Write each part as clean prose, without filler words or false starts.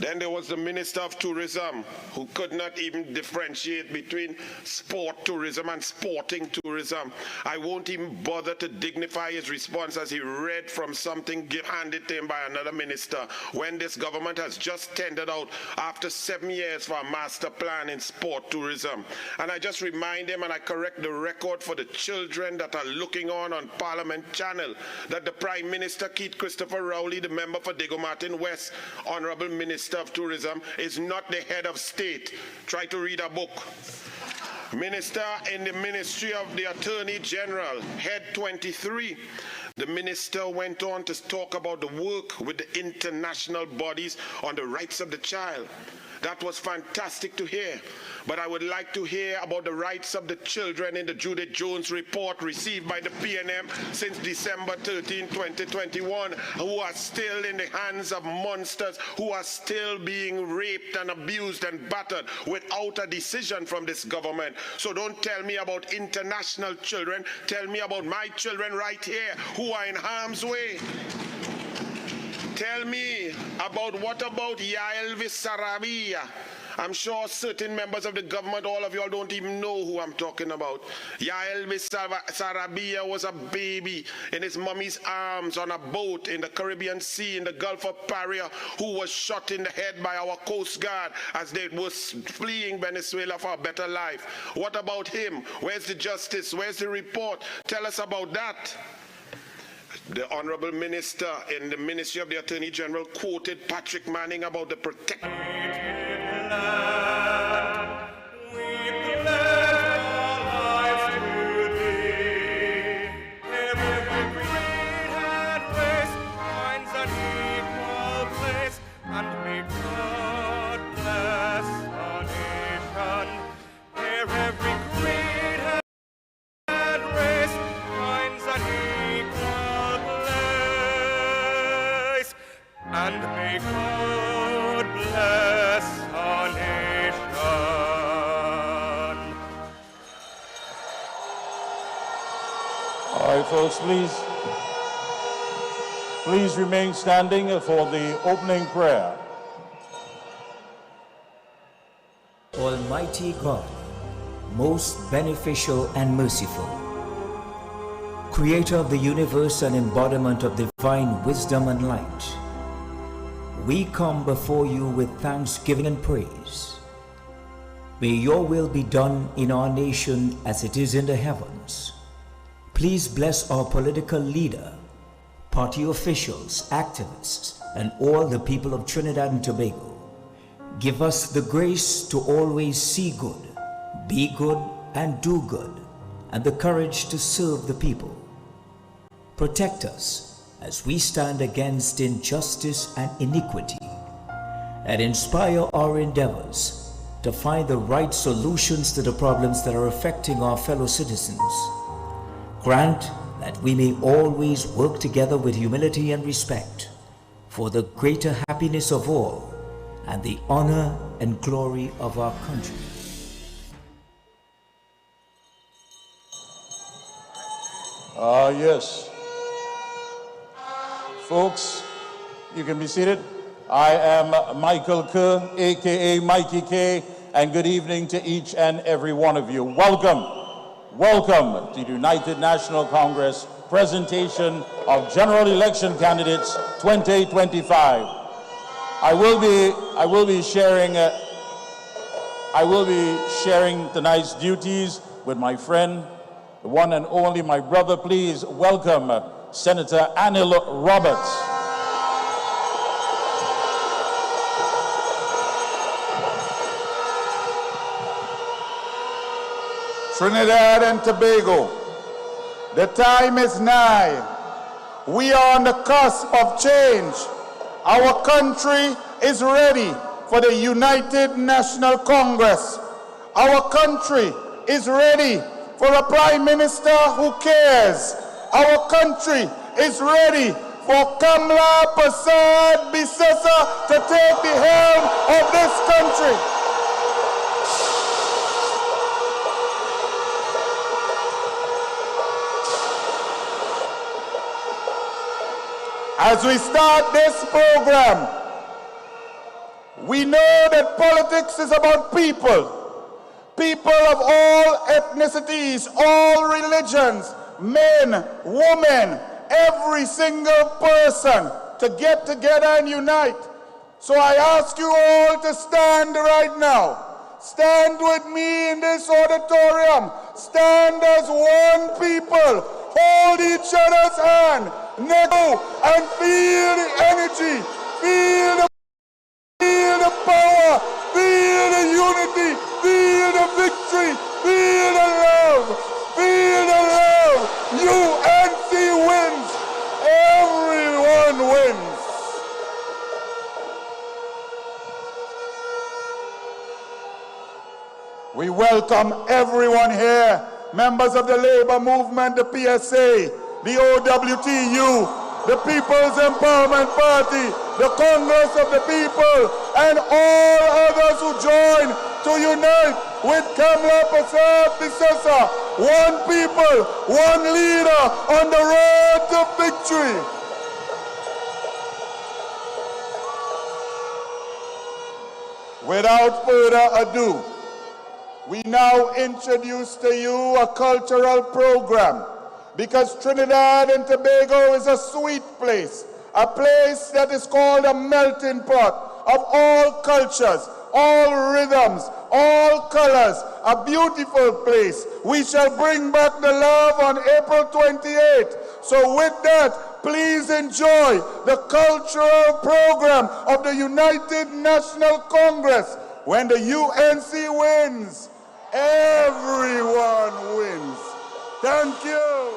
Then there was the Minister of Tourism, who could not even differentiate between sport tourism and sporting tourism. I won't even bother to dignify his response as he read from something handed to him by another minister, when this government has just tendered out after 7 years for a master plan in sport tourism. And I just remind him, and I correct the record for the children that are looking on Parliament Channel, that the Prime Minister, Keith Christopher Rowley, the member for Diego Martin West, Honorable Minister of Tourism, is not the head of state. Try to read a book. Minister in the Ministry of the Attorney General, Head 23. The minister went on to talk about the work with the international bodies on the rights of the child. That was fantastic to hear. But I would like to hear about the rights of the children in the Judith Jones report received by the PNM since December 13, 2021, who are still in the hands of monsters, who are still being raped and abused and battered without a decision from this government. So don't tell me about international children. Tell me about my children right here who are in harm's way. Tell me about what about Yaelvis Sarabia? I'm sure certain members of the government, all of y'all don't even know who I'm talking about. Yaelvis Sarabia was a baby in his mommy's arms on a boat in the Caribbean Sea in the Gulf of Paria, who was shot in the head by our Coast Guard as they were fleeing Venezuela for a better life. What about him? Where's the justice? Where's the report? Tell us about that. The Honorable Minister in the Ministry of the Attorney General quoted Patrick Manning about the protection. And may God bless our nation. All right, folks, please remain standing for the opening prayer. Almighty God, most beneficial and merciful, Creator of the universe and embodiment of divine wisdom and light, we come before you with thanksgiving and praise. May your will be done in our nation as it is in the heavens. Please bless our political leader, party officials, activists, and all the people of Trinidad and Tobago. Give us the grace to always see good, be good, and do good, and the courage to serve the people. Protect us as we stand against injustice and iniquity, and inspire our endeavors to find the right solutions to the problems that are affecting our fellow citizens. Grant that we may always work together with humility and respect for the greater happiness of all and the honor and glory of our country. Yes. Folks, you can be seated. I am Michael Kerr, aka Mikey K, and good evening to each and every one of you. Welcome to the United National Congress presentation of General Election Candidates 2025. I will be sharing tonight's duties with my friend, the one and only my brother. Please welcome Senator Anil Roberts. Trinidad and Tobago, the time is nigh. We are on the cusp of change. Our country is ready for the United National Congress. Our country is ready for a Prime Minister who cares. Our country is ready for Kamla Prasad Bisesa to take the helm of this country. As we start this program, We know that politics is about people. People of all ethnicities, all religions, men, women, every single person to get together and unite. So I ask you all to stand right now. Stand with me in this auditorium. Stand as one people. Hold each other's hand. Now and feel the energy. Feel the power. Feel the unity. Feel the victory. Feel the love. Feel the love. UNC wins. Everyone wins. We welcome everyone here, members of the labor movement, the PSA, the OWTU, the People's Empowerment Party, the Congress of the People, and all others who join to unite with Kamla Persad-Bissessar, one people, one leader on the road to victory. Without further ado, we now introduce to you a cultural program, because Trinidad and Tobago is a sweet place, a place that is called a melting pot of all cultures, all rhythms, all colors, a beautiful place. We shall bring back the love on April 28th. So with that, please enjoy the cultural program of the United National Congress. When the UNC wins, everyone wins. Thank you.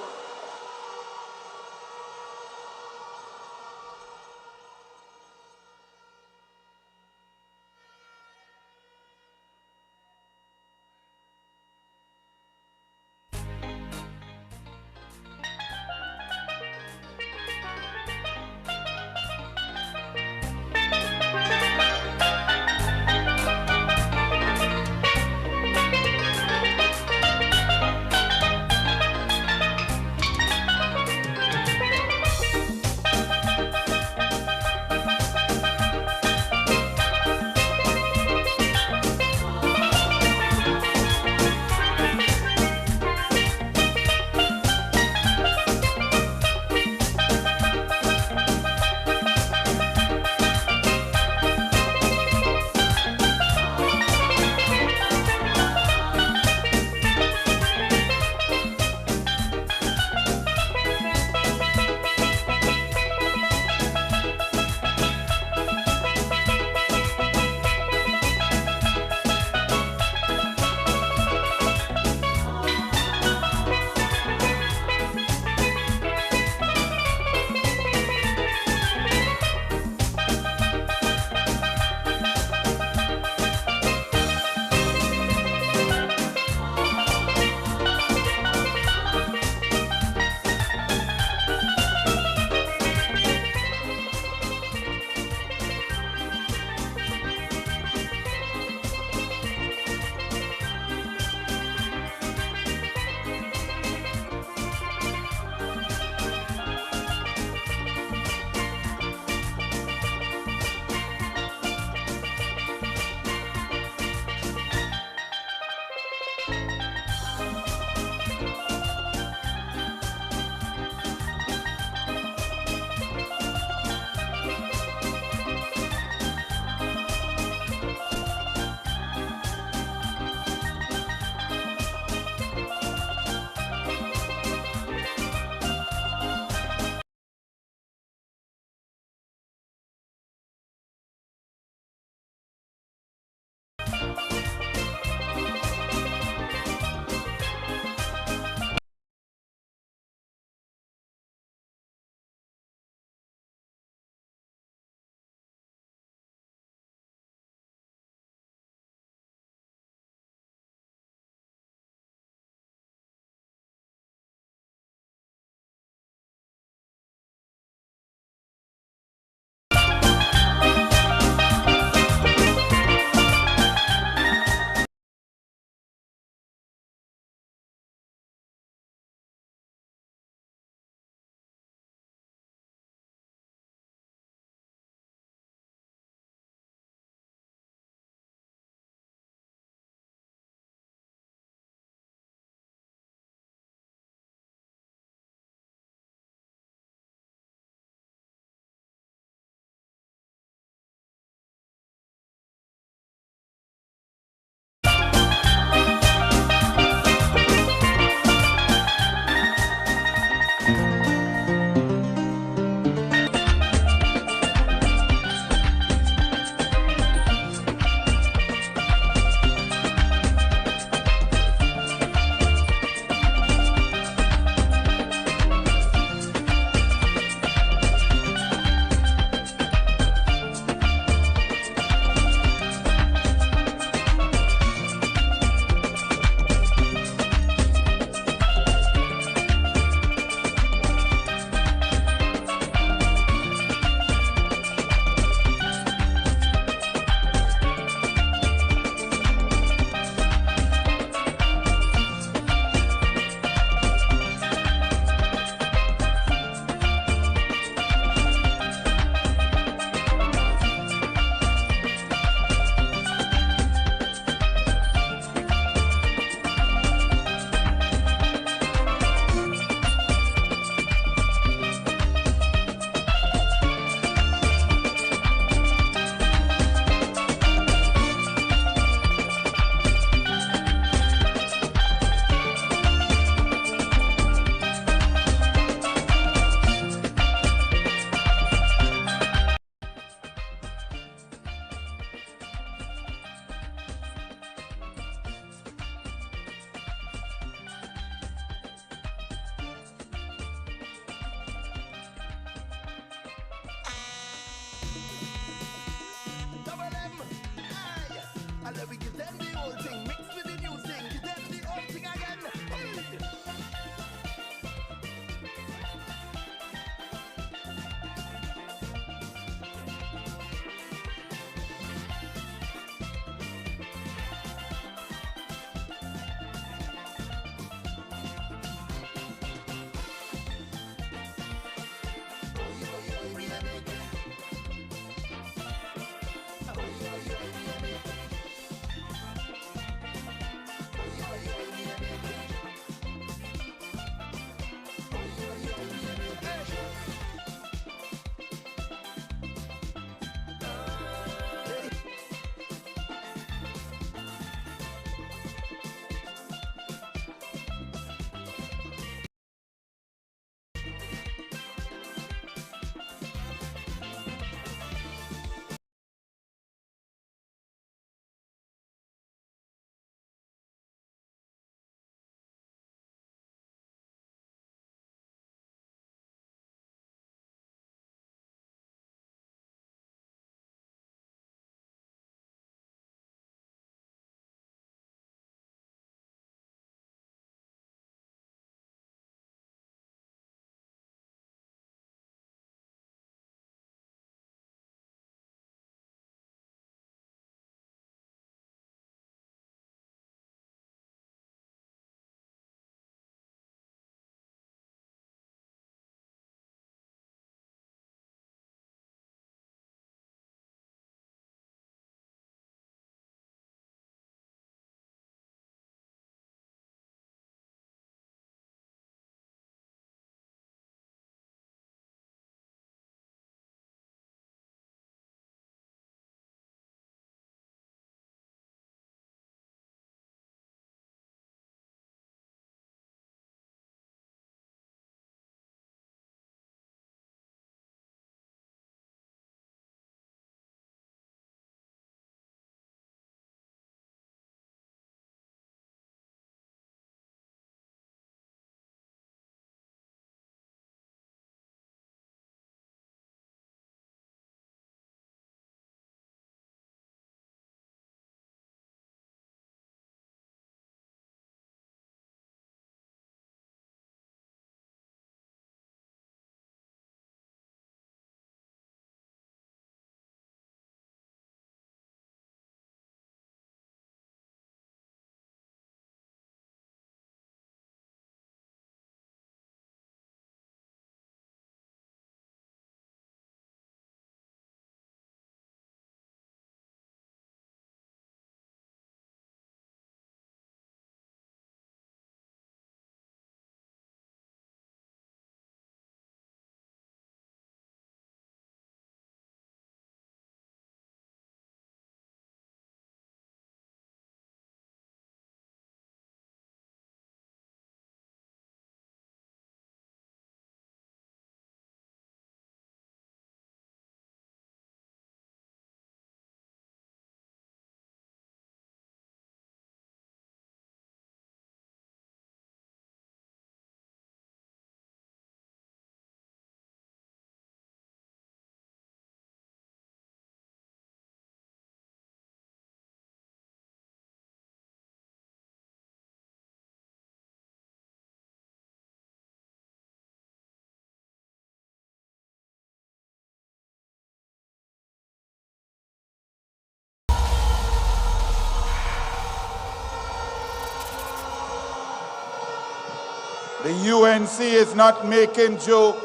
The UNC is not making joke.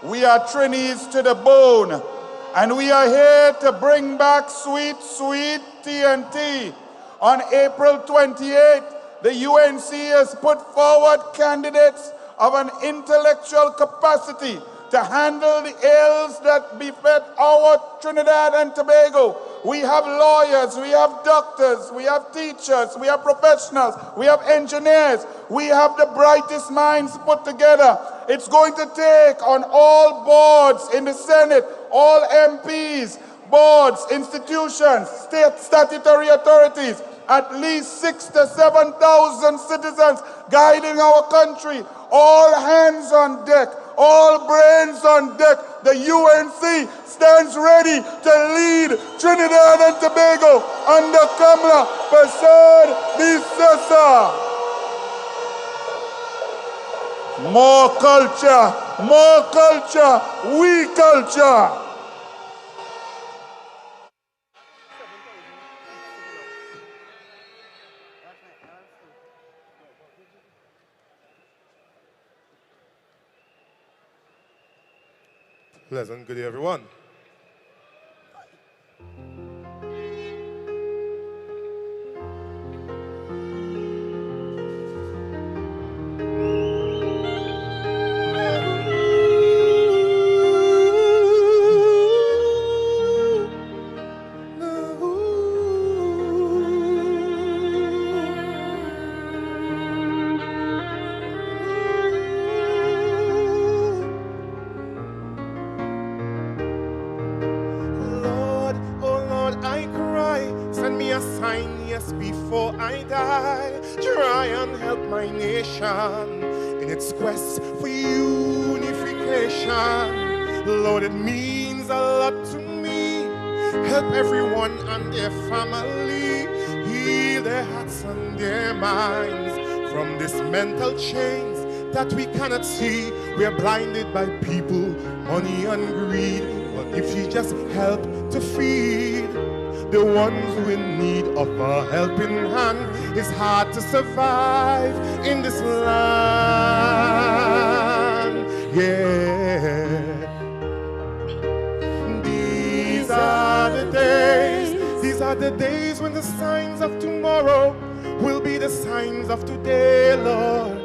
We are Trinis to the bone, and we are here to bring back sweet, sweet TNT. On April 28th, the UNC has put forward candidates of an intellectual capacity to handle the ills that befit our Trinidad and Tobago. We have lawyers, we have doctors, we have teachers, we have professionals, we have engineers, we have the brightest minds put together. It's going to take on all boards in the Senate, all MPs, boards, institutions, state statutory authorities, at least 6,000 to 7,000 citizens guiding our country. All hands on deck, all brains on deck. The UNC stands ready to lead Trinidad and Tobago under Kamala Persad-Bissessar. More culture, we culture. Pleasant good day, everyone. Before I die, try and help my nation in its quest for unification. Lord, it means a lot to me. Help everyone and their family, heal their hearts and their minds from this mental chains that we cannot see. We are blinded by people, money and greed. But if you just help to feed the ones who in need of a helping hand, it's hard to survive in this land. Yeah. These are the days when the signs of tomorrow will be the signs of today, Lord.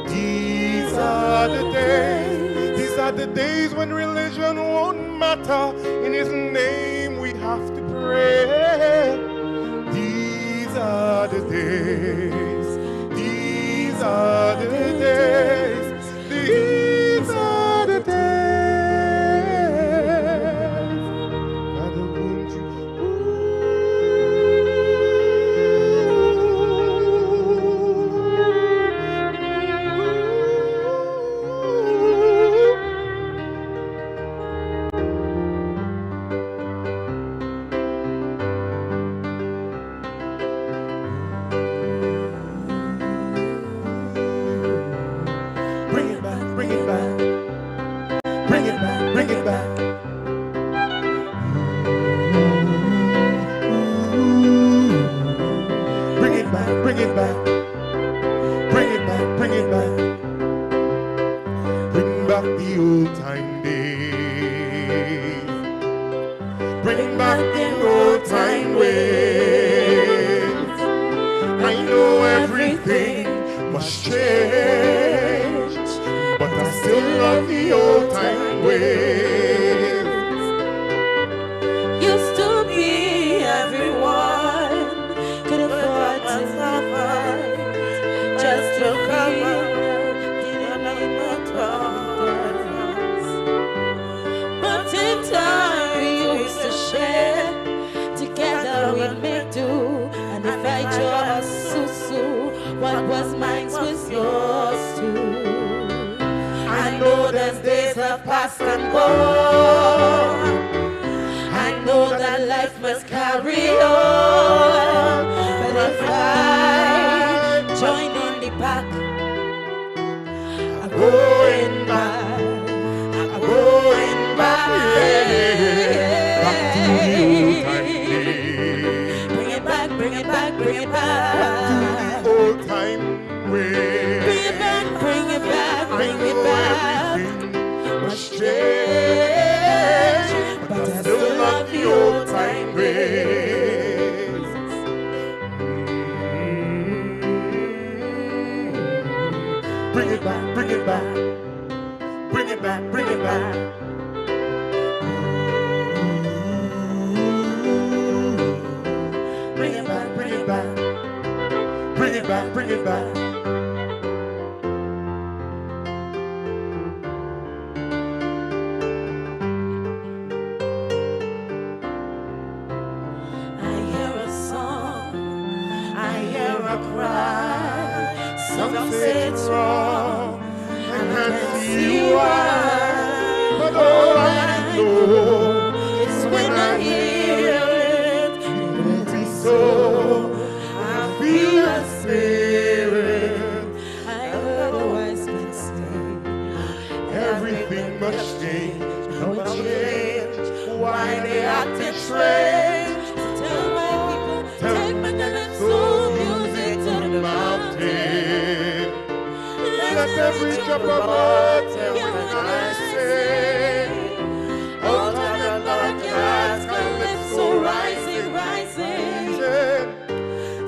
These are the days when religion won't matter. In His name we have to pray. These are the days. These are the days. These are the days. Father, won't you? Bring it back to the old time way. Bring it back bring it back, bring it back. Bring it back, bring it back. Bring it back, bring it back. I hear a song, I hear a cry. Some say it's wrong, and I can see why. But all I know It's when I hear it, it won't be so. I Feel feel the spirit. I heard a wise man say, Everything must change. No change. why they acted strange. Tell my people, take my talent, soul music to the mountain. Let every drop of water when I say, Out of the Lord, God's calypso rising, rising.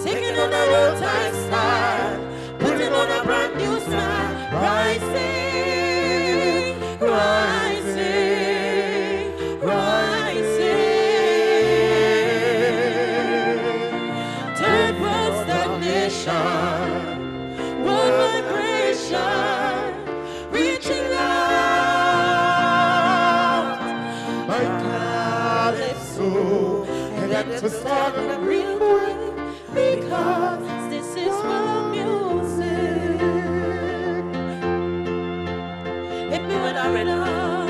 Taking on a old time style, putting on a brand new style. Rising, rising, rising. Third world stagnation, world vibration, reaching out. my calypso, Let to us start start on a real quick, because this is world music. Hit me with a rhythm,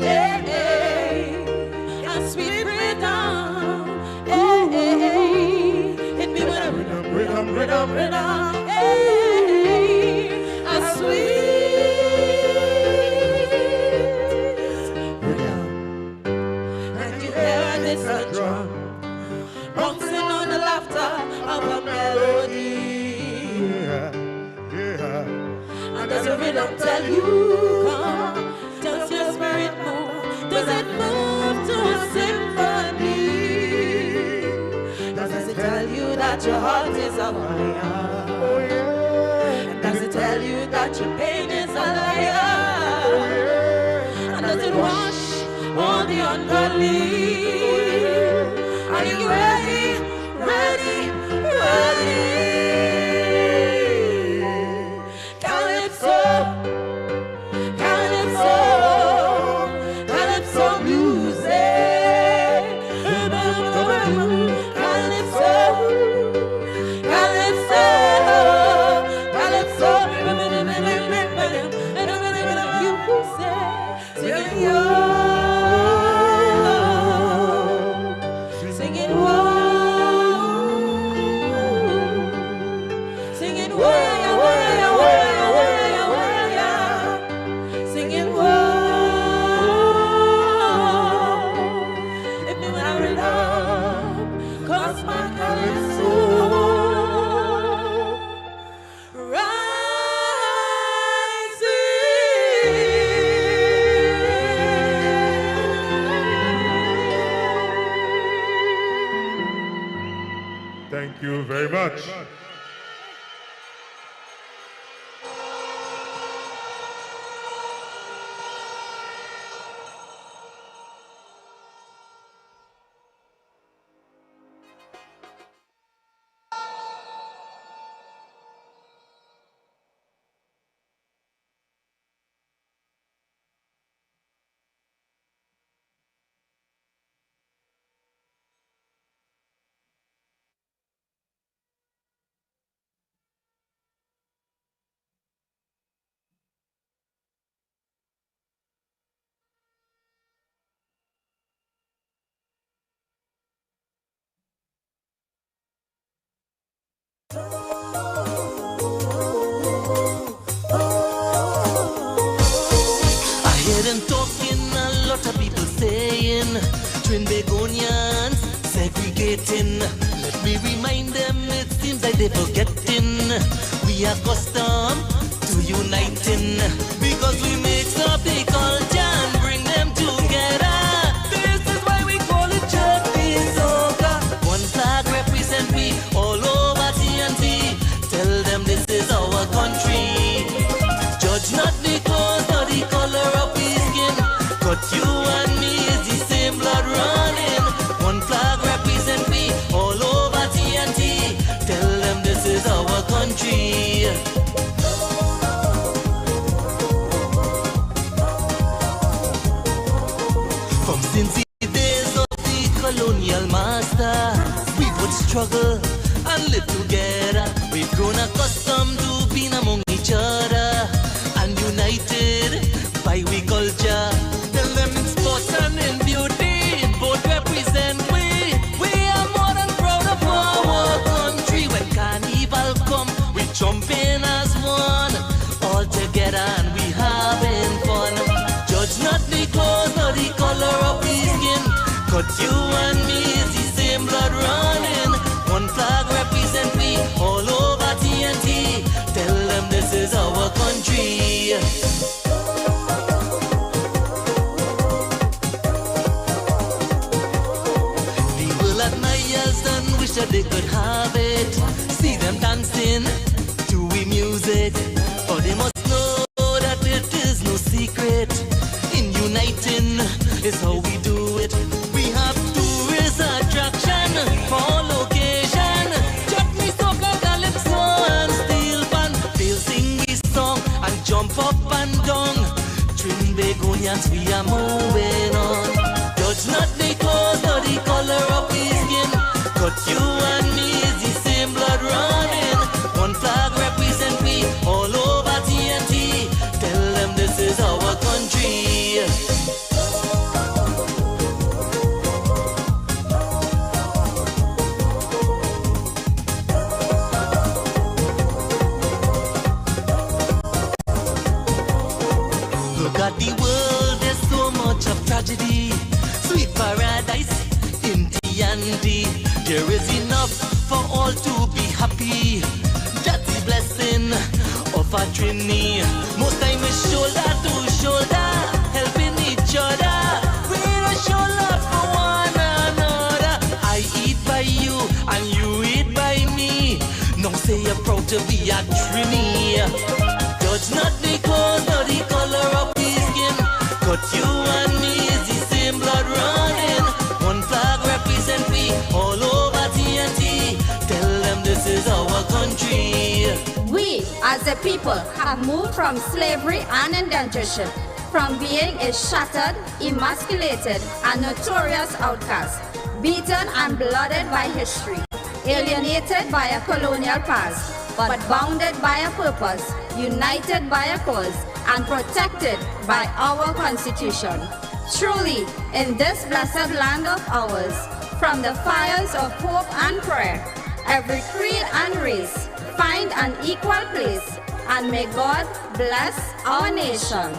hey, hey, a sweet rhythm, hey, hey, hey. Hit me with a rhythm, rhythm, rhythm, rhythm, hey, a sweet rhythm. And you hear this drum bouncing on the laughter of a melody. yeah, yeah. And does the rhythm tell you, come? Does your spirit move? Does it move to a symphony? Does it tell you that your heart is a fire? Oh yeah, And does it tell you that your pain is a liar? yeah. And does it wash all the ungodly? Are you ready? Ready? Ready? Calypso, calypso, calypso music. Calypso, calypso, calypso. You say, sing yo. Singing whoa, singing whoa, singing whoa. If you wanna read up, 'cause my calypso rising. Thank you very much. I hear them talking, a lot of people saying, twin begonians segregating. Let me remind them, it seems like they're forgetting. We are accustomed to uniting, because we mix up the culture and bring them together. This is why we call it Chubby Soca. One flag represent we all over TNT. Tell them this is our country. Judge not the cause, not the cause. Since the days of the colonial master, we would struggle and live together. We've grown accustomed to being among each other and united by we culture. Tell them in sports and in beauty, both represent we. We are more than proud of our country. When carnival come, we jump in as one, all together and we having fun. Judge not the clothes nor the color of the skin, cut you and me is the same blood running. One flag represent me all over TNT. Tell them this is our country. People admires and wish that they could have it. See them dancing to we music, but they must know that it is no secret. In uniting is how we do it. We have tourist attraction for all location. Chutney, soca, calypso and steel band. They'll sing this song and jump up and down. Trinbagonians, we are moving on. Judge not the clothes nor the color of the skin, cut you and me is the same blood running. One flag represent me all over TNT. Tell them this is our country. Look at the world, there's so much of tragedy. Sweet paradise in T&D. There is enough for all to be happy. That's the blessing of a Trini. Most time is shoulder to shoulder, helping each other. We're a shoulder for one another. I eat by you and you eat by me. Now say you're proud to be a Trini. Judge not the clothes nor the color of the skin, cut you and me is the same blood running. One flag represent me all over TNT. Tell them this is our country. We, as a people, have moved from slavery and indentureship, from being a shattered, emasculated, and notorious outcast, beaten and blooded by history, alienated by a colonial past, but bounded by a purpose, united by a cause, and protected by our Constitution. Truly, in this blessed land of ours, from the fires of hope and prayer, every creed and race find an equal place, and may God bless our nation.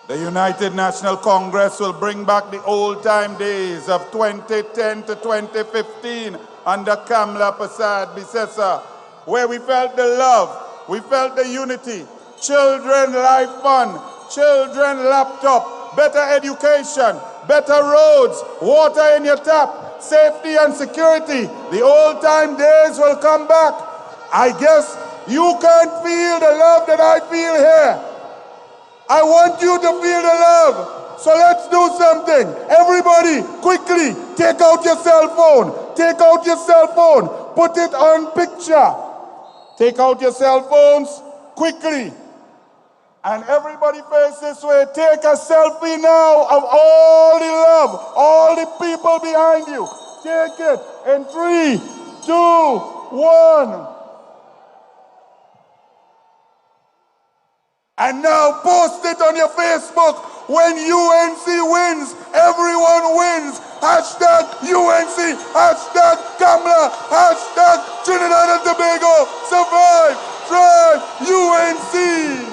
The United National Congress will bring back the old-time days of 2010 to 2015 under Kamla Persad-Bissessar, where we felt the love, we felt the unity, children life fund, children laptop, better education, better roads, water in your tap, safety and security. The old-time days will come back. I guess you can't feel the love that I feel here. I want you to feel the love. So let's do something. Everybody, quickly, take out your cell phone. Take out your cell phone. Put it on picture. Take out your cell phones, quickly. And everybody face this way. Take a selfie now of all the love, all the people behind you. Take it in 3, 2, 1. And now post it on your Facebook. When UNC wins, everyone wins. Hashtag UNC, hashtag Kamla, hashtag Trinidad and Tobago. Survive, thrive, UNC.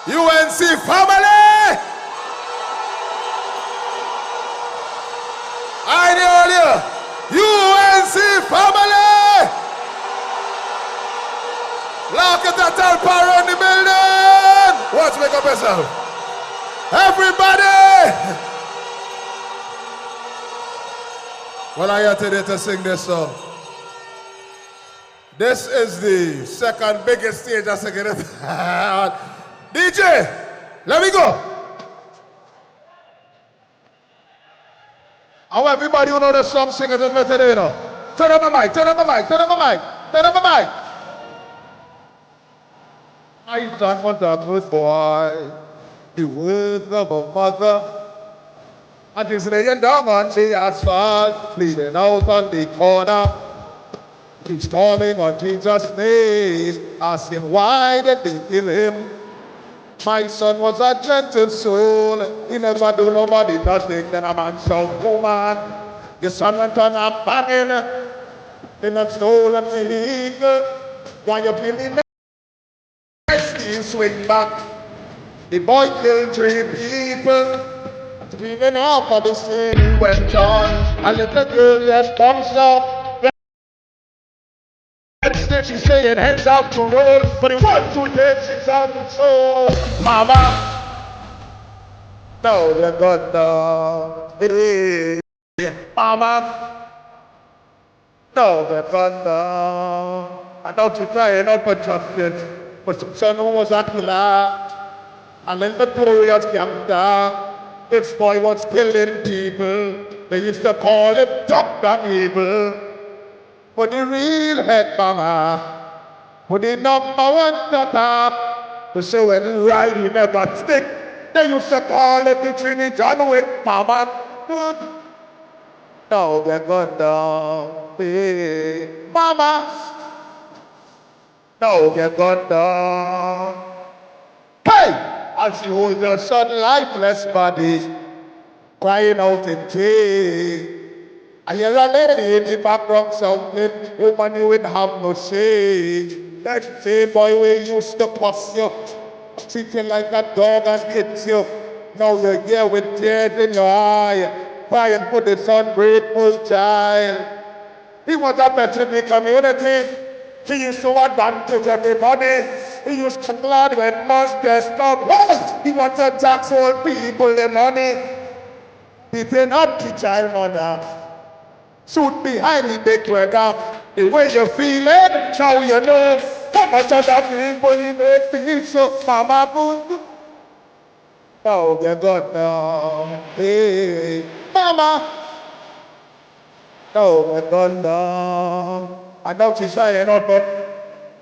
UNC family! I know you. UNC family! Lock it at all power in the building! Watch, make up yourself. Everybody! Well, I am today to sing this song. This is the second biggest stage I sing it. DJ, let me go. I want everybody who know the song sing it with me today, you know. Turn up the mic, turn up the mic, turn up the mic, turn up the mic. My son was a good boy. He was of a mother. And he's laying down on the asphalt, bleeding out on the corner. He's calling on Jesus' name, asking why did they kill him. My son was a gentle soul. He never do nobody nothing. Then a man saw woman. The son went on a banging. Then a stolen vehicle. Why you feeling next? He swing back. The boy killed 3 people. Screaming out for the scene went on. A little girl just bounced up. Instead she saying hands out to roll. But it was 2 days, 6 out to soul. Mama, no, they're good dog. Hey, Mama, no, they're good dog. I thought you trying not for justice, but some son who was at la. And then the Tories came down. This boy was killing people. They used to call him Dr. Evil. But the real head mama, but the number one top, so when right he never stick, they used to call it the Trinity John Wick mama. No, we're going down, hey, mama. No, we're going down. Hey! As she holds her son lifeless body, crying out in pain. I hear a lady in the background shouting, woman, you would have no shame. That same boy we used to cuss you, treat you like a dog and hit you. Now you're here with tears in your eye, crying for this ungrateful child. He was a better in the community. He used to advantage everybody. He used to glad when most dressed up was. He was to tax all people the money. He did not the child mother. Shoot behind the big weather. The way you feel it, how you know. How much of that people he make feel so mama boo. Oh, they're good now. Hey, mama. Oh, they're good now. I know she's saying not, but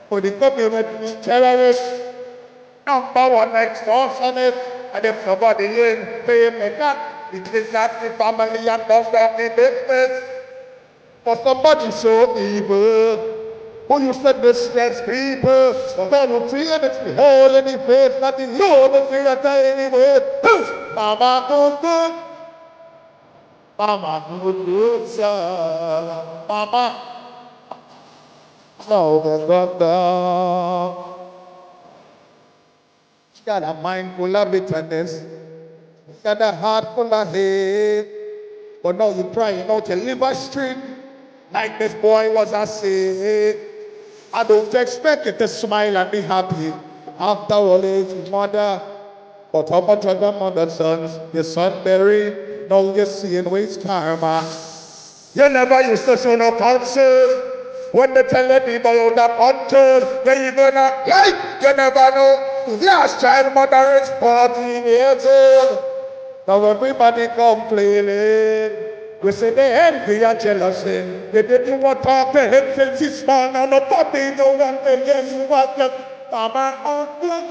for the community terrorists, number one extortionist, and if somebody ain't paying me that, it is not the family and does not the business. For somebody so evil, who you said distress people, men who see it, it's the hole in the face, not the hole in the anyway. Mama, good, good. Mama, good, good, sir. Mama. No, she got a mind full of bitterness. She got a heart full of hate. But now you're trying out to live a street like this boy was a saint. I don't expect you to smile and be happy after all his mother. But how much of the mother's sons, your son buried, now you're seeing waste karma. You never used to show no concern. When they tell the people on the hunters, they even not like, you never know. The last child mother is 14 years old. Now everybody complaining. We say they envy and jealousy. They didn't want to talk to him since he's small. Now nobody don't want to get him what the mama.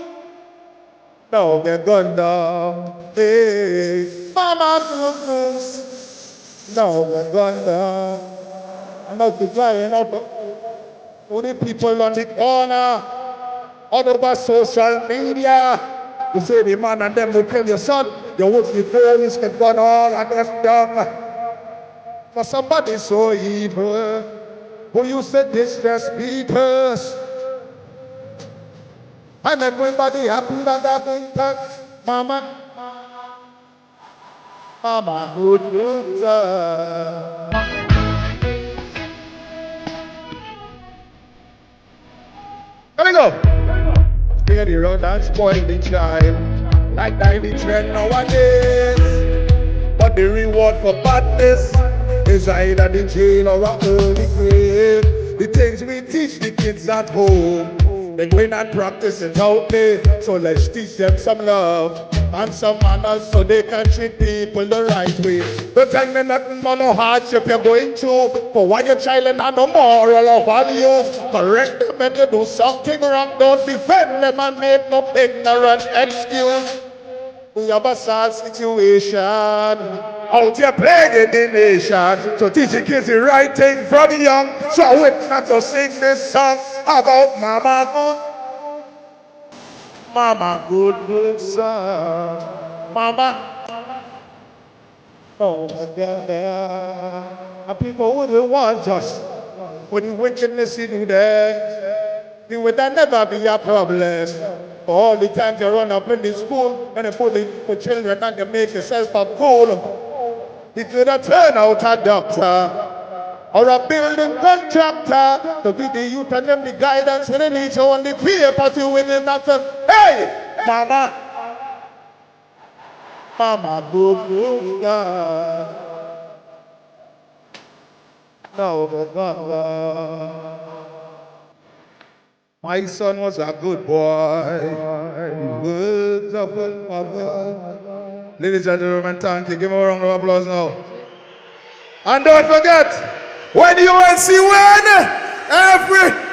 No, they're going down. Hey, mama. No, they're going down. I'm not flying out to the people on the corner, all over social media. You say the man and them will kill your son, you would be police can run all and left down. For somebody so evil, who you said distress people. And everybody happy that happy touch. Mama. Mama, good loser. Coming up. Clear the road and spoil the child. Like the trend nowadays. But the reward for badness is either the jail or a early grave. The things we teach the kids at home, they go in and practice it out there. So let's teach them some love and some manners so they can treat people the right way. Don't tell me nothing about no hardship you're going through. For why your child and no moral or value. Correct them when you do something wrong. Don't defend them and make no ignorant excuse. We have a sad situation out here plaguing the nation. So teach the kids the right thing from young. So we're not to sing this song about Mama. Mama, good son. Mama. Oh, yeah. And people wouldn't want us. Wouldn't wickedness in there. It would never be a problem. All the time you run up in the school and you put the children and you make yourself a fool. It would have turned out a doctor or a building contractor to be the youth and them the guidance and they need you on the paper to win it. Hey, Mama. Mama, boo, no, my son was a good boy. Words of a mother. Ladies and gentlemen, thank you. Give him a round of applause now. And don't forget, when UNC win, every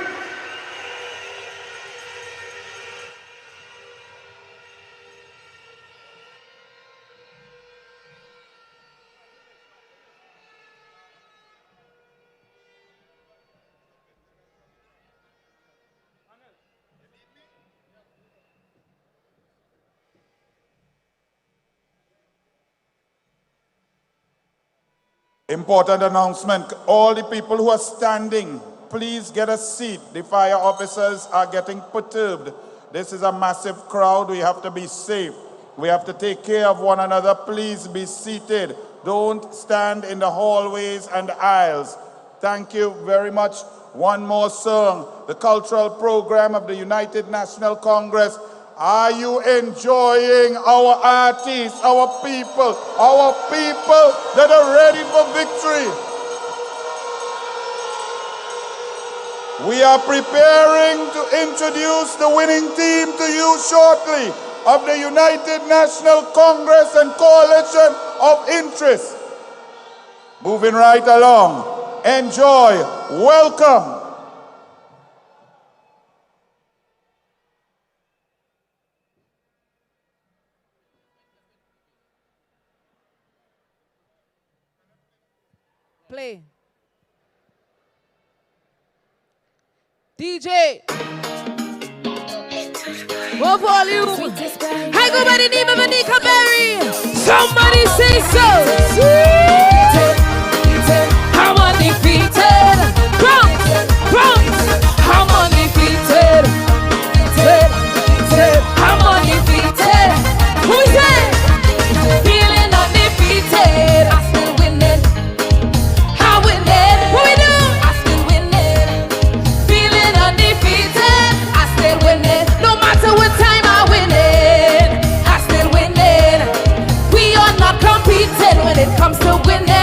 Important announcement. All the people who are standing, please get a seat. The fire officers are getting perturbed. This is a massive crowd. We have to be safe. We have to take care of one another. Please be seated. Don't stand in the hallways and aisles. Thank you very much. One more song. The cultural program of the United National Congress. Are you enjoying our artists, our people that are ready for victory? We are preparing to introduce the winning team to you shortly of the United National Congress and Coalition of Interest. Moving right along. Enjoy. Welcome. Play. DJ. More volume. I go by the name of Anika Berry. Somebody say so. I'm undefeated. I'm undefeated. I'm undefeated. Who is it? Feeling undefeated. I still winning. I win it. What we do? I still winning. Feeling undefeated. I still winning. No matter what time I win it. I still winning. We are not competing when it comes to winning.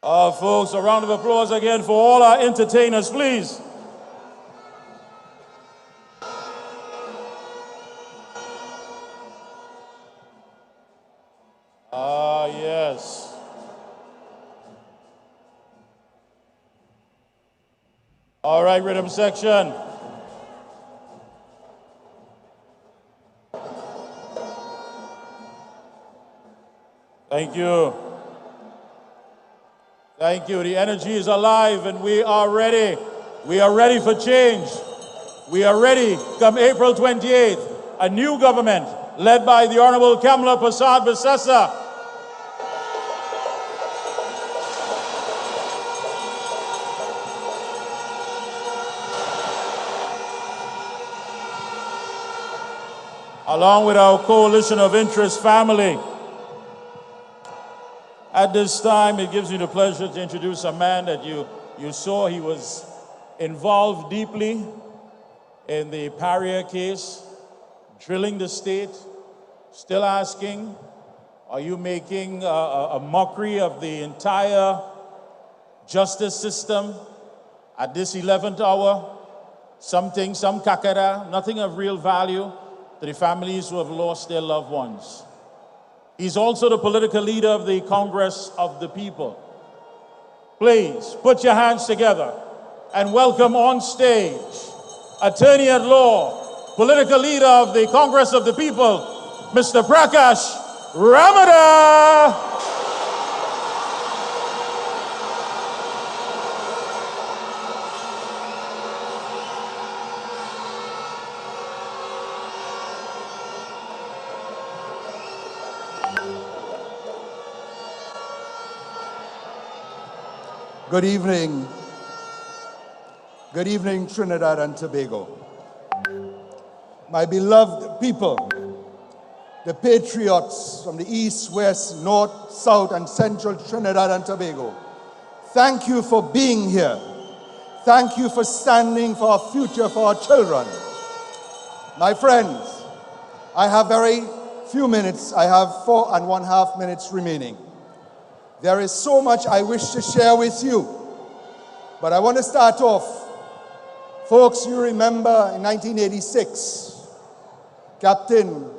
Folks, a round of applause again for all our entertainers, please. Yes. All right, rhythm section. Thank you. Thank you. The energy is alive and we are ready. We are ready for change. We are ready come April 28th. A new government led by the Honorable Kamla Prasad Visesa. Along with our coalition of interest family. At this time, it gives me the pleasure to introduce a man that you saw. He was involved deeply in the Parrier case, drilling the state, still asking, are you making a mockery of the entire justice system at this 11th hour? Some kakara, nothing of real value to the families who have lost their loved ones. He's also the political leader of the Congress of the People. Please put your hands together and welcome on stage Attorney at Law, political leader of the Congress of the People, Mr. Prakash Ramada. Good evening. Good evening, Trinidad and Tobago. My beloved people, the patriots from the east, west, north, south, and central Trinidad and Tobago, thank you for being here. Thank you for standing for our future, for our children. My friends, I have very few minutes. I have 4.5 minutes remaining. There is so much I wish to share with you, but I want to start off. Folks, you remember in 1986, Captain,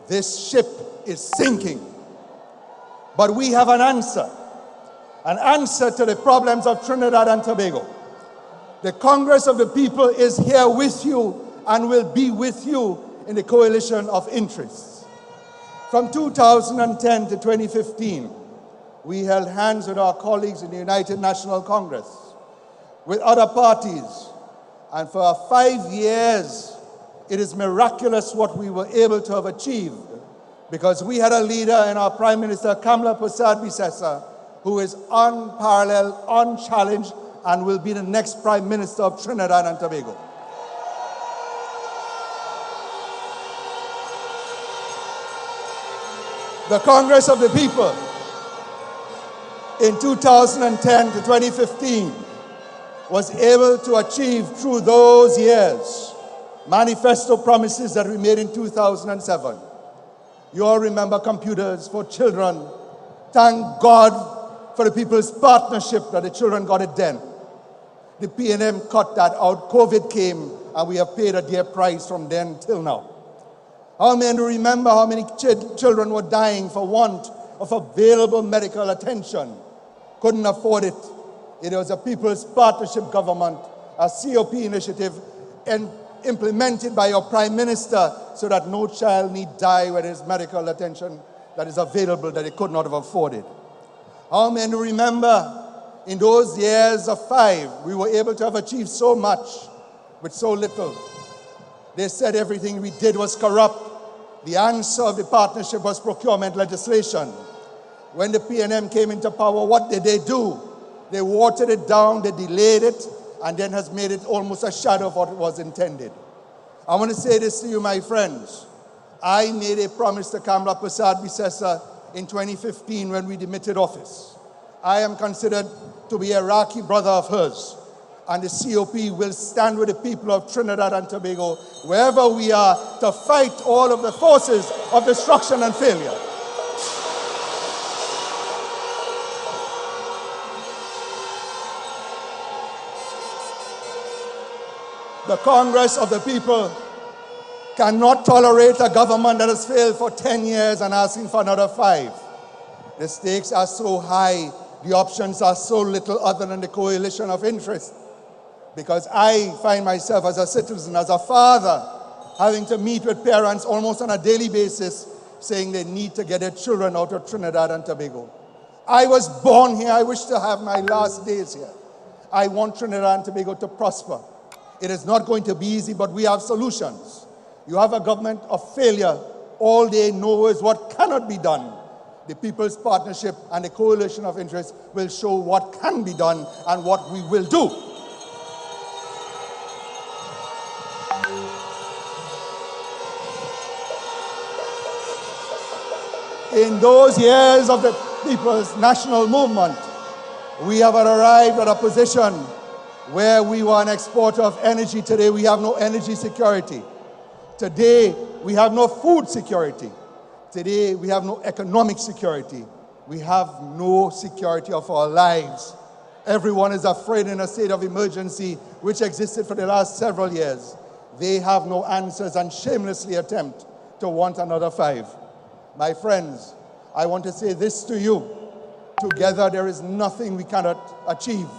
this ship is sinking. But we have an answer to the problems of Trinidad and Tobago. The Congress of the People is here with you and will be with you in the coalition of interests. From 2010 to 2015, we held hands with our colleagues in the United National Congress, with other parties, and for 5 years, it is miraculous what we were able to have achieved, because we had a leader in our Prime Minister, Kamla Prasad Visesa, who is unparalleled, unchallenged, and will be the next Prime Minister of Trinidad and Tobago. The Congress of the People, in 2010 to 2015, was able to achieve through those years manifesto promises that we made in 2007. You all remember computers for children. Thank God for the People's Partnership that the children got it then. The P&M cut that out. COVID came and we have paid a dear price from then till now. How many remember how many children were dying for want of available medical attention? Couldn't afford it. It was a People's Partnership government, a COP initiative, and implemented by your Prime Minister so that no child need die where there is medical attention that is available that they could not have afforded. How many remember in those years of 5, we were able to have achieved so much with so little? They said everything we did was corrupt. The answer of the partnership was procurement legislation. When the P&M came into power, what did they do? They watered it down, they delayed it, and then has made it almost a shadow of what it was intended. I want to say this to you, my friends. I made a promise to Kamla Prasad Visesa in 2015 when we demitted office. I am considered to be a Iraqi brother of hers, and the COP will stand with the people of Trinidad and Tobago wherever we are to fight all of the forces of destruction and failure. The Congress of the people cannot tolerate a government that has failed for 10 years and asking for another 5. The stakes are so high, the options are so little other than the coalition of interest. Because I find myself as a citizen, as a father, having to meet with parents almost on a daily basis saying they need to get their children out of Trinidad and Tobago. I was born here. I wish to have my last days here. I want Trinidad and Tobago to prosper. It is not going to be easy, but we have solutions. You have a government of failure. All they know is what cannot be done. The People's Partnership and the Coalition of Interest will show what can be done and what we will do. In those years of the People's National Movement, we have arrived at a position where we were an exporter of energy. Today we have no energy security. Today we have no food security. Today we have no economic security. We have no security of our lives. Everyone is afraid in a state of emergency which existed for the last several years. They have no answers and shamelessly attempt to want another 5. My friends, I want to say this to you. Together there is nothing we cannot achieve.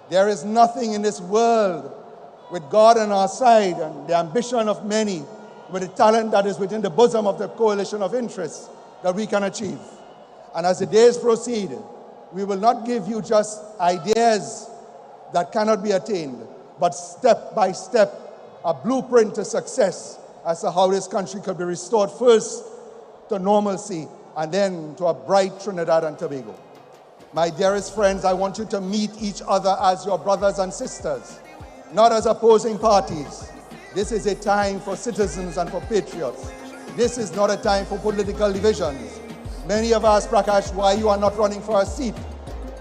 There is nothing in this world with God on our side and the ambition of many, with the talent that is within the bosom of the coalition of interests, that we can achieve. And as the days proceed, we will not give you just ideas that cannot be attained, but step by step, a blueprint to success as to how this country could be restored first to normalcy and then to a bright Trinidad and Tobago. My dearest friends, I want you to meet each other as your brothers and sisters, not as opposing parties. This is a time for citizens and for patriots. This is not a time for political divisions. Many of us, Prakash, why you are not running for a seat?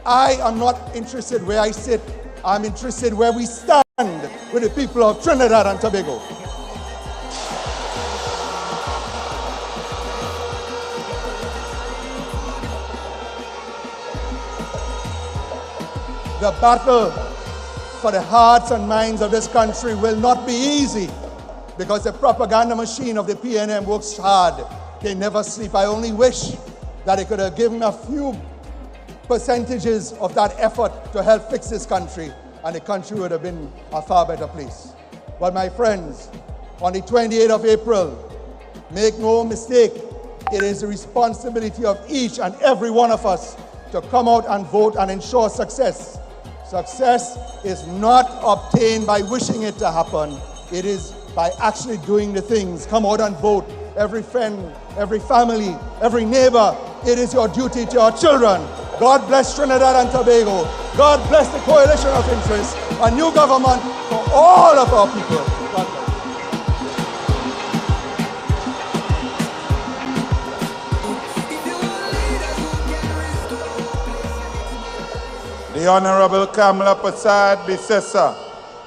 I am not interested where I sit. I'm interested where we stand with the people of Trinidad and Tobago. The battle for the hearts and minds of this country will not be easy because the propaganda machine of the PNM works hard. They never sleep. I only wish that they could have given a few percentages of that effort to help fix this country, and the country would have been a far better place. But my friends, on the 28th of April, make no mistake, it is the responsibility of each and every one of us to come out and vote and ensure success. Success is not obtained by wishing it to happen. It is by actually doing the things. Come out and vote. Every friend, every family, every neighbor, it is your duty to your children. God bless Trinidad and Tobago. God bless the coalition of interest. A new government for all of our people. God bless. The Honorable Kamala Prasad Bisesa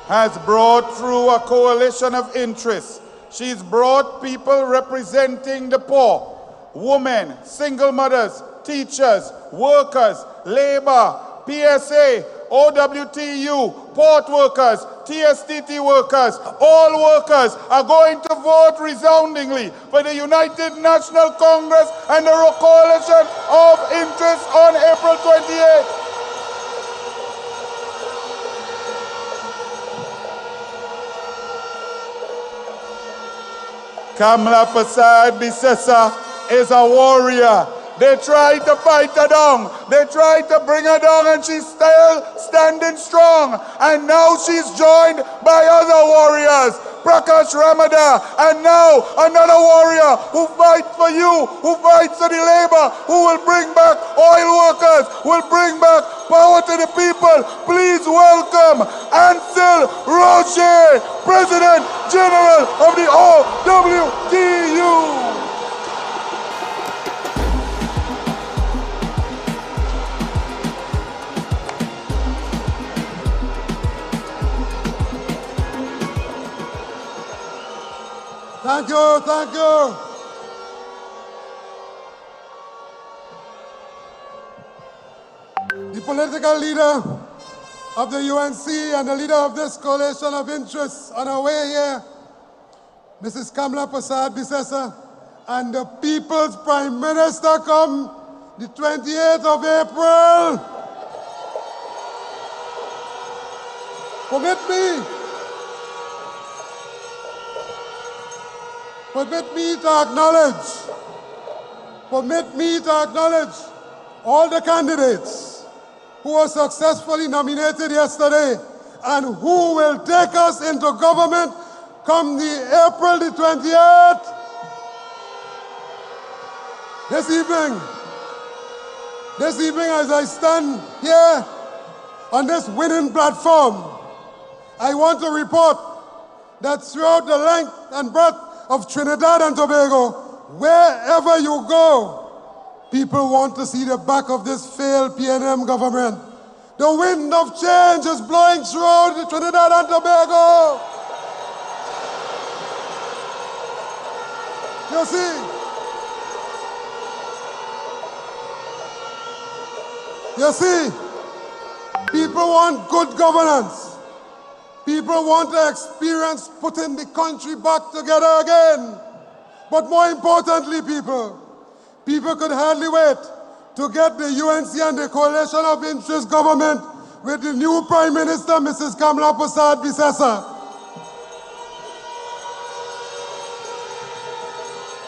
has brought through a coalition of interests. She's brought people representing the poor, women, single mothers, teachers, workers, labor, PSA, OWTU, port workers, TSTT workers, all workers are going to vote resoundingly for the United National Congress and the coalition of interest on April 28th. Kamala Prasad Bisesa is a warrior. They tried to fight her down. They tried to bring her down, and she's still standing strong. And now she's joined by other warriors. Prakash Ramada, and now another warrior who fights for you, who fights for the labor, who will bring back oil workers, will bring back power to the people. Please welcome Ansel Rocher, President General of the OWTU. Thank you, thank you. The political leader of the UNC and the leader of this coalition of interests on our way here, Mrs. Kamla Persad-Bissessar, and the People's Prime Minister come the 28th of April. Permit me to acknowledge all the candidates who were successfully nominated yesterday and who will take us into government come the April the 28th. This evening as I stand here on this winning platform, I want to report that throughout the length and breadth of Trinidad and Tobago, wherever you go, people want to see the back of this failed PNM government. The wind of change is blowing throughout Trinidad and Tobago. You see, people want good governance. People want to experience putting the country back together again. But more importantly, people could hardly wait to get the UNC and the coalition of interest government with the new Prime Minister, Mrs. Kamla Persad-Bissessar.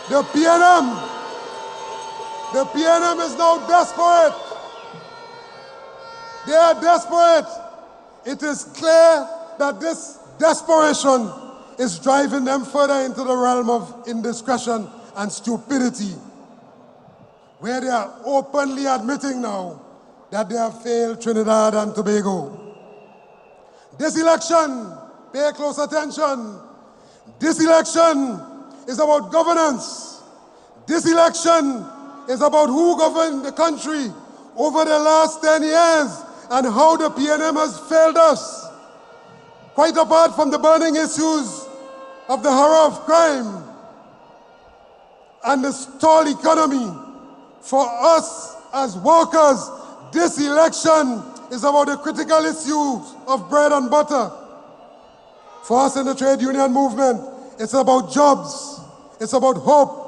The PNM is now desperate. They are desperate. It is clear that this desperation is driving them further into the realm of indiscretion and stupidity, where they are openly admitting now that they have failed Trinidad and Tobago. This election, pay close attention, this election is about governance. This election is about who governed the country over the last 10 years and how the PNM has failed us. Quite apart from the burning issues of the horror of crime and the stalled economy, for us as workers, this election is about the critical issues of bread and butter. For us in the trade union movement, it's about jobs, it's about hope.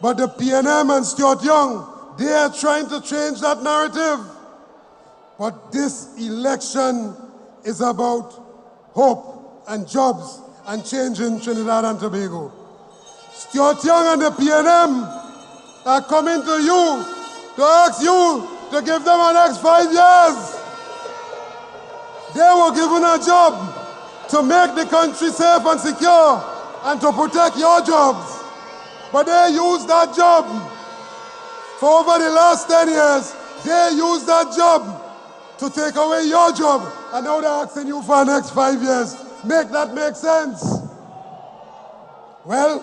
But the PNM and Stuart Young, they are trying to change that narrative. But this election is about hope and jobs and change in Trinidad and Tobago. Stuart Young and the PNM are coming to you to ask you to give them the next 5 years. They were given a job to make the country safe and secure and to protect your jobs. But they used that job for over the last 10 years. They used that job to take away your job, and now they're asking you for the next 5 years. Make that make sense? Well,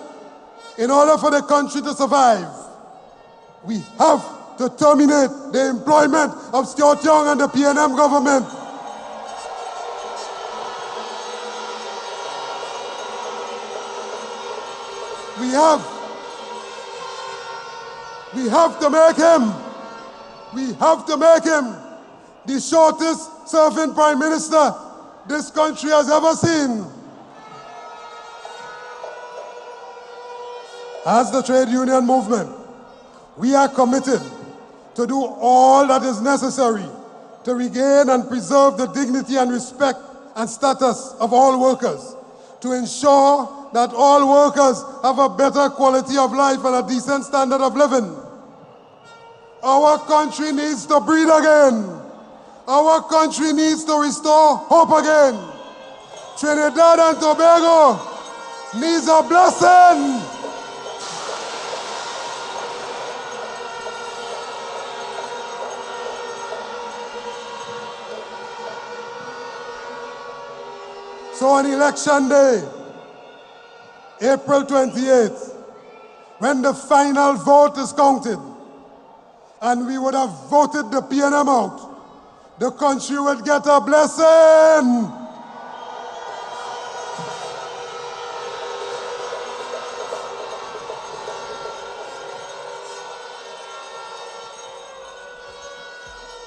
in order for the country to survive, we have to terminate the employment of Stuart Young and the PNM government. We have to make him the shortest serving Prime Minister this country has ever seen. As the trade union movement, we are committed to do all that is necessary to regain and preserve the dignity and respect and status of all workers, to ensure that all workers have a better quality of life and a decent standard of living. Our country needs to breathe again. Our country needs to restore hope again. Trinidad and Tobago needs a blessing. So on election day, April 28th, when the final vote is counted, and we would have voted the PNM out, the country would get a blessing.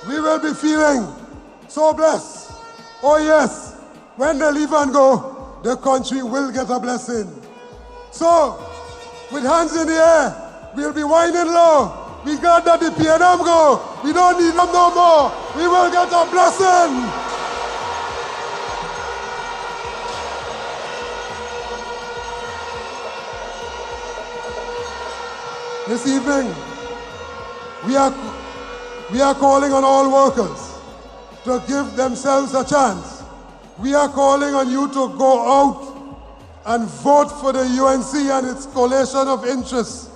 We will be feeling so blessed Oh yes, when they leave and go, the country will get a blessing. So, with hands in the air, we'll be winding low. We got that the PNM go. We don't need them no more. We will get a blessing. This evening, we are calling on all workers to give themselves a chance. We are calling on you to go out and vote for the UNC and its coalition of interests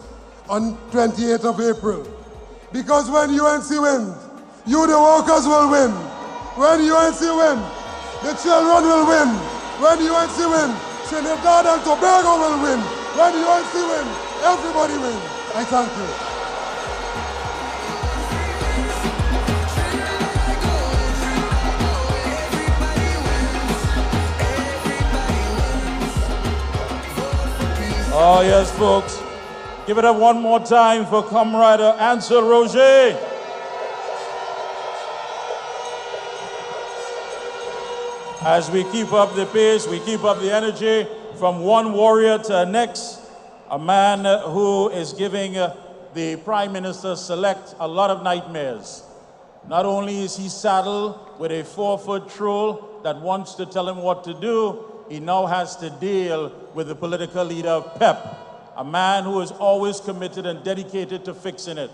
on 28th of April. Because when UNC wins, you the workers will win. When UNC wins, the children will win. When UNC wins, Trinidad and Tobago will win. When UNC wins, everybody wins. I thank you. Oh, yes, folks. Give it up one more time for Comrade Ansel Roger. As we keep up the pace, we keep up the energy from one warrior to the next, a man who is giving the Prime Minister-select a lot of nightmares. Not only is he saddled with a 4-foot troll that wants to tell him what to do, he now has to deal with the political leader of PEP, a man who is always committed and dedicated to fixing it.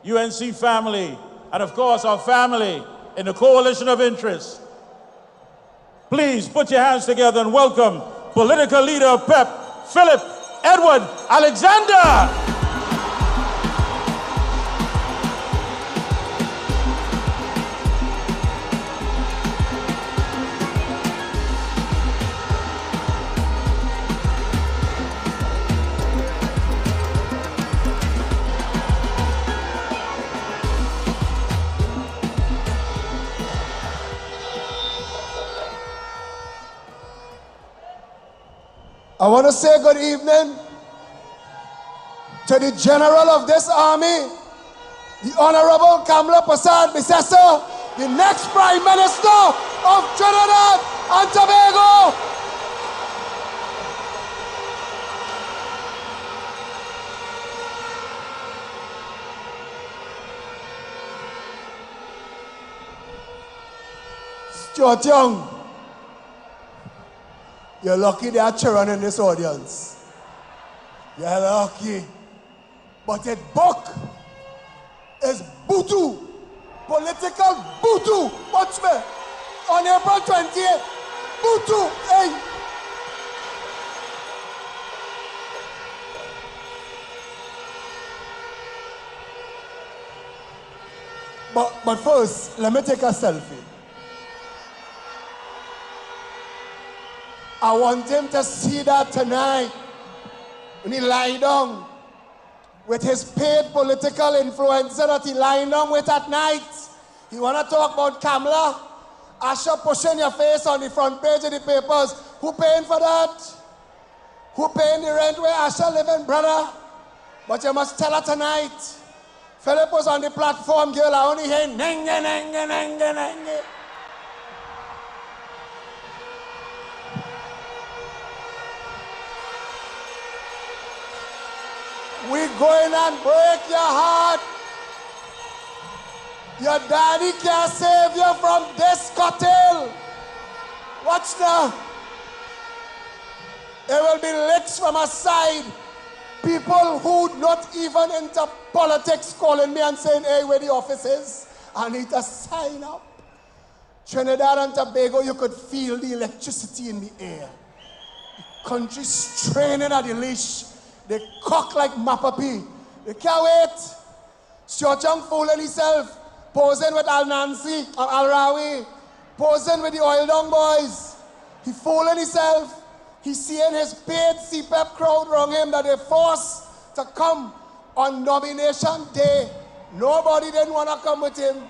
UNC family, and of course our family in the coalition of interests, please put your hands together and welcome political leader of PEP, Philip Edward Alexander. I want to say good evening to the General of this army, the Honorable Kamala Prasad Bisesa, the next Prime Minister of Trinidad and Tobago. Stuart Young, you're lucky there are children in this audience. You're lucky. But that book is Butu, political Butu. Watch me. On April 28th, Butu, hey. But first, let me take a selfie. I want him to see that tonight when he lie down with his paid political influencer that he lying down with at night. He want to talk about Kamala. Asha pushing your face on the front page of the papers. Who paying for that? Who paying the rent where Asha living, brother? But you must tell her tonight. Philip was on the platform, girl. I only hear nenge, nenge, nenge, nenge. We going and break your heart. Your daddy can't save you from this cocktail. Watch now. There will be licks from a side. People who not even into politics calling me and saying, hey, where the office is? I need to sign up. Trinidad and Tobago, you could feel the electricity in the air. The country's straining at the leash. They cock like Mapapi. They can't wait. Stuart Young fooling himself, posing with Al Nancy, Al Rawi, posing with the Oil Down boys. He fooling himself. He's seeing his paid CPEP crowd around him that they forced to come on nomination day. Nobody didn't want to come with him.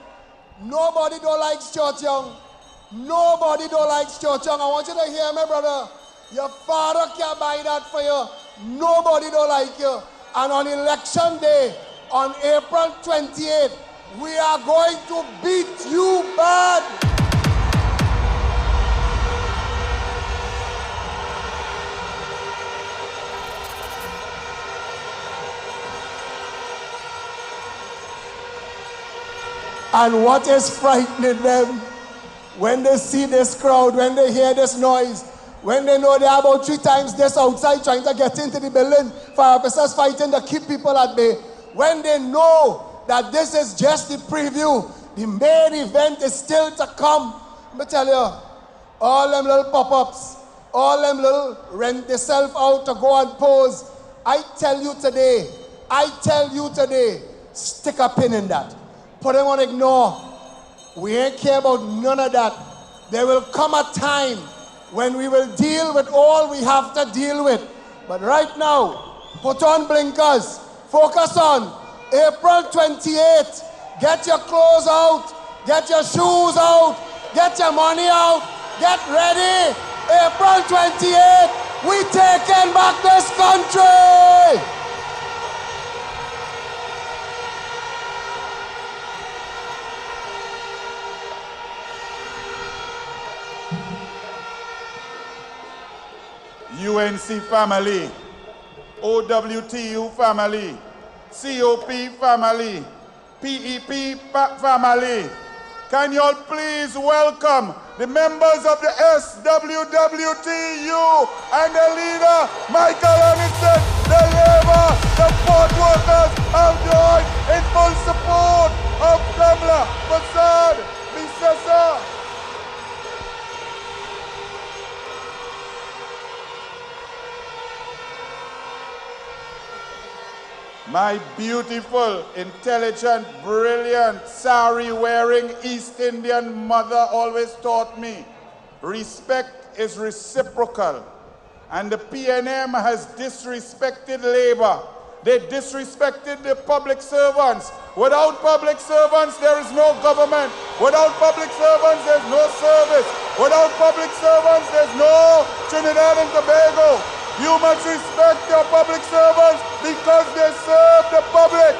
Nobody don't like Stuart Young. Nobody don't like Stuart Young. I want you to hear me, brother. Your father can't buy that for you. Nobody don't like you. And on election day, on April 28th, we are going to beat you bad. And what is frightening them when they see this crowd, when they hear this noise, when they know they're about 3 times this outside trying to get into the building, fire officers fighting to keep people at bay, when they know that this is just the preview, the main event is still to come. Let me tell you, all them little pop-ups, all them little rent themselves out to go and pose, I tell you today, stick a pin in that. Put them on ignore. We ain't care about none of that. There will come a time when we will deal with all we have to deal with. But right now, put on blinkers. Focus on April 28th. Get your clothes out. Get your shoes out. Get your money out. Get ready. April 28th. We taking back this country. UNC family, OWTU family, COP family, PEP family. Can you all please welcome the members of the SWWTU and the leader, Michael Aniston, the labor, the port workers have joined in full support of Kamala Persad-Bissessar. My beautiful, intelligent, brilliant, sari-wearing East Indian mother always taught me, respect is reciprocal. And the PNM has disrespected labor. They disrespected the public servants. Without public servants, there is no government. Without public servants, there's no service. Without public servants, there's no Trinidad and Tobago. You must respect your public servants because they serve the public.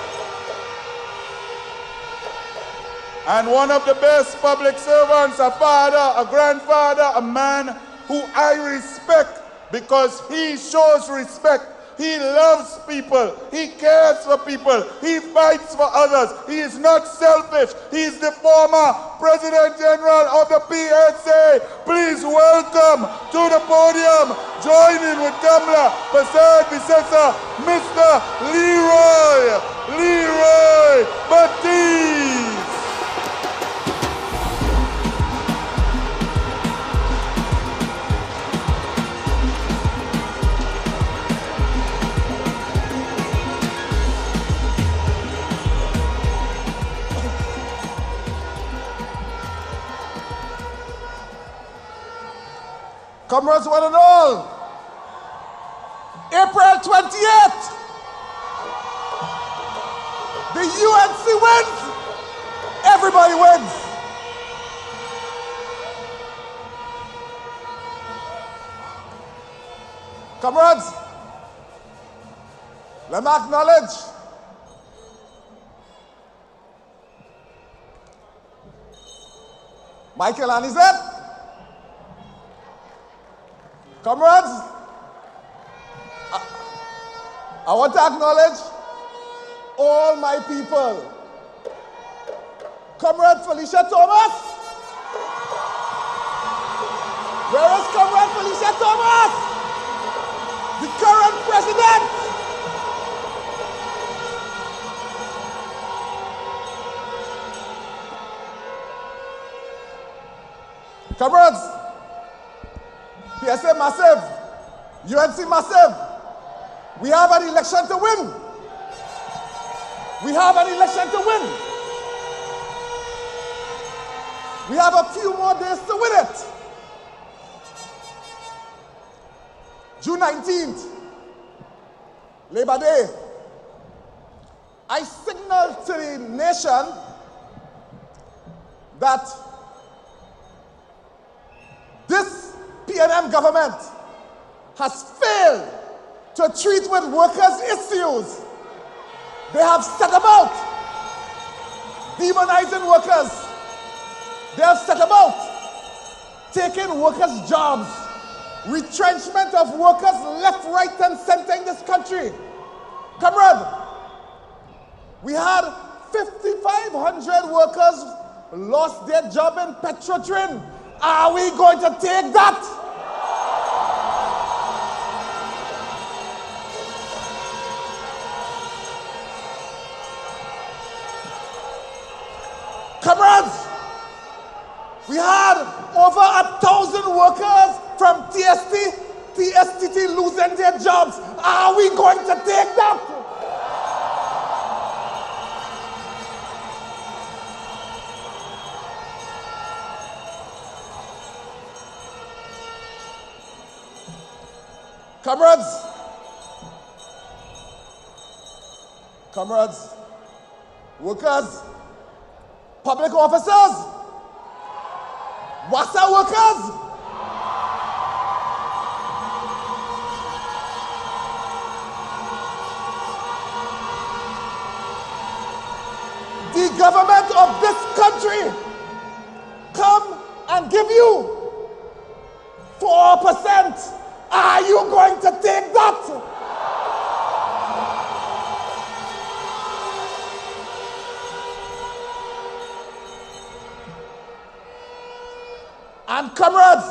And one of the best public servants, a father, a grandfather, a man who I respect because he shows respect. He loves people. He cares for people. He fights for others. He is not selfish. He is the former President General of the PSA. Please welcome to the podium, joining with Kamala Persad-Bissessar, Mr. Leroy Batiste. Comrades, one and all, April 28th, the UNC wins, everybody wins. Comrades, let me acknowledge Michael Aniston. Comrades, I want to acknowledge all my people. Comrade Felicia Thomas. Where is Comrade Felicia Thomas? The current president. Comrades, PSA massive, UNC massive. We have an election to win. We have an election to win. We have a few more days to win it. June 19th, Labor Day. I signaled to the nation that this PNM government has failed to treat with workers' issues. They have set about demonizing workers. They have set about taking workers' jobs, retrenchment of workers left, right, and center in this country. Comrade, we had 5,500 workers lost their job in Petrotrin. Are we going to take that? Comrades, we had over 1,000 workers from TSTT losing their jobs. Are we going to take that? Comrades, workers, public officers, WASA workers, the government of this country come and give you 4%. Are you going to take that? And comrades,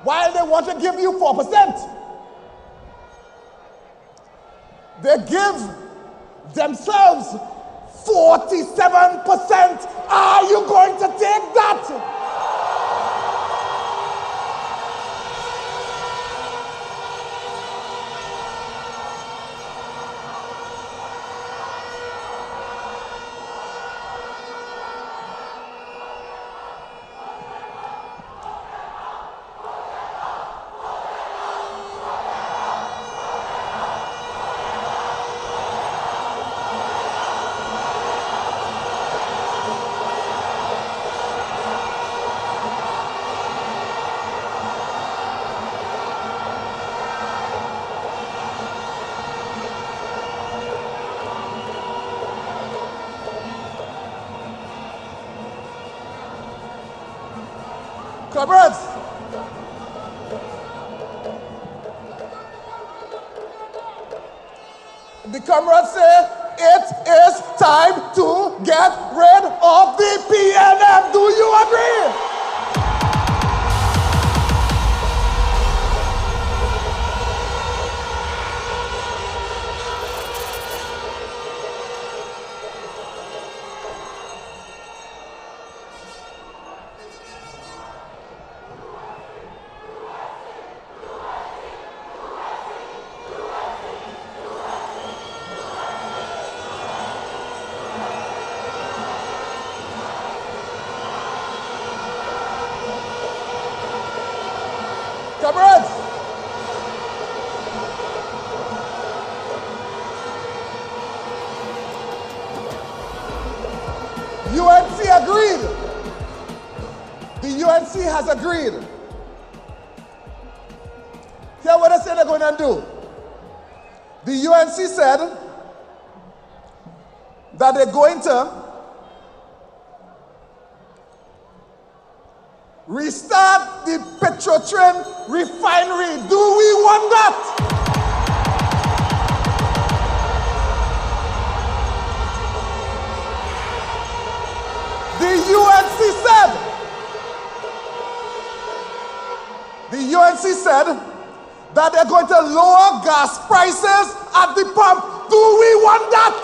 while they want to give you 4%, they give themselves 47%. Are you going to take that? Comrades, the comrades say it is time to get rid of the PNM. Do you agree? Comrades, UNC agreed. The UNC has agreed. Hear what I said they're going to do. The UNC said that they're going to restart the Petrotrin refinery. Do we want that? The UNC said that they're going to lower gas prices at the pump. Do we want that?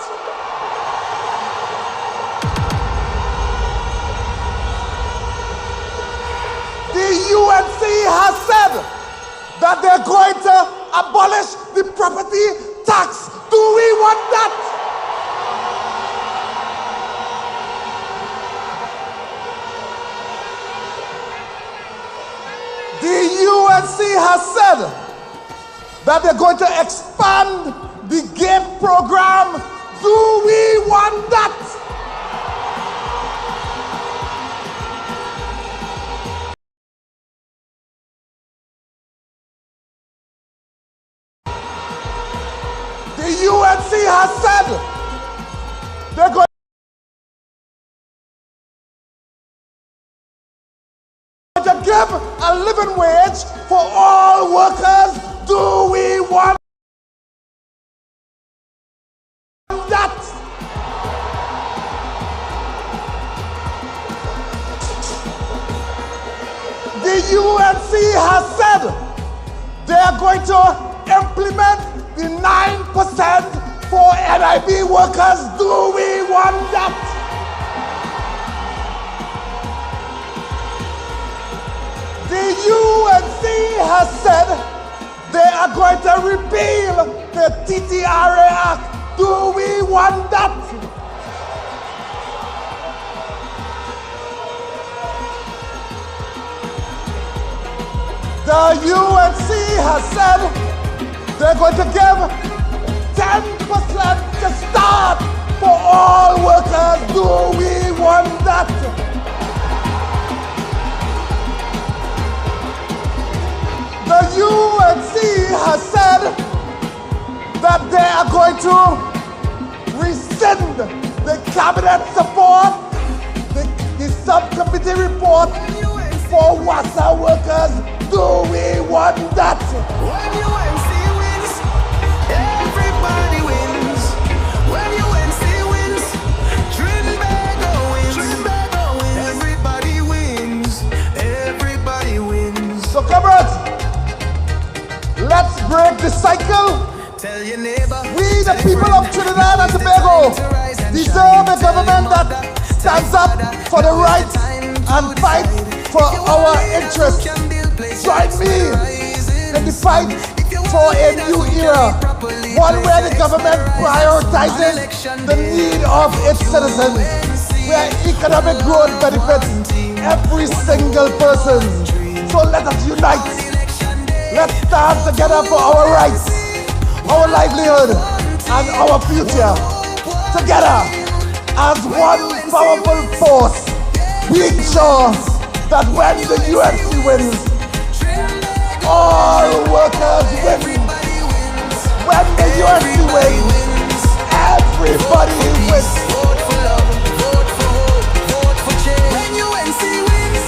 The UNC has said that they're going to abolish the property tax. Do we want that? The UNC has said that they're going to expand the GATE program. Do we want that? The UNC has said they're going to give a living wage for all workers. Do we want that? going to implement the 9% for NIB workers. Do we want that? The UNC has said they are going to repeal the TTRA Act. Do we want that? The UNC has said they're going to give 10% to start for all workers. Do we want that? The UNC has said that they are going to rescind the cabinet support, the subcommittee report for WASA workers. Do we want that? When UNC wins, everybody wins. When UNC wins, Trinbago wins. Everybody wins. Everybody wins. So comrades, let's break the cycle. Tell your neighbor. We, the people of Trinidad and Tobago, deserve a government that stands up for the rights and fights for our interests. Join me in the fight for a new era, one where the government prioritizes the need of its citizens, where economic growth benefits every single person. So let us unite. Let's stand together for our rights, our livelihood, and our future. Together, as one powerful force, we ensure that when the UNC wins, all workers win. When the UNC wins, everybody wins. Vote for love, vote for hope, vote for change. When UNC wins,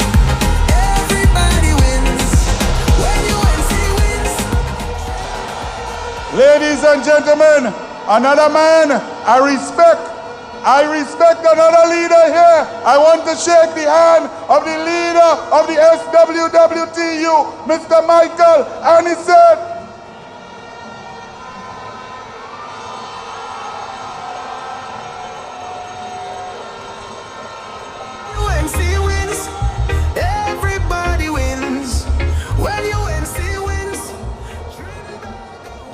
everybody wins. When UNC wins. Ladies and gentlemen, another man I respect another leader here. I want to shake the hand of the leader of the SWWTU, Mr. Michael, and he said, UNC wins, everybody wins. When UNC wins,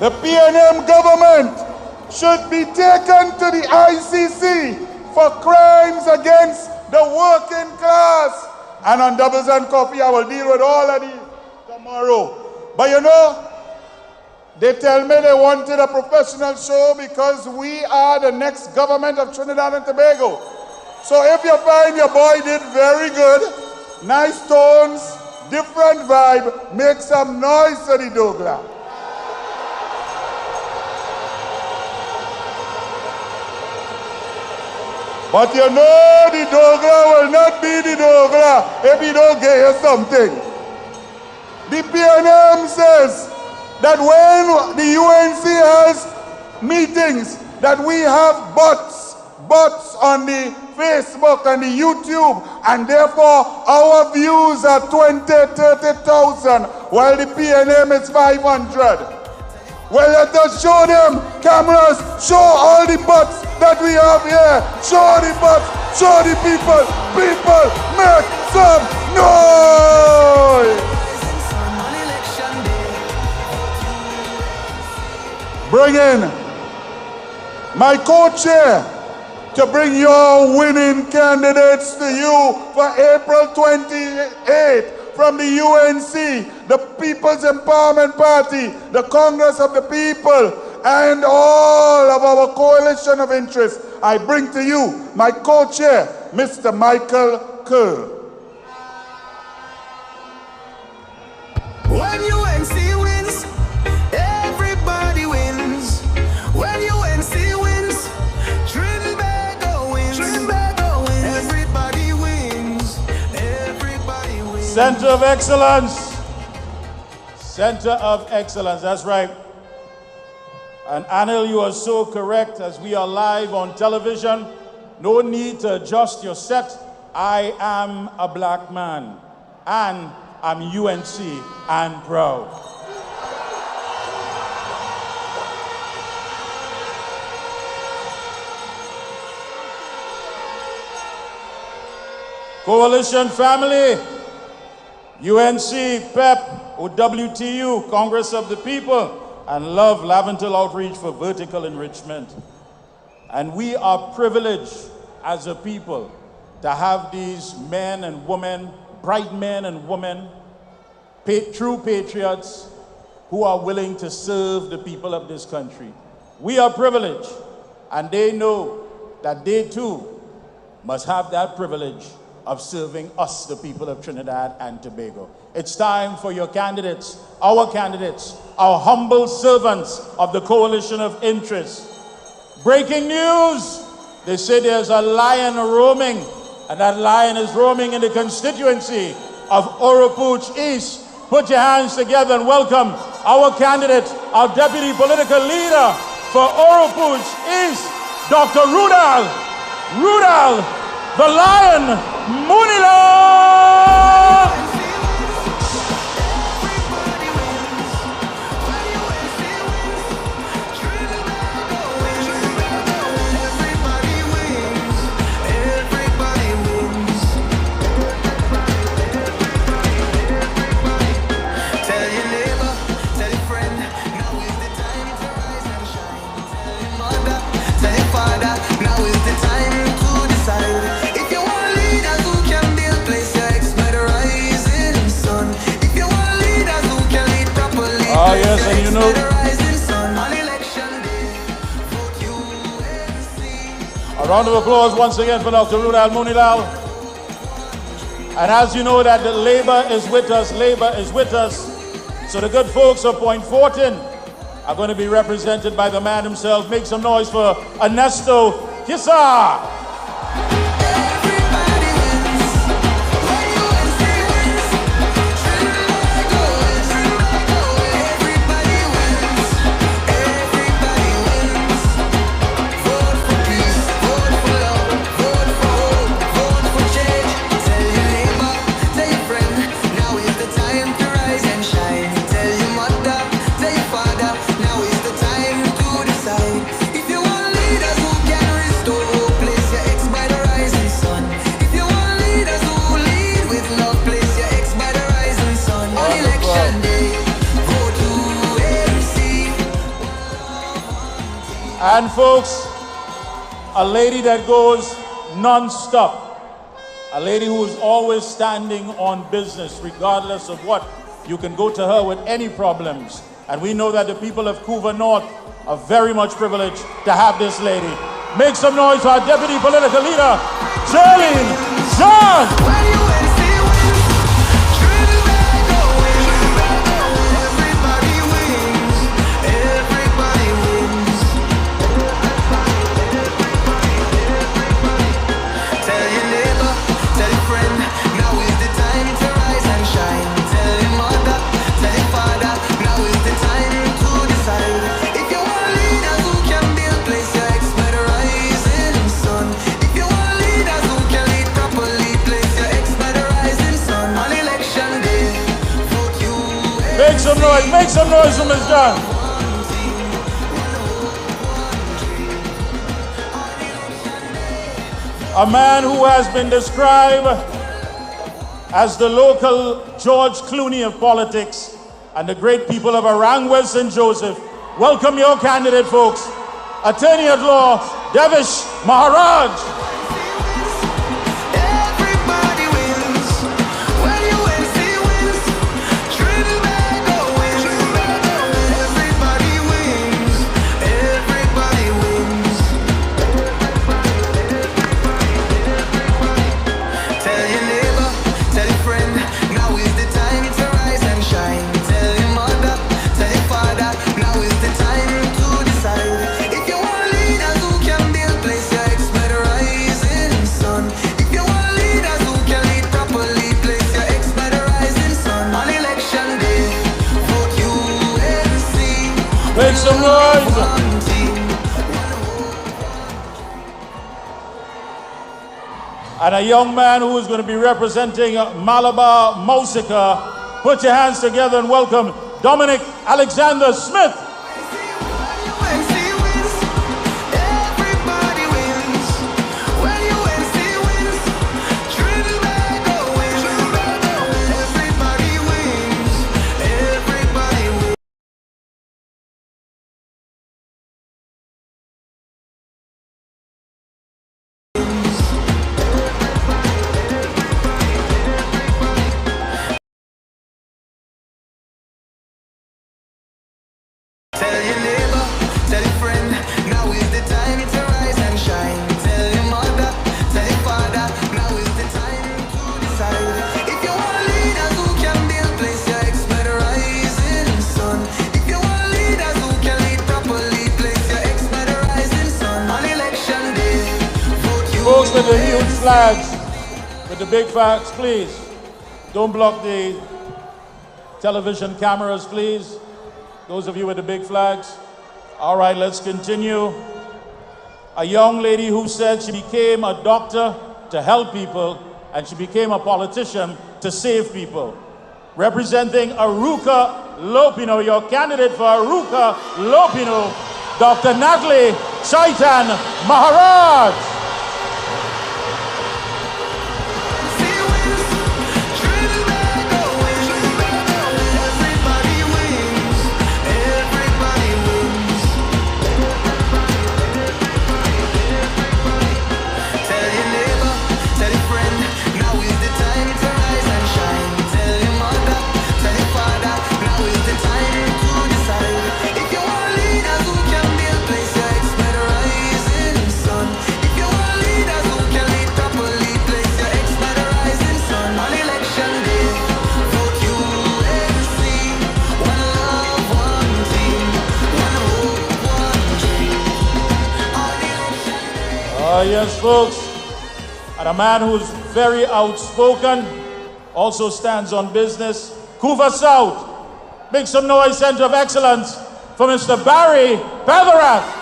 the PNM government should be taken to the ICC for crimes against the working class. And on Doubles and Coffee, I will deal with all of these tomorrow. But you know, they tell me they wanted a professional show because we are the next government of Trinidad and Tobago. So if you find your boy did very good, nice tones, different vibe, make some noise for the Douglas. But you know the Douglas will not be the Douglas if he don't get you something. The PNM says that when the UNC has meetings, that we have bots on the Facebook and the YouTube, and therefore our views are 20,000-30,000, while the PNM is 500. Well, let us show them, cameras, show all the bots that we have here. Show the bots, show the people. People, make some noise. Bring in my co-chair to bring your winning candidates to you for April 28th. From the UNC, the People's Empowerment Party, the Congress of the People, and all of our coalition of interests, I bring to you my co-chair, Mr. Michael Kerr. when UNC wins, everybody wins. When UNC wins, Trinbago wins. Everybody wins. Everybody wins. Center of Excellence. Center of Excellence, that's right. And Anil, you are so correct, as we are live on television. No need to adjust your set. I am a black man, and I'm UNC and proud. Coalition family, UNC, PEP, WTU, Congress of the People, and Love Laventil Outreach for Vertical Enrichment. And we are privileged as a people to have these men and women, bright men and women, true patriots who are willing to serve the people of this country. We are privileged, and they know that they too must have that privilege of serving us, the people of Trinidad and Tobago. It's time for your candidates, our humble servants of the Coalition of Interest. Breaking news! They say there's a lion roaming, and that lion is roaming in the constituency of Oropouche East. Put your hands together and welcome our candidate, our deputy political leader for Oropouche East, Dr. Rudal the Lion Munila! Yes, and you know, a round of applause once again for Dr. Rudal Munilal. And as you know that the Labour is with us, so the good folks of Point Fortin are going to be represented by the man himself. Make some noise for Ernesto Kisa. And folks, a lady that goes non-stop, a lady who is always standing on business regardless of what. You can go to her with any problems. And we know that the people of Couva North are very much privileged to have this lady. Make some noise for our deputy political leader, Charlene John. Make some noise for Ms. John. A man who has been described as the local George Clooney of politics and the great people of Arangwa St. Joseph. Welcome your candidate, folks. Attorney at Law, Devish Maharaj. Make some noise. And a young man who is going to be representing Malabar Mausika. Put your hands together and welcome Dominic Alexander Smith. Everybody wins. When UNC wins, Trinidad with the huge flags, with the big flags, please. Don't block the television cameras, please. Those of you with the big flags. All right, let's continue. A young lady who said she became a doctor to help people, and she became a politician to save people. Representing Aruka Lopino, your candidate for Aruka Lopino, Dr. Natalie Chaitan Maharaj. Yes, folks, and a man who's very outspoken, also stands on business. Couva South, make some noise, Center of Excellence, for Mr. Barry Petherath.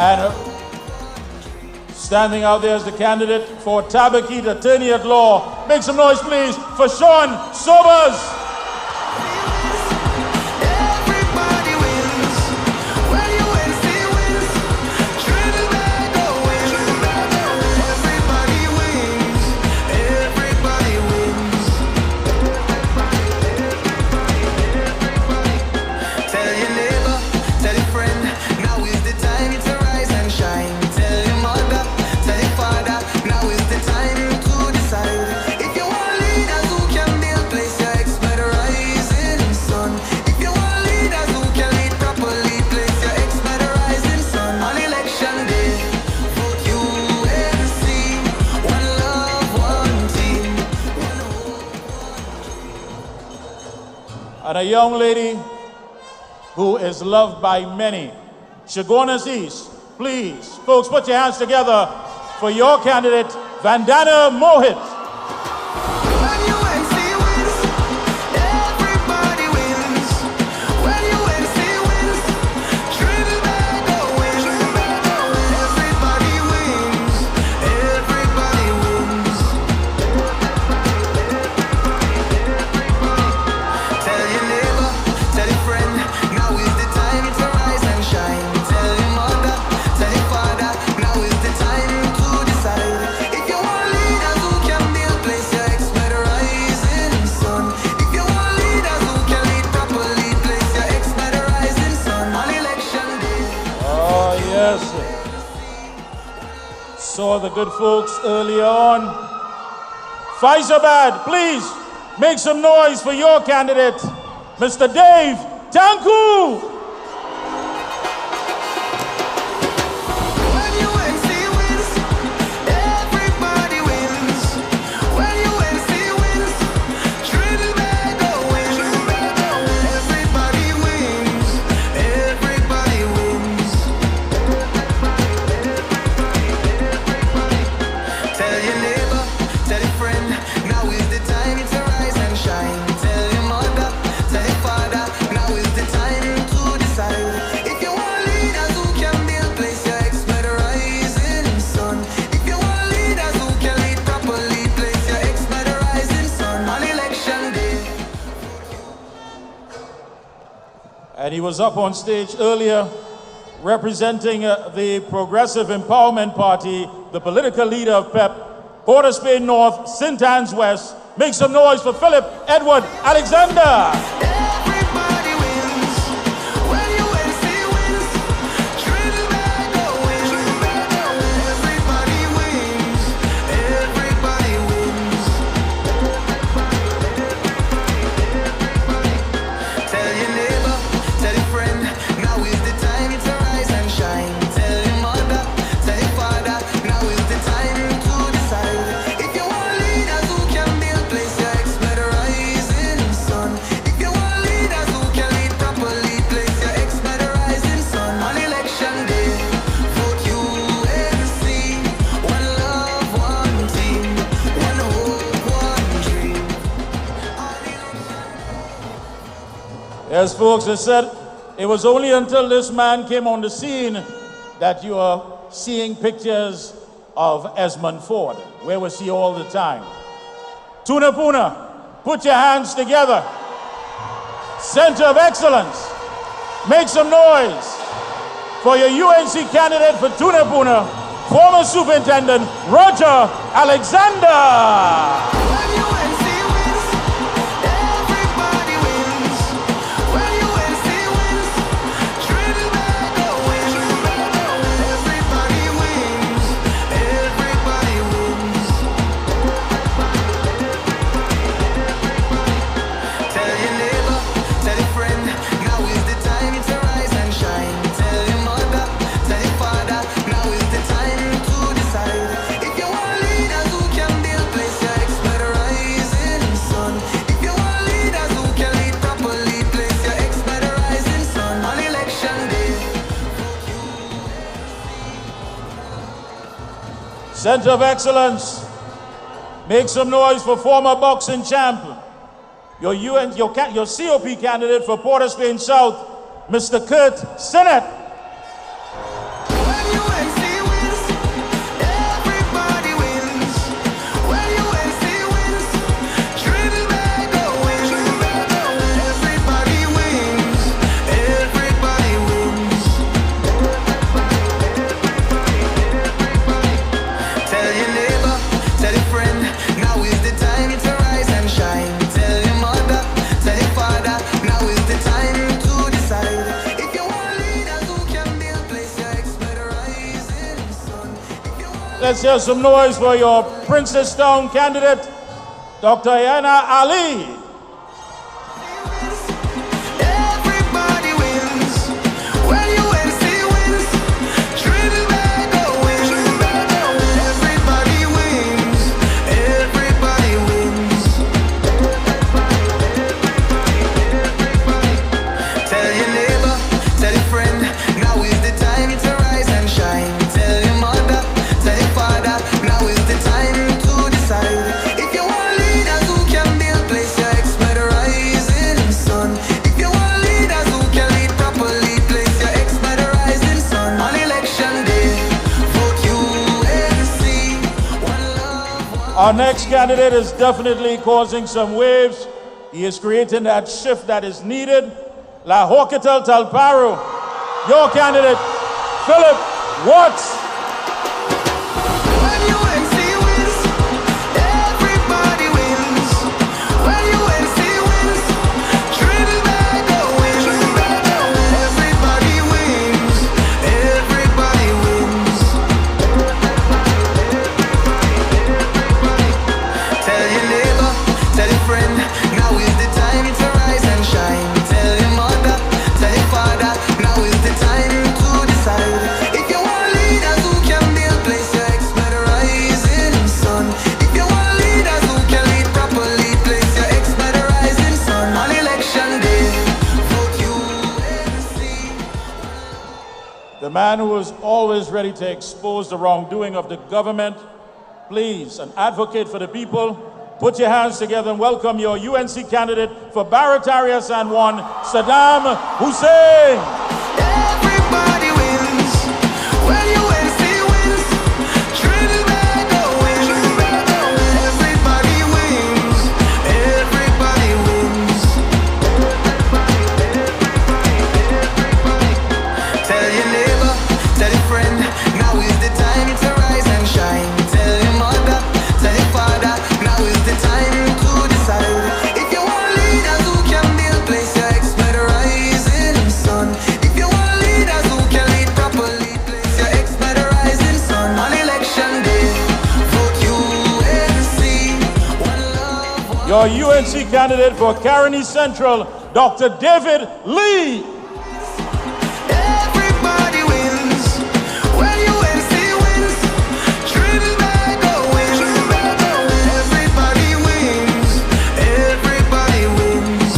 And standing out there as the candidate for Tabakit Attorney at Law. Make some noise, please, for Sean Sobers. And a young lady who is loved by many. Chagonas East, please, folks, put your hands together for your candidate, Vandana Mohit. Saw the good folks earlier on. Faizabad, please make some noise for your candidate, Mr. Dave Tanku. And he was up on stage earlier representing the Progressive Empowerment Party, the political leader of PEP, Port of Spain North, St. Anne's West, Make some noise for Philip Edward Alexander. Everybody wins when UNC wins. Trinbago wins. Everybody wins. Everybody wins. Tell your neighbor, tell your friend, now is the time to rise and shine. Tell your mother, tell your father, now is the time to decide. If you want leaders who can build, place your expert rising sun. If you want leaders who can lead properly, place your expert rising sun. On election day, vote UNC. One love, one team, one hope, one dream. As folks have said, it was only until this man came on the scene that you are seeing pictures of Esmond Ford. Where was he all the time? Tunapuna, put your hands together. Center of Excellence. Make some noise for your UNC candidate for Tunapuna, former Superintendent Roger Alexander. When UNC wins, everybody wins. When UNC wins, Trinbago wins. Everybody wins. Everybody wins. Tell your neighbor, tell your friend, now is the time to rise and shine. Tell your mother, tell your father, now is the time to decide. If you want leaders who can build, place your expert rising sun. If you want leaders who can lead properly, place your expert rising sun. On election day, Center of Excellence. Make some noise for former boxing champ, your COP candidate for Port of Spain South, Mr. Kurt Sinnott. when UNC wins, everybody wins. When UNC wins, Trinbago wins. Everybody wins. Everybody wins. Tell your neighbor, tell your friend, now is the time to rise and shine. Tell your mother, tell your father, now is the time to decide. If you want leaders who can build, place your expert rising sun. If you want Let's hear some noise for your Princestown candidate, Dr. Yana Ali. everybody wins. When UNC wins, Trinbago wins. Everybody wins. Everybody wins. Tell your neighbor, tell your friend, now is the time to rise and shine. Tell your mother, tell your father, now is the time to decide. If you want leaders who can build, place your expert rising sun. If you want leaders who can lead properly, place your expert rising sun. On election day, vote UNC. One love, Our next candidate is definitely causing some waves. He is creating that shift that is needed. La Hocatel Talparo, your candidate, Philip Watts. when UNC wins, everybody wins. When UNC wins, Trinbago wins. Everybody wins. Everybody wins. Tell your neighbor, tell your friend, now is the time to rise and shine. Tell your mother, tell your father, now is the time to decide. If you want leaders who can build, place your expert rising sun. If you want leaders who can lead properly, place your expert rising sun. On election day, vote UNC. The man who is always ready to expose the wrongdoing of the government. Please, an advocate for the people, put your hands together and welcome your UNC candidate for Barataria San Juan, Saddam Hussein. Everybody wins. When UNC wins, Trinbago wins. Everybody wins. Everybody wins. Tell your neighbor, tell your friend, now is the time to rise and shine. Tell your mother, tell your father, now is the time to Your UNC candidate for Caroni Central, Dr. David Lee. Everybody wins when UNC wins. Trinbago wins. Everybody wins. Everybody wins.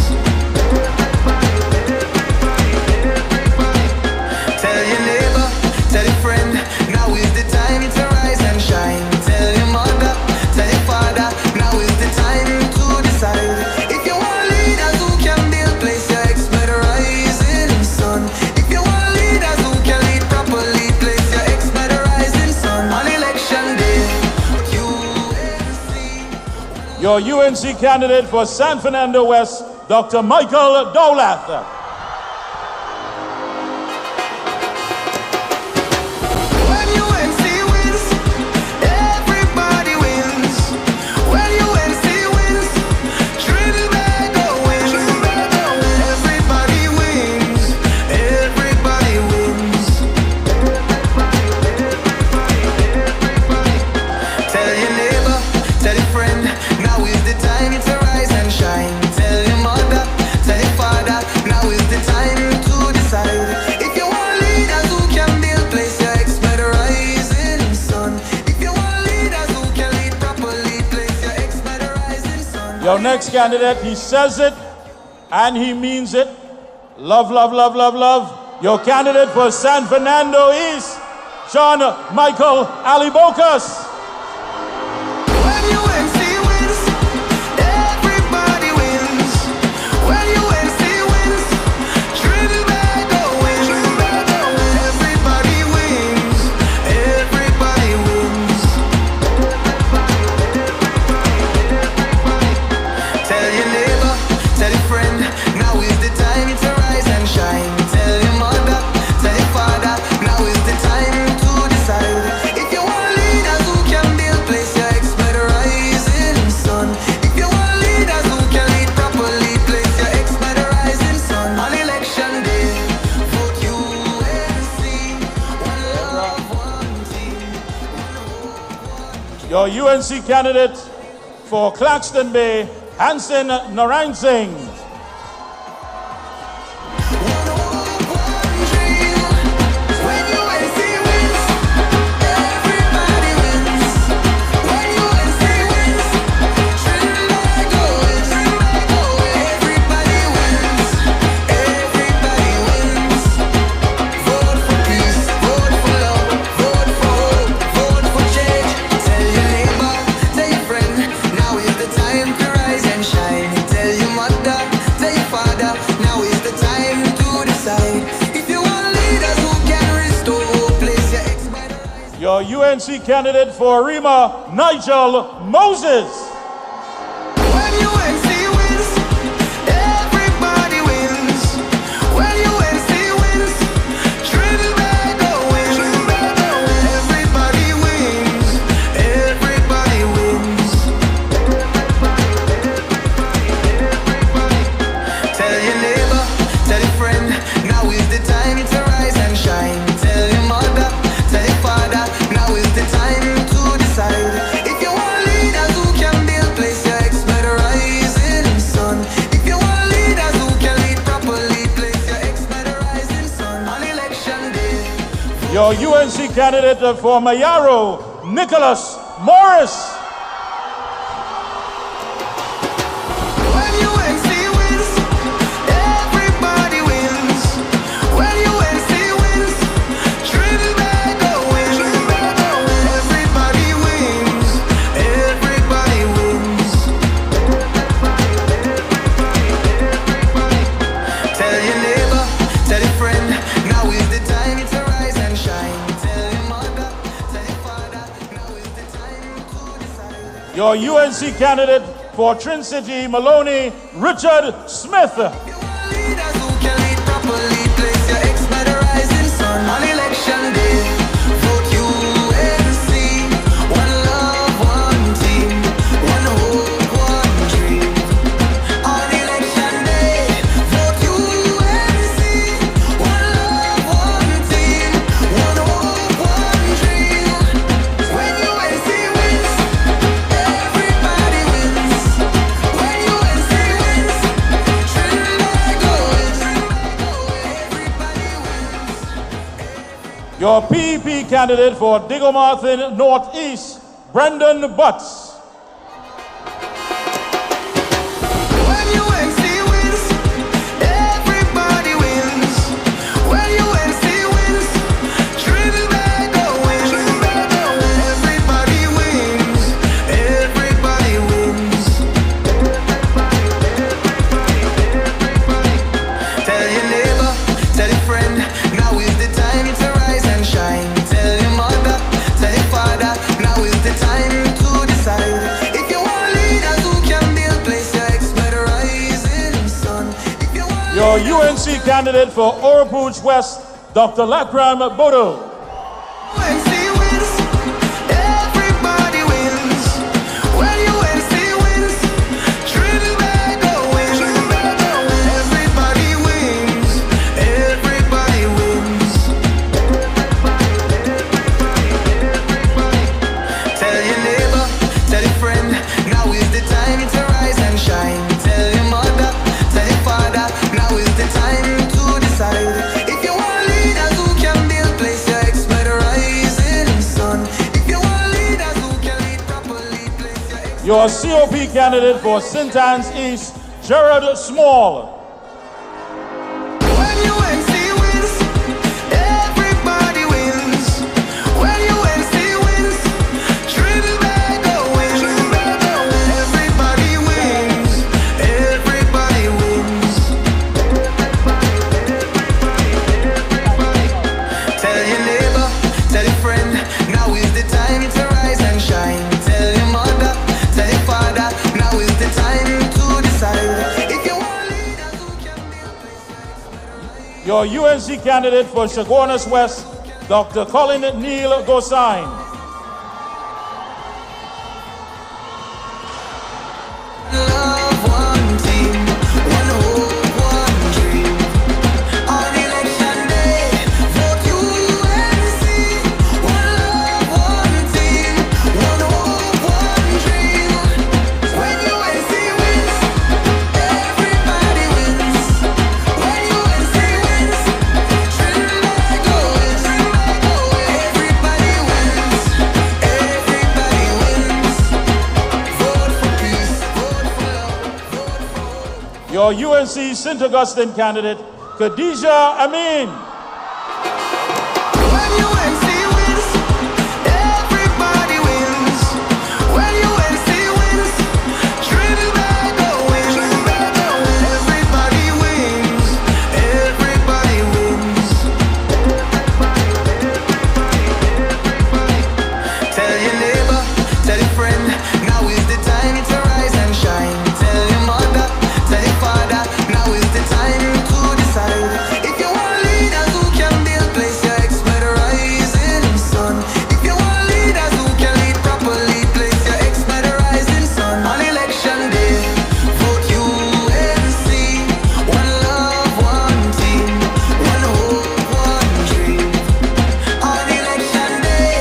Tell your neighbor, tell your friend, now is the time to rise and shine. Tell your mother, tell your father, now is the time to decide. If you want leaders who can build, place your ex by the rising sun. If you want leaders who can lead properly, place your ex by the rising sun. On election day, Your UNC candidate for San Fernando West, Dr. Michael Dowlath. when UNC wins, everybody wins. When UNC wins, Trinbago wins. Everybody wins. Everybody wins. Tell your neighbor, tell your friend, now is the time to rise and shine. Tell your mother, tell your father, now is the time to decide. If you want leaders who can build, place your ex by the rising sun. If you want leaders who can lead properly, place your ex by the rising sun. Your next candidate, he says it and he means it. Love, love, love, love, love. Your candidate for San Fernando East, John Michael Alibocas. When UNC wins, everybody wins. When UNC wins, Trinbago wins. Everybody wins. Everybody wins. Tell your neighbor, tell your friend, now is the time to rise and shine. Tell your mother, tell your father, now is the time to decide. If you want leaders who can build, place your ex by the rising sun. If you want leaders who can lead properly, place your ex by the rising sun. On election day, vote UNC. One love, one team. Your UNC candidate for Claxton Bay, Hanson Narain Singh. When UNC wins, everybody wins. When UNC wins, Trinbago wins. Everybody wins. Everybody wins. Vote for peace, vote for love, vote for hope, vote for change. Tell your neighbor, tell your friend, now is the time to rise and shine. Tell your mother, tell your father, now is the time to decide. If you want leaders who can restore, place your ex by the rise. Your UNC candidate for Rima, Nigel Moses. When UNC wins, everybody wins. When UNC wins, Trinbago wins. Everybody wins. Everybody wins. Tell your neighbor, tell your friend, now is the time to rise and shine. Tell your mother, tell your father, now is the time to decide. If you want leaders who can build, place your ex by the rising sun. If you want leaders who can lead properly, place your ex by the rising sun. On election day, Your UNC candidate for Mayaro, Nicholas Morris. when UNC wins, everybody wins. When UNC wins, Trinbago wins. Everybody wins. Everybody wins. Tell your neighbor, tell your friend, now is the time to rise and shine. Tell your mother, tell your father, now is the time to decide. Your UNC candidate for Trin City, Maloney, Richard Smith. Leaders who can lead properly, place your ex by the rising sun. On election day, vote UNC. One love, one team. One hope, one dream. On election day, vote UNC. One love, one team. One hope, one dream. When UNC wins, everybody wins. When Your PEP candidate for Digomarthin Northeast, Brendan Butts. When UNC wins, everybody wins. When UNC wins, Trinbago wins. Everybody wins. Everybody wins. Tell your neighbor, tell your friend, now is the time to rise and shine. Tell your mother, tell your father, now is the time to decide. If you want leaders who can build, place your expert rising sun. If you want Your UNC candidate for Oropouche West, Dr. Lakram Bodo. UNC wins, everybody wins. When UNC wins, Trinbago wins. Everybody wins, everybody wins. Tell your neighbor, tell your friend, now is the time to rise and shine. Tell your mother, tell your father, now is the time to decide. If you want leaders who can build, place your expert rising sun. If you want leaders who can lead properly, place your expert. Your COP candidate for St. Anne's East, Gerard Small. When UNC wins, everybody wins. When UNC wins, Trinbago wins. Everybody wins. Everybody wins. Tell your neighbor, tell your friend, now is the time to rise and shine. Tell your mother, tell your father, now is the time to decide. If you want leaders who can build, place your expert. Your UNC candidate for Chaguanas West, Dr. Colin Neil Gosine. Love, one team, one hope, one dream. On election day, vote UNC. One love, one team, one hope, one dream. When UNC wins, everybody wins. When UNC wins, Trinbago wins. Everybody wins. Everybody wins. Vote for peace. Vote for love. Vote for hope. Your UNC St. Augustine candidate, Khadija Amin. When UNC wins, everybody wins. When UNC wins, Trinbago wins. Everybody wins. Everybody wins. Tell your neighbor, tell your friend, now is the time to rise and shine. Tell your mother, tell your father, now is the time to decide. If you want leaders who can build, place your expert rising sun. If you want leaders who can lead properly, place your expert rising sun. On election day, vote UNC. One love, one team, one hope, one dream. On election day,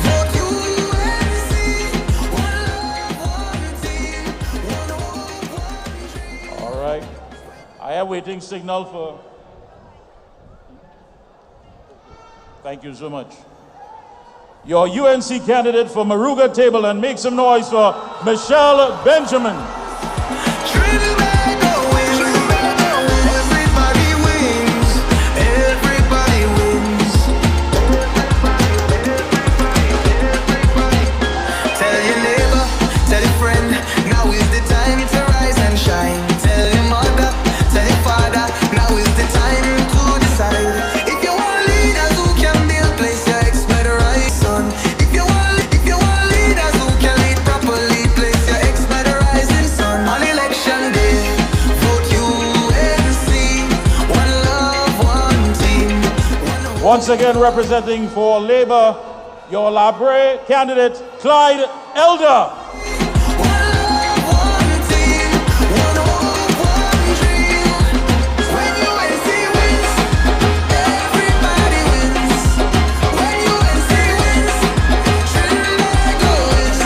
vote UNC. One love, one team, one hope, one dream. All right. I am waiting signal for. Thank you so much. Your UNC candidate for Maruga Table, and make some noise for Michelle Benjamin. Trinbago wins. Everybody wins. Everybody wins. Tell your neighbor, tell your friend, now is the time to rise and shine. Tell your mother, tell your father, now is the time to decide. If you want leaders who can build, place your expert rise son. If you want leaders who can lead properly, place your expert rising sun. On election day, vote UNC. One love, one team, one hope. Once again, representing for Labour, your Labre candidate, Clyde Elder. One love, one team, one hope, one dream. When UNC wins, everybody wins. When UNC wins, Trinbago wins.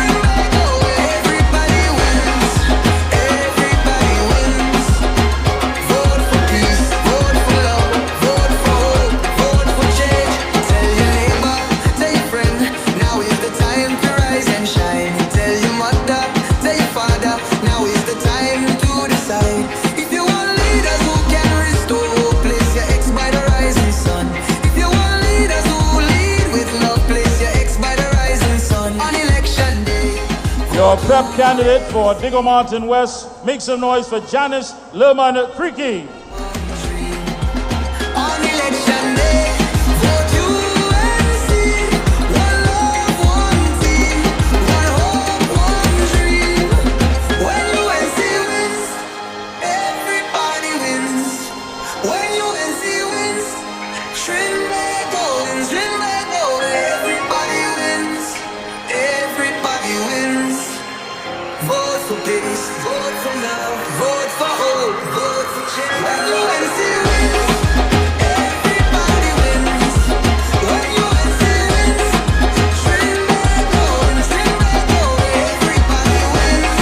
Everybody wins. Everybody wins. Vote for peace, vote for love, vote for hope, vote for change. Tell your neighbor. Your PEP candidate for Digo Martin West, make some noise for Janice Lerman Creaky. On election day, vote UNC. One love, one team, one hope, one dream. When UNC wins, everybody wins. When UNC wins, Trinbago wins, Trinbago wins. Everybody wins, everybody wins. Vote for peace, vote for love, vote for hope, vote for change. When UNC wins, everybody wins. When UNC wins, Trinbago wins, Trinbago wins. Everybody wins,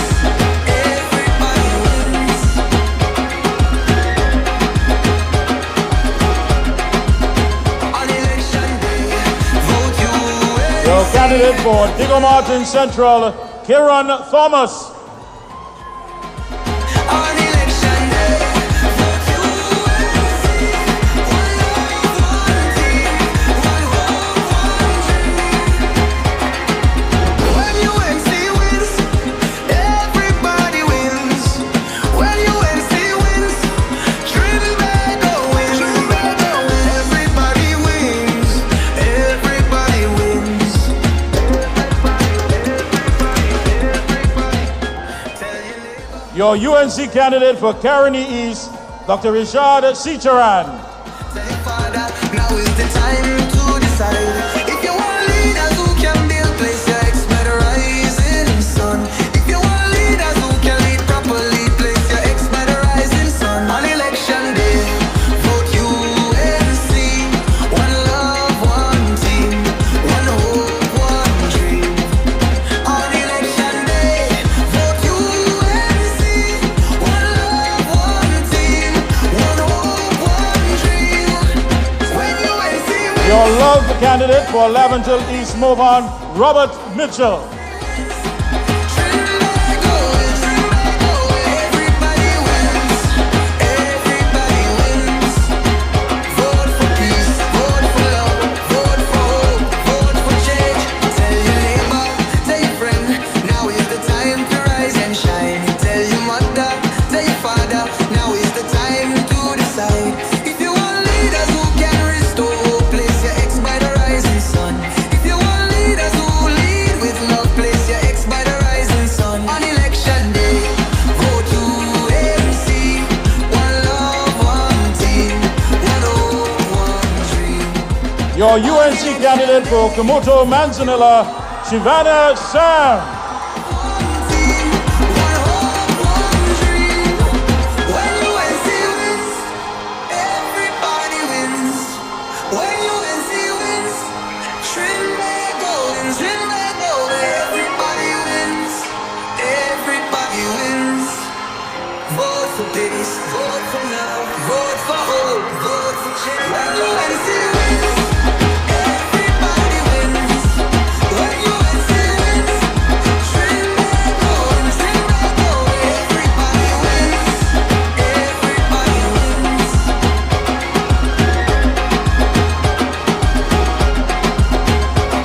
everybody wins. On election day, vote UNC. Your candidate for Digo Martin Central, Kieran Thomas. On election day, vote UNC. One love, one team, one hope, one dream. When UNC wins, everybody wins. When UNC wins, Trinbago wins, Trinbago wins. Everybody wins, everybody wins. Your UNC candidate for Caroni East, Dr. Richard Sicharan. Say, Father, now is the time to decide. If you want leaders who can build, place your expert rising sun. If you want leaders who can lead properly, place your expert rising sun. On election day, vote UNC. One love, one team, one hope, one dream. On election day, vote UNC. One love, one team, one hope, one dream. When UNC wins, Your love candidate for Laventille East Movan, Robert Mitchell. Trinbago wins, Trinbago wins. Everybody wins, everybody wins. Vote for peace, vote for love, vote for hope, vote for change. Tell your neighbor, tell your friend, now is the time to rise and shine. Tell your mother, tell your father, now is the time to decide. If you want leaders who can restore, place your ex by the rising sun. If you want leaders who lead with love, place your ex by the rising sun. On election day, vote UNC. One love, one team, one hope, one dream. Your UNC candidate for Komoto Manzanilla, Shivana Sam. One team, one hope, one dream. When UNC wins, everybody wins. When UNC wins, Trinbago wins, Trinbago wins. Everybody wins, everybody wins. Vote for peace, vote for love, vote for hope, vote for change. When UNC wins, everybody wins. When UNC wins, Trinbago wins, Trinbago wins. Everybody wins, everybody wins.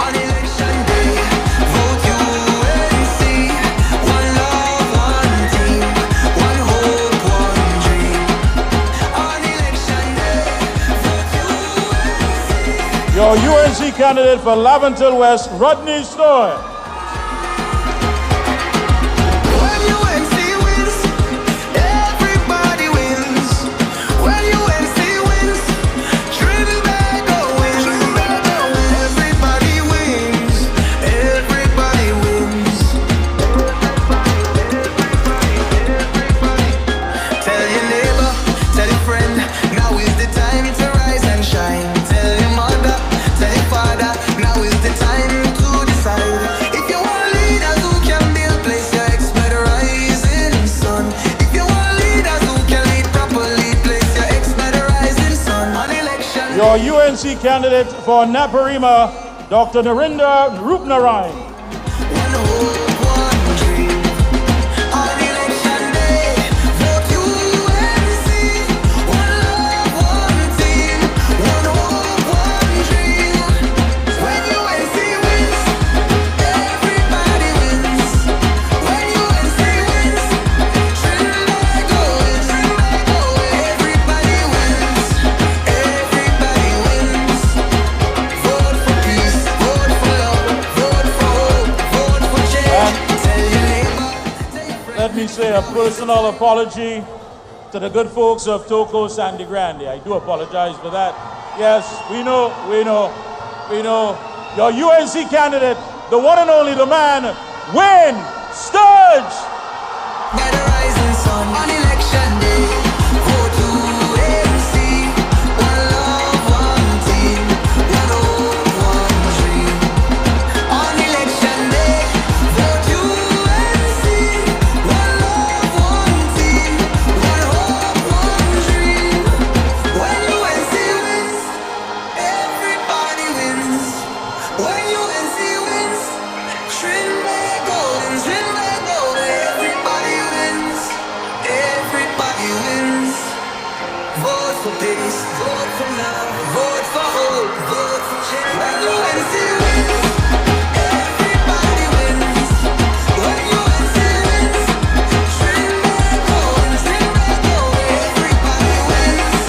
On election day, vote UNC. One love, one team, one hope, one dream. On election day, vote UNC. Your UNC candidate for Laventille West, Rodney Stoy. When UNC wins, everybody wins. When UNC wins, Trinbago wins, Trinbago wins. Everybody wins, everybody wins. Tell your neighbor, tell your friend, now is the time to rise and shine. Tell your mother, tell your father, now is the time to decide. If you want leaders who can build, place your expert rising sun. If you want leaders who can lead properly, place your expert rising sun. On election Your UNC candidate for Naparima, Dr. Narinda Rupnarayan. one hope, one dream. On election day, vote UNC. One love, one team, one hope, one dream. When UNC wins, everybody wins. me say a personal apology to the good folks of Toco Sandy Grande. I do apologize for that. Yes, we know. Your UNC candidate, the one and only, the man, Win Sturge. By the rising sun on election day, vote UNC. One love, one team, one hope, one dream. On election day, vote UNC. One love, one team, one hope, one dream. When UNC wins, everybody wins. When UNC wins, Trinity golden, Trinity golden. Everybody wins, everybody wins. Vote for peace, vote for love, vote for hope, vote for change. When UNC wins, everybody wins. When UNC wins, Trinity golden, Trinity golden. Everybody wins,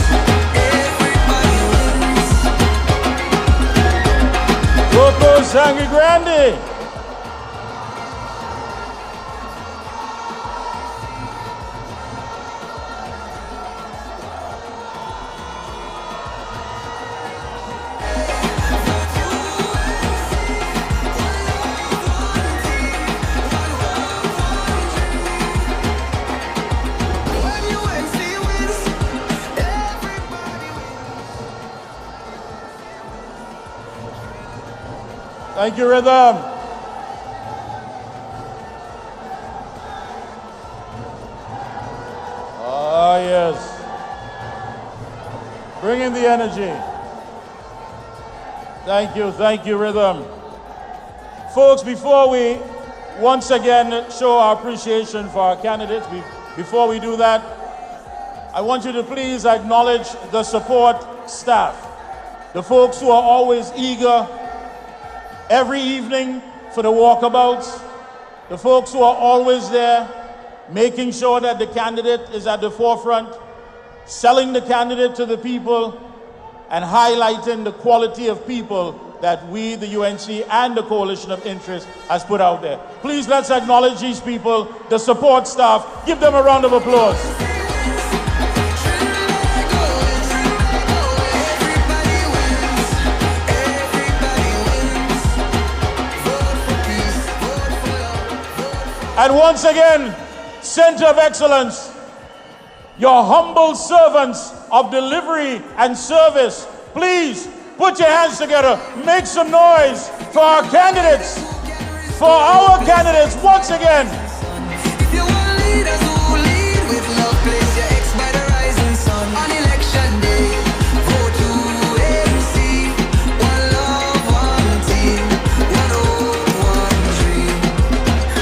everybody wins. Toco Sandy Grande. When UNC wins, everybody Thank you, Rhythm. Ah, yes. Bring in the energy. Thank you, Rhythm. Folks, before we once again show our appreciation for our candidates, before we do that, I want you to please acknowledge the support staff, the folks who are always eager every evening for the walkabouts, the folks who are always there, making sure that the candidate is at the forefront, selling the candidate to the people, and highlighting the quality of people that we, the UNC, and the Coalition of Interest has put out there. Please let's acknowledge these people, the support staff. Give them a round of applause. And once again, Center of Excellence, your humble servants of delivery and service, please put your hands together, make some noise for our candidates, once again. If you want leaders who lead with love, place your ex by the rising sun. On election day, vote UNC. One love, one team, one hope, one dream.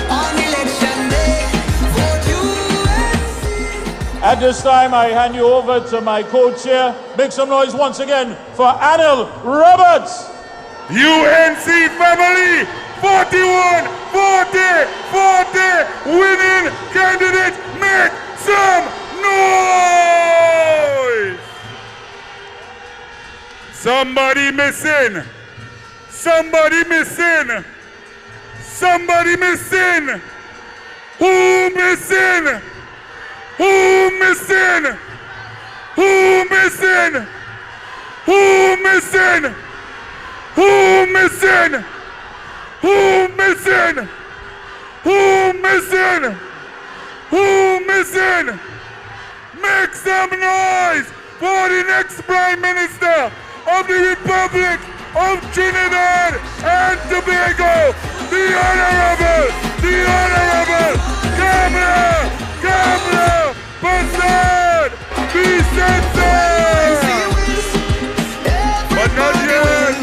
On election day, vote UNC. At this time, I hand you over to my co-chair. Make some noise once again for Anil Roberts. UNC family, 41, 40, 40, winning candidate, make some noise! Somebody missing, somebody missing, somebody missing. Who missing? Who missing? Who missing? Who missing? Who missing? Who missing? Who missing? Who missing? Make some noise for the next Prime Minister of the Republic of Trinidad and Tobago, the Honorable Kamala Persad Vicente. But not yet.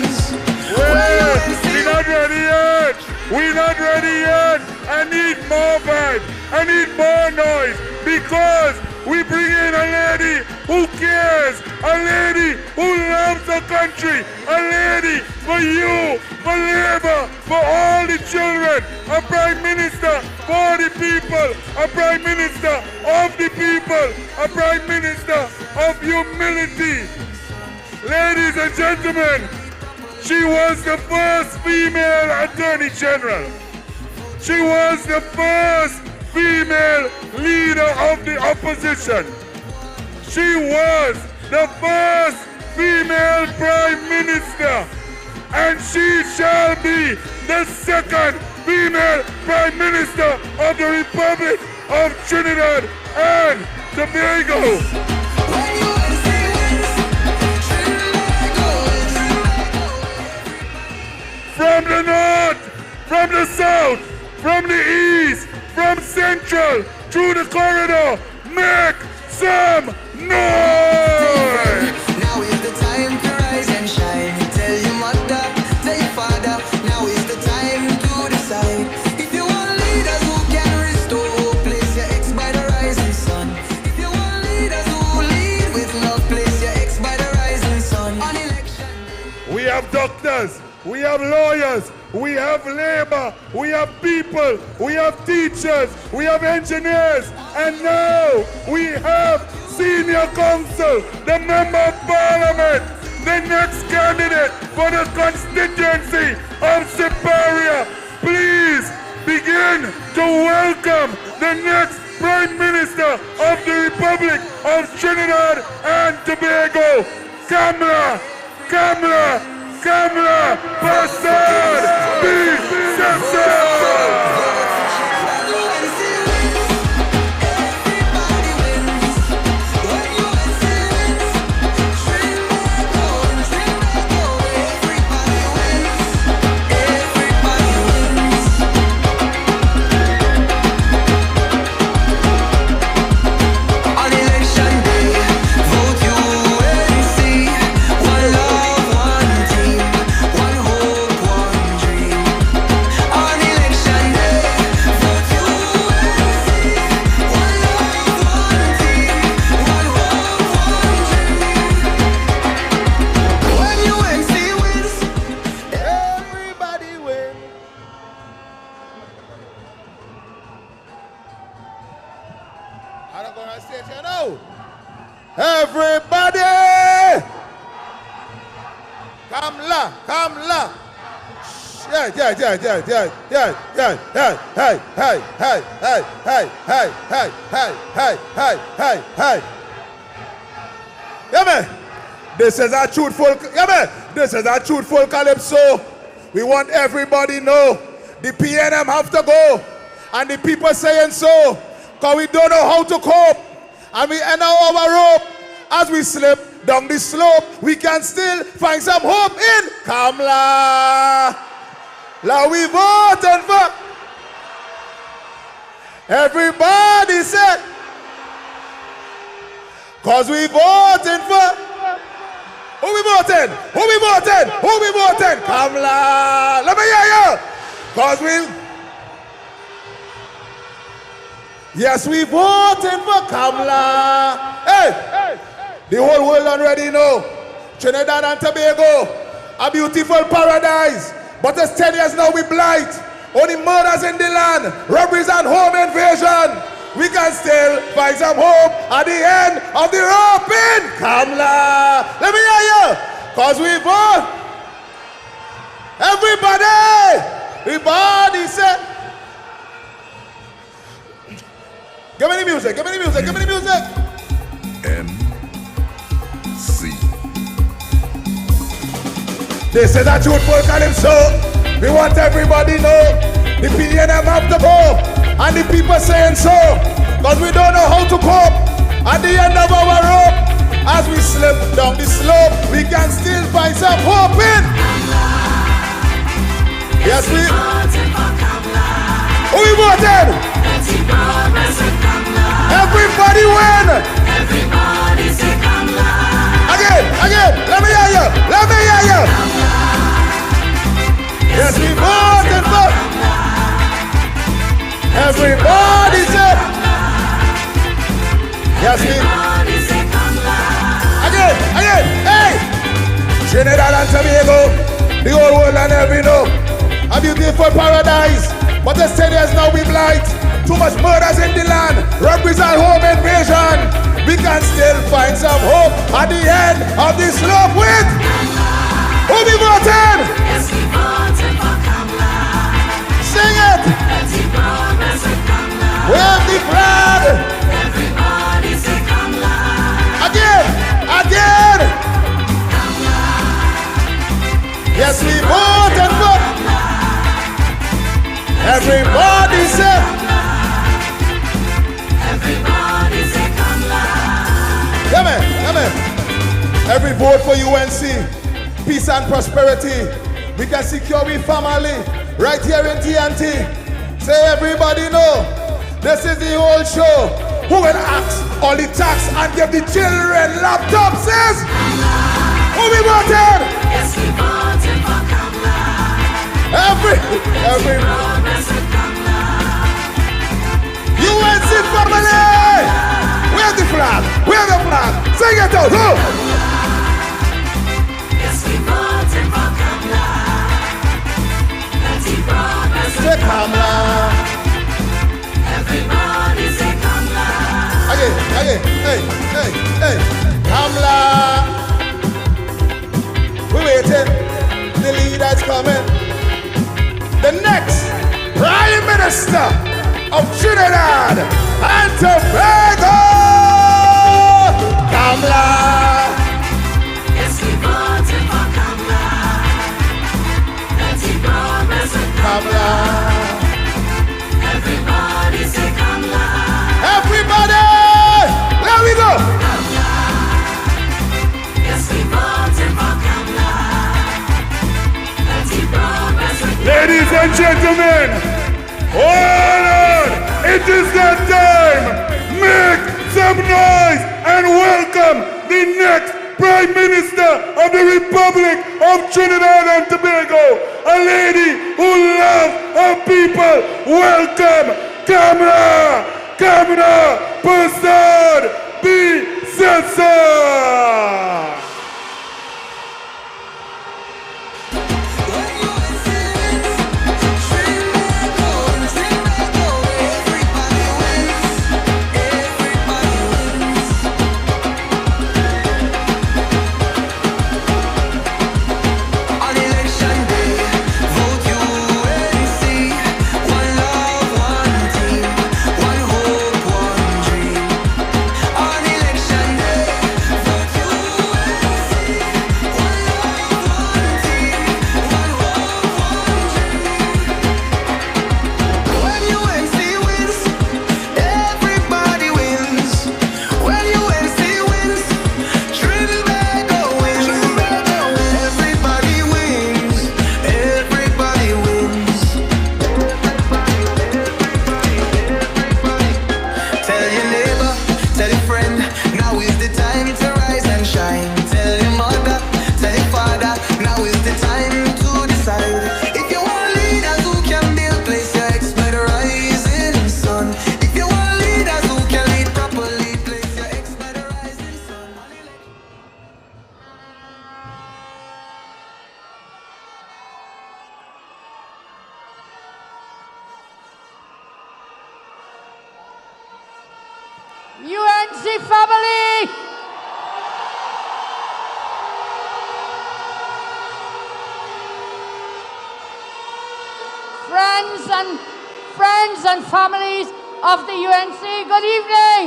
Wait, we're not ready yet. We're not ready yet. I need more vibe. I need more noise because we bring in a lady who cares, a lady who loves the country, a lady for you, for labor, for all the children, a prime minister for the people, a prime minister of the people, a prime minister of humility. Ladies and gentlemen, she was the first female Attorney General. She was the first female leader of the opposition. She was the first female Prime Minister, and she shall be the second female Prime Minister of the Republic of Trinidad and Tobago. From the north, from the south, from the east, from central, through the corridor, make some noise! Now is the time to rise and shine. Tell your mother, tell your father. Now is the time to decide. If you want leaders who can restore, place your ex by the rising sun. If you want leaders who lead with love, place your ex by the rising sun. On election day. We have doctors, we have lawyers, we have labor, we have people, we have teachers, we have engineers, and now we have senior council, the member of parliament, the next candidate for the constituency of Superior. Please begin to welcome the next Prime Minister of the Republic of Trinidad and Tobago, Kamala Persad B. Simpson. Everybody! Kamala! Yeah. Yeah, man. This is a truthful calypso. We want everybody to know the PNM have to go. And the people saying so. Because we don't know how to cope. And we enter our rope. As we slip down the slope, we can still find some hope in Kamala. Now we voting for. Everybody said. Because we voting for. Who we voting? Kamala. Let me hear you. Because we. Yes, we voting for Kamala. Hey. The whole world already know. Trinidad and Tobago, a beautiful paradise. But it's 10 years now we blight. Only murders in the land, robberies and home invasion. We can still find some hope at the end of the rope in Kamala. Let me hear you. Because we vote. Everybody said. Give me the music. This is a truthful calypso. We want everybody to know the PNM have to go. And the people saying so. Because we don't know how to cope. At the end of our rope, as we slip down the slope, we can still find some hope in. Yes, we. Who we voted? Everybody win. Everybody say Kamala. Again. Let me hear you. Yes, we voted for. Everybody say. Yes, we. Again. Hey. Trinidad and Tobago, the whole world and every know. A beautiful paradise, but the 10 years now we blight. Too much murders in the land, robberies and home invasion. We can still find some hope at the end of the slope with. Who be voting? Yes, we voting for Kamala. Sing it. Let's progress with Kamala. Every vote for UNC, peace and prosperity. We can secure we family right here in TNT. Say everybody know, this is the whole show. Who will ask all the tax and give the children laptops is? Who we voted? Yes, we voted for Kamala. Every UNC family! Where's the flag? Where's the flag? Sing it out! Who? Yes, we voted for Kamala. Let's progress. Say Kamala. Everybody say Kamala. Again, hey, Kamala. We're waiting. The leader's coming. The next Prime Minister of Trinidad and Tobago, Kamala. Yes, we voted for Kamala. Let's progress with Kamala. Everybody say Kamala. Everybody, let me go. Kamala. Yes, we voted for Kamala. Let's progress with Ladies and gentlemen, hold on! It is that time! Make some noise and welcome the next Prime Minister of the Republic of Trinidad and Tobago, a lady who loves her people. Welcome, Kamala! Kamala Persad B. Cesar! UNC family! Friends and families of the UNC, good evening!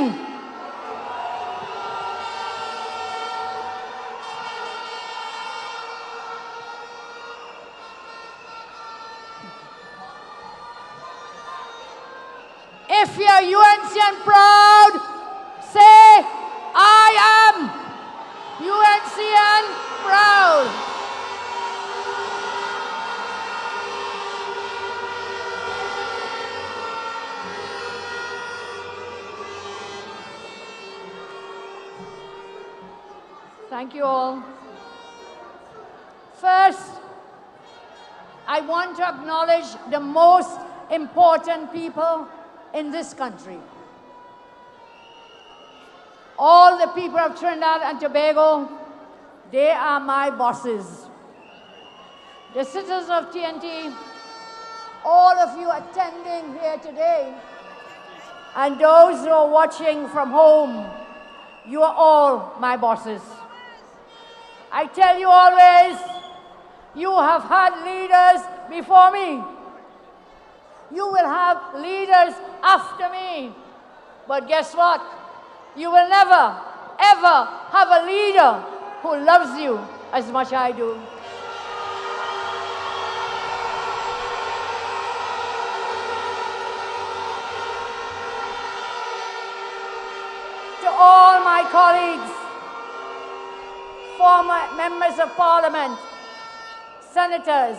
If you're UNCian proud, say, I am UNCian proud. Thank you all. First, I want to acknowledge the most important people in this country. All the people of Trinidad and Tobago, they are my bosses. The citizens of TNT, all of you attending here today, and those who are watching from home, you are all my bosses. I tell you always, you have had leaders before me. You will have leaders after me. But guess what? You will never, ever have a leader who loves you as much as I do. To all my colleagues, former members of parliament, senators,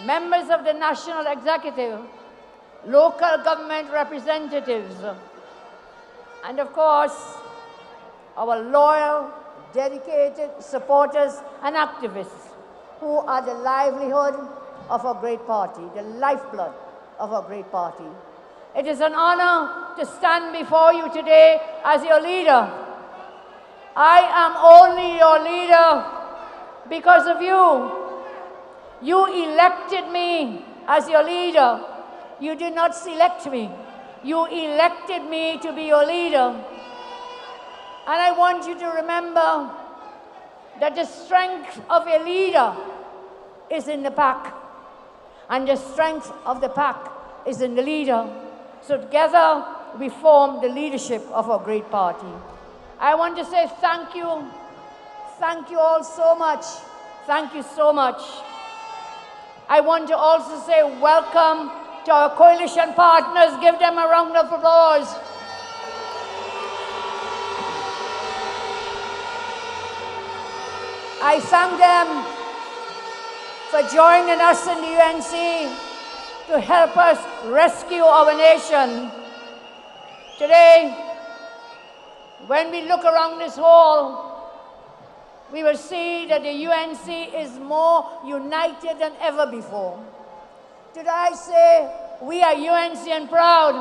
members of the national executive, local government representatives, and of course, our loyal, dedicated supporters and activists who are the livelihood of our great party, the lifeblood of our great party. It is an honor to stand before you today as your leader. I am only your leader because of you. You elected me as your leader. You did not select me. You elected me to be your leader. And I want you to remember that the strength of a leader is in the pack, and the strength of the pack is in the leader. So together we form the leadership of our great party. I want to say thank you. Thank you all so much. Thank you so much. I want to also say welcome to our coalition partners. Give them a round of applause. I thank them for joining us in the UNC to help us rescue our nation. Today, when we look around this hall, we will see that the UNC is more united than ever before. Did I say we are UNC and proud?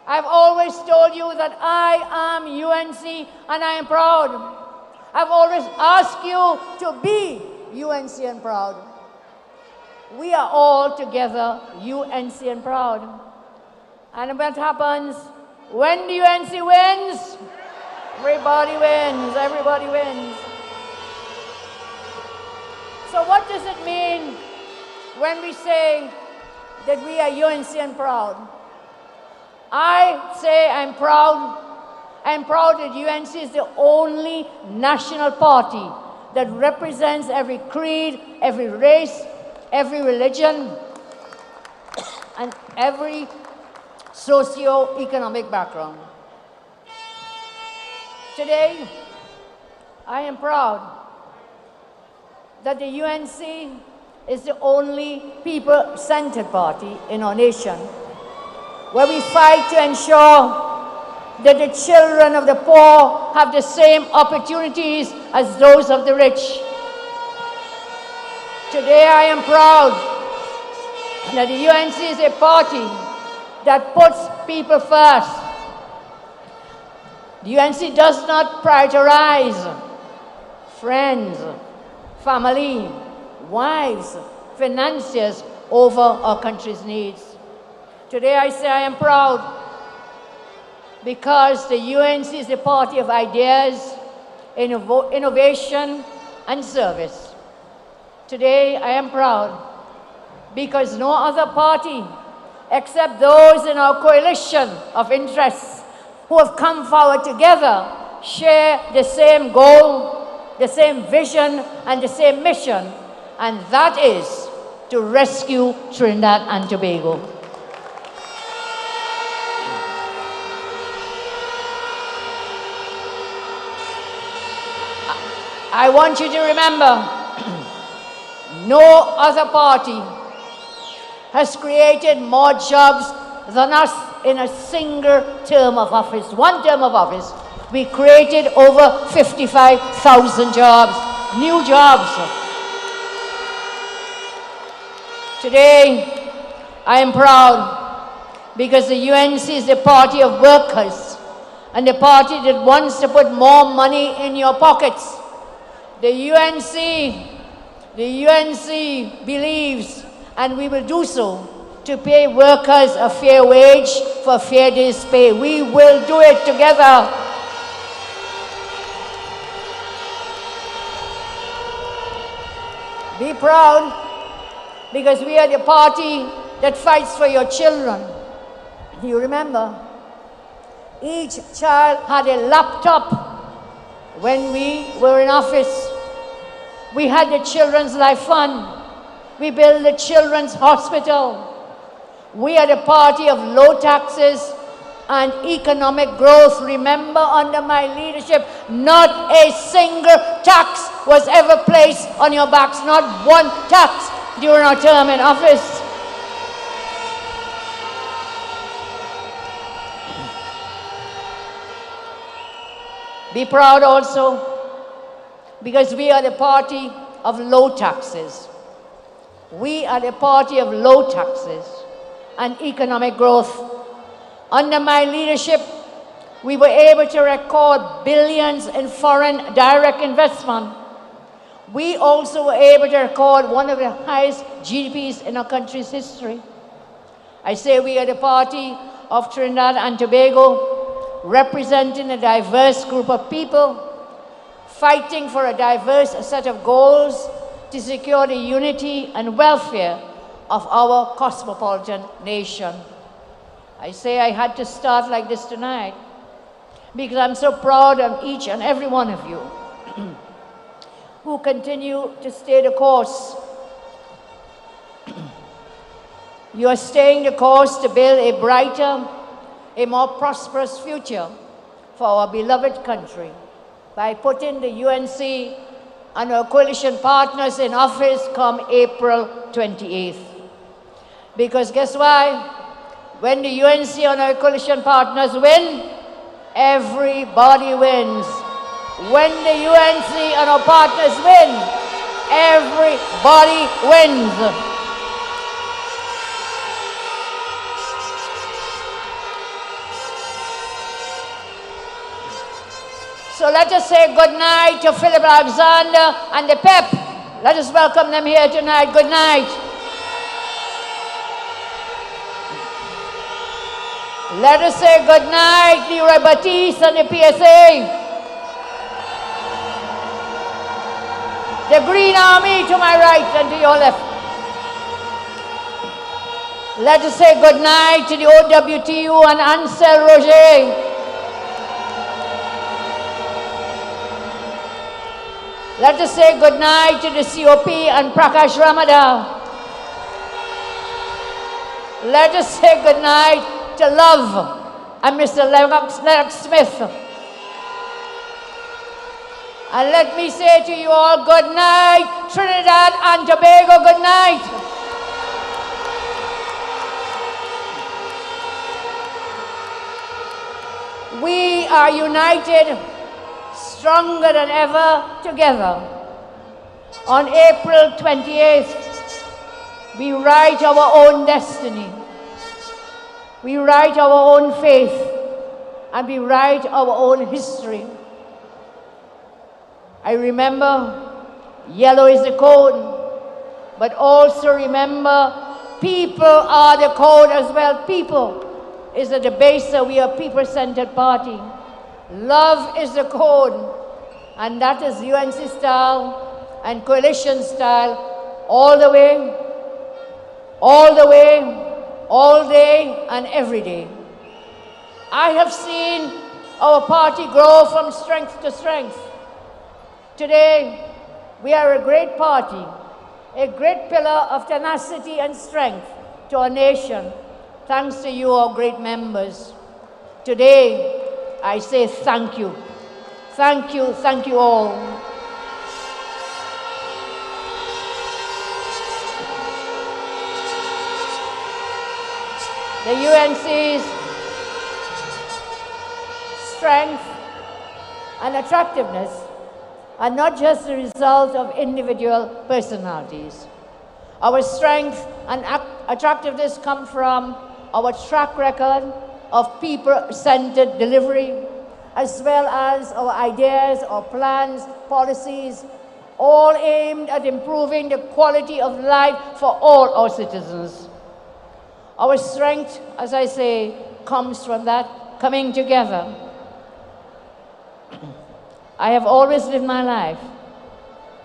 I've always told you that I am UNC and I am proud. I've always asked you to be UNC and proud. We are all together UNC and proud. And what happens when the UNC wins? Everybody wins, everybody wins. So what does it mean when we say that we are UNC and proud? I say I'm proud. I'm proud that UNC is the only national party that represents every creed, every race, every religion, and every socio-economic background. Today, I am proud that the UNC is the only people-centered party in our nation, where we fight to ensure that the children of the poor have the same opportunities as those of the rich. Today I am proud that the UNC is a party that puts people first. The UNC does not prioritize friends, family, wives, financiers over our country's needs. Today I say I am proud because the UNC is a party of ideas, innovation, and service. Today, I am proud because no other party, except those in our coalition of interests who have come forward together, share the same goal, the same vision, and the same mission, and that is to rescue Trinidad and Tobago. I want you to remember, no other party has created more jobs than us in a single term of office. One term of office, we created over 55,000 jobs, new jobs. Today, I am proud because the UNC is the party of workers and the party that wants to put more money in your pockets. The UNC believes, and we will do so, to pay workers a fair wage for a fair day's pay. We will do it together. Be proud, because we are the party that fights for your children. You remember, each child had a laptop when we were in office. We had the Children's Life Fund. We built the Children's Hospital. We are the party of low taxes, and economic growth. Remember, under my leadership, not a single tax was ever placed on your backs, not one tax during our term in office. Be proud also, because we are the party of low taxes. We are the party of low taxes and economic growth. Under my leadership, we were able to record billions in foreign direct investment. We also were able to record one of the highest GDPs in our country's history. I say we are the party of Trinidad and Tobago, representing a diverse group of people, fighting for a diverse set of goals to secure the unity and welfare of our cosmopolitan nation. I say I had to start like this tonight because I'm so proud of each and every one of you who continue to stay the course. You are staying the course to build a brighter, a more prosperous future for our beloved country by putting the UNC and our coalition partners in office come April 28th. Because guess why? When the UNC and our coalition partners win, everybody wins. When the UNC and our partners win, everybody wins. So let us say good night to Philip Alexander and the PEP. Let us welcome them here tonight. Good night. Let us say good night, Leroy Batiste and the PSA. The Green Army to my right and to your left. Let us say good night to the OWTU and Ansel Roger. Let us say good night to the COP and Prakash Ramada. Let us say good night to Love and Mr. Lennox Smith. And let me say to you all, good night, Trinidad and Tobago, good night. We are united, stronger than ever together. On April 28th, we write our own destiny. We write our own faith, and we write our own history. I remember yellow is the code, but also remember people are the code as well. People is at the base, so we are a people-centered party. Love is the code, and that is UNC style and coalition style all the way, all the way, all day and every day. I have seen our party grow from strength to strength. Today, we are a great party, a great pillar of tenacity and strength to our nation, thanks to you, our great members. Today, I say thank you. Thank you all. The UNC's strength and attractiveness are not just the result of individual personalities. Our strength and attractiveness come from our track record of people-centered delivery, as well as our ideas, our plans, policies, all aimed at improving the quality of life for all our citizens. Our strength, as I say, comes from that coming together. I have always lived my life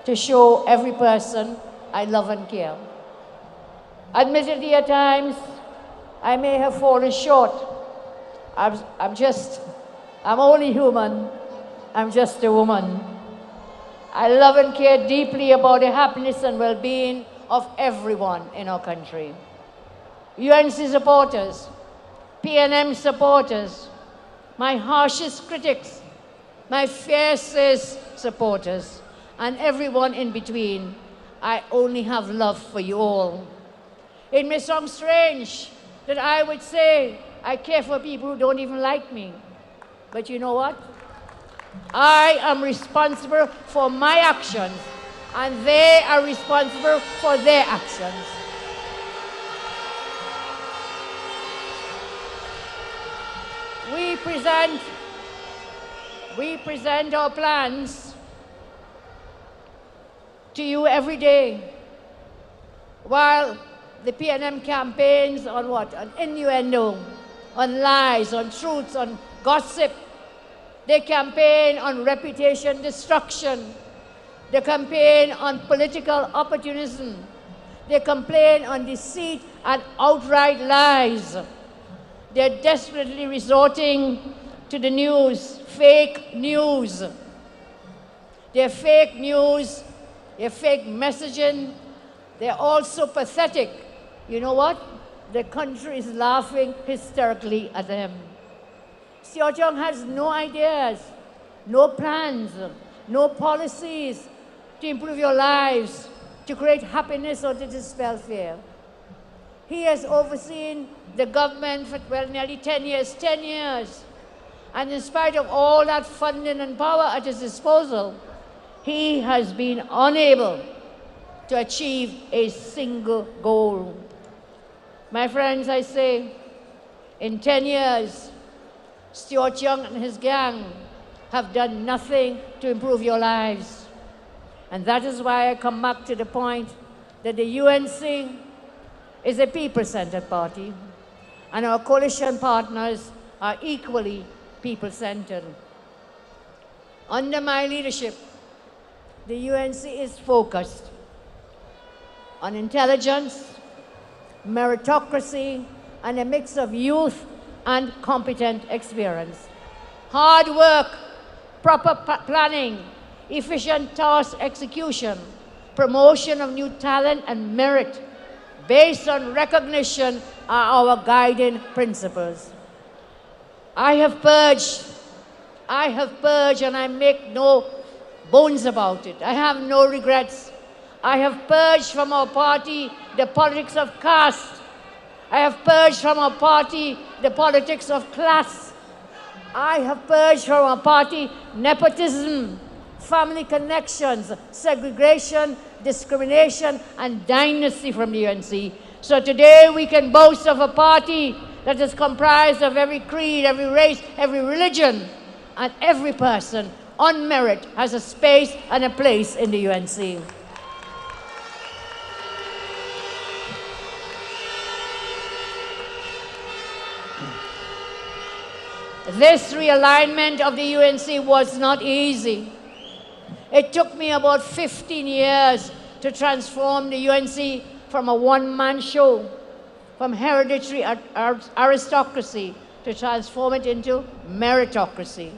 to show every person I love and care. Admittedly, at times, I may have fallen short. I'm only human. I'm just a woman. I love and care deeply about the happiness and well-being of everyone in our country. UNC supporters, PNM supporters, my harshest critics, my fiercest supporters, and everyone in between, I only have love for you all. It may sound strange that I would say I care for people who don't even like me. But you know what? I am responsible for my actions, and they are responsible for their actions. We present our plans to you every day, while the PNM campaigns on what? On innuendo, on lies, on truths, on gossip. They campaign on reputation destruction. They campaign on political opportunism. They campaign on deceit and outright lies. They're desperately resorting to the news, fake news. They're fake news, they're fake messaging. They're also pathetic. You know what? The country is laughing hysterically at them. Stuart Young has no ideas, no plans, no policies to improve your lives, to create happiness or to dispel fear. He has overseen the government for, well, nearly 10 years. And in spite of all that funding and power at his disposal, he has been unable to achieve a single goal. My friends, I say, in 10 years, Stuart Young and his gang have done nothing to improve your lives. And that is why I come back to the point that the UNC is a people-centered party, and our coalition partners are equally people-centered. Under my leadership, the UNC is focused on intelligence, meritocracy, and a mix of youth and competent experience. Hard work, proper planning, efficient task execution, promotion of new talent and merit based on recognition are our guiding principles. I have purged, and I make no bones about it. I have no regrets. I have purged from our party the politics of caste. I have purged from our party the politics of class. I have purged from our party nepotism, family connections, segregation, discrimination, and dynasty from the UNC. So today we can boast of a party that is comprised of every creed, every race, every religion, and every person on merit has a space and a place in the UNC. This realignment of the UNC was not easy. It took me about 15 years to transform the UNC from a one-man show, from hereditary aristocracy, to transform it into meritocracy.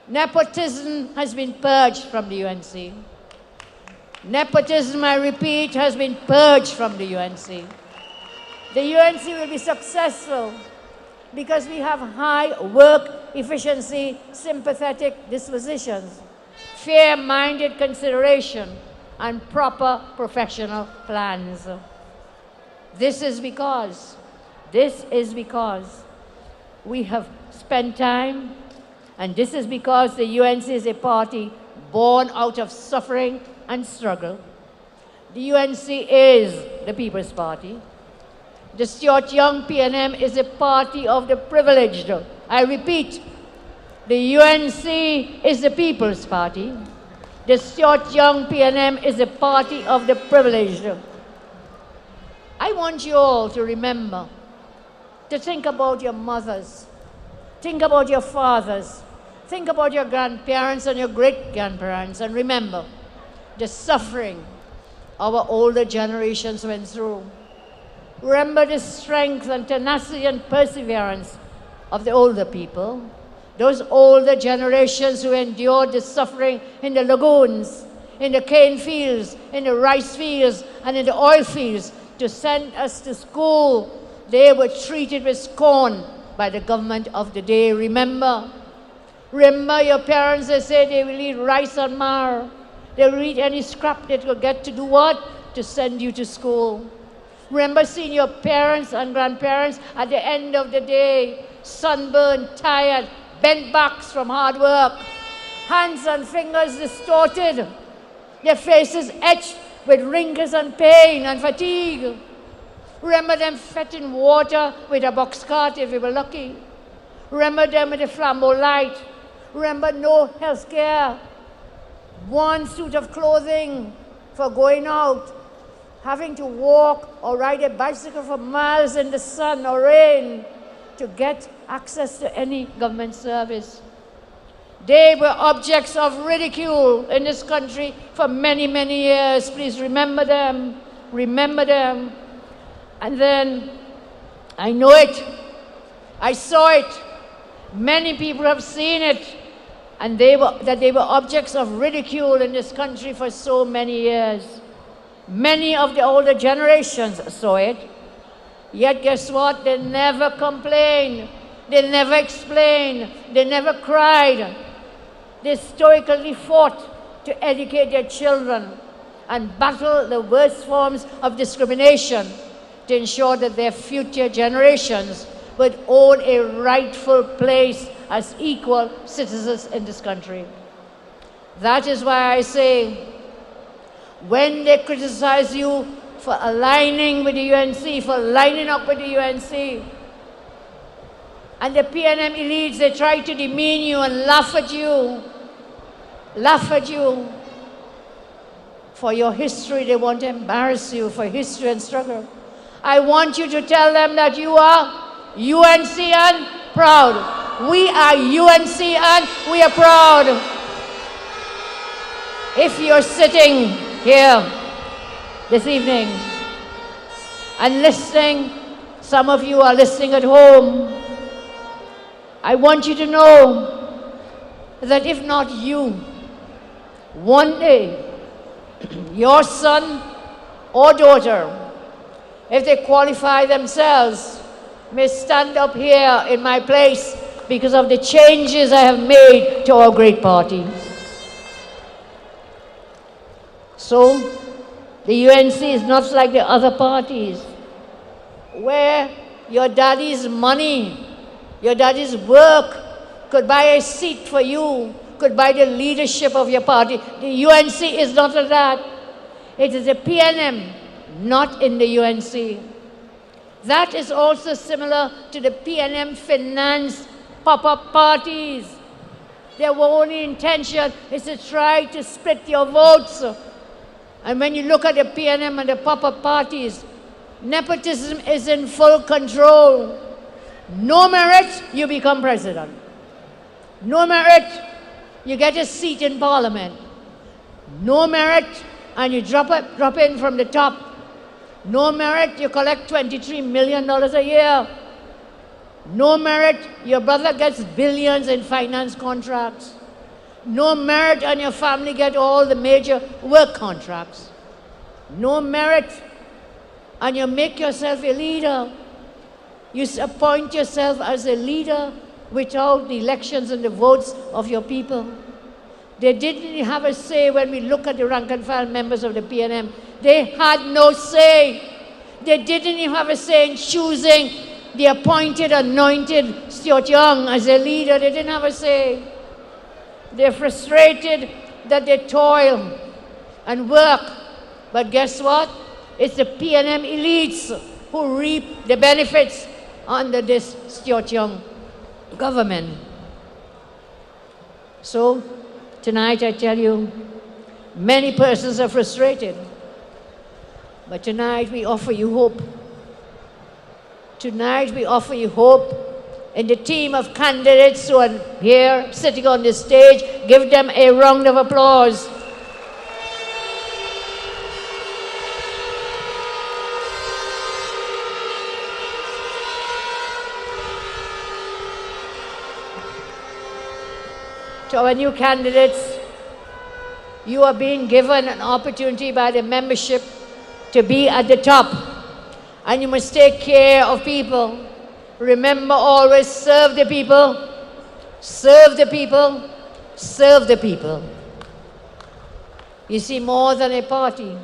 Nepotism has been purged from the UNC. Nepotism, I repeat, has been purged from the UNC. The UNC will be successful because we have high work efficiency, sympathetic dispositions, fair-minded consideration, and proper professional plans. This is because we have spent time, and this is because the UNC is a party born out of suffering and struggle. The UNC is the People's Party. The Stuart Young PNM is a party of the privileged. I repeat, the UNC is the People's Party. The Stuart Young PNM is a party of the privileged. I want you all to remember, to think about your mothers, think about your fathers, think about your grandparents and your great-grandparents, and remember the suffering our older generations went through. Remember the strength and tenacity and perseverance of the older people, those older generations who endured the suffering in the lagoons, in the cane fields, in the rice fields, and in the oil fields to send us to school, They were treated with scorn by the government of the day. Remember your parents, they say they will eat rice and mar. They will eat any scrap they could get to do what? To send you to school. Remember seeing your parents and grandparents at the end of the day, sunburned, tired, bent backs from hard work, hands and fingers distorted, their faces etched with wrinkles and pain and fatigue. Remember them fetching water with a box cart if you were lucky. Remember them with a flambeau light. Remember no health care, one suit of clothing for going out, having to walk or ride a bicycle for miles in the sun or rain to get access to any government service. They were objects of ridicule in this country for many, many years. Please remember them. Remember them. And then, I know it. I saw it. Many people have seen it. And they were objects of ridicule in this country for so many years. Many of the older generations saw it. Yet guess what? They never complained. They never explained. They never cried. They stoically fought to educate their children and battle the worst forms of discrimination to ensure that their future generations would own a rightful place as equal citizens in this country. That is why I say, when they criticize you for aligning with the UNC, for lining up with the UNC, and the PNM elites, they try to demean you and laugh at you. For your history, they want to embarrass you for history and struggle. I want you to tell them that you are UNCian proud. We are UNCian, we are proud. If you're sitting here this evening and listening, some of you are listening at home, I want you to know that if not you, one day, your son or daughter, if they qualify themselves, may stand up here in my place because of the changes I have made to our great party. So, the UNC is not like the other parties, where your daddy's money, your daddy's work could buy a seat for you, could buy the leadership of your party. The UNC is not like that. It is a PNM, not in the UNC. That is also similar to the PNM finance pop-up parties. Their only intention is to try to split your votes. And when you look at the PNM and the pop-up parties, nepotism is in full control. No merit, you become president. No merit, you get a seat in parliament. No merit, and you drop in from the top. No merit, you collect $23 million a year. No merit, your brother gets billions in finance contracts. No merit, and your family get all the major work contracts. No merit, and you make yourself a leader. You appoint yourself as a leader without the elections and the votes of your people. They didn't have a say when we look at the rank and file members of the PNM. They had no say. They didn't even have a say in choosing the appointed, anointed Stuart Young as a leader. They didn't have a say. They're frustrated that they toil and work. But guess what? It's the PNM elites who reap the benefits under this Stuart Young government. So, tonight I tell you, many persons are frustrated. But tonight we offer you hope. Tonight we offer you hope in the team of candidates who are here sitting on this stage. Give them a round of applause. To our new candidates, you are being given an opportunity by the membership to be at the top. And you must take care of people. Remember, always serve the people, serve the people, serve the people. You see, more than a party,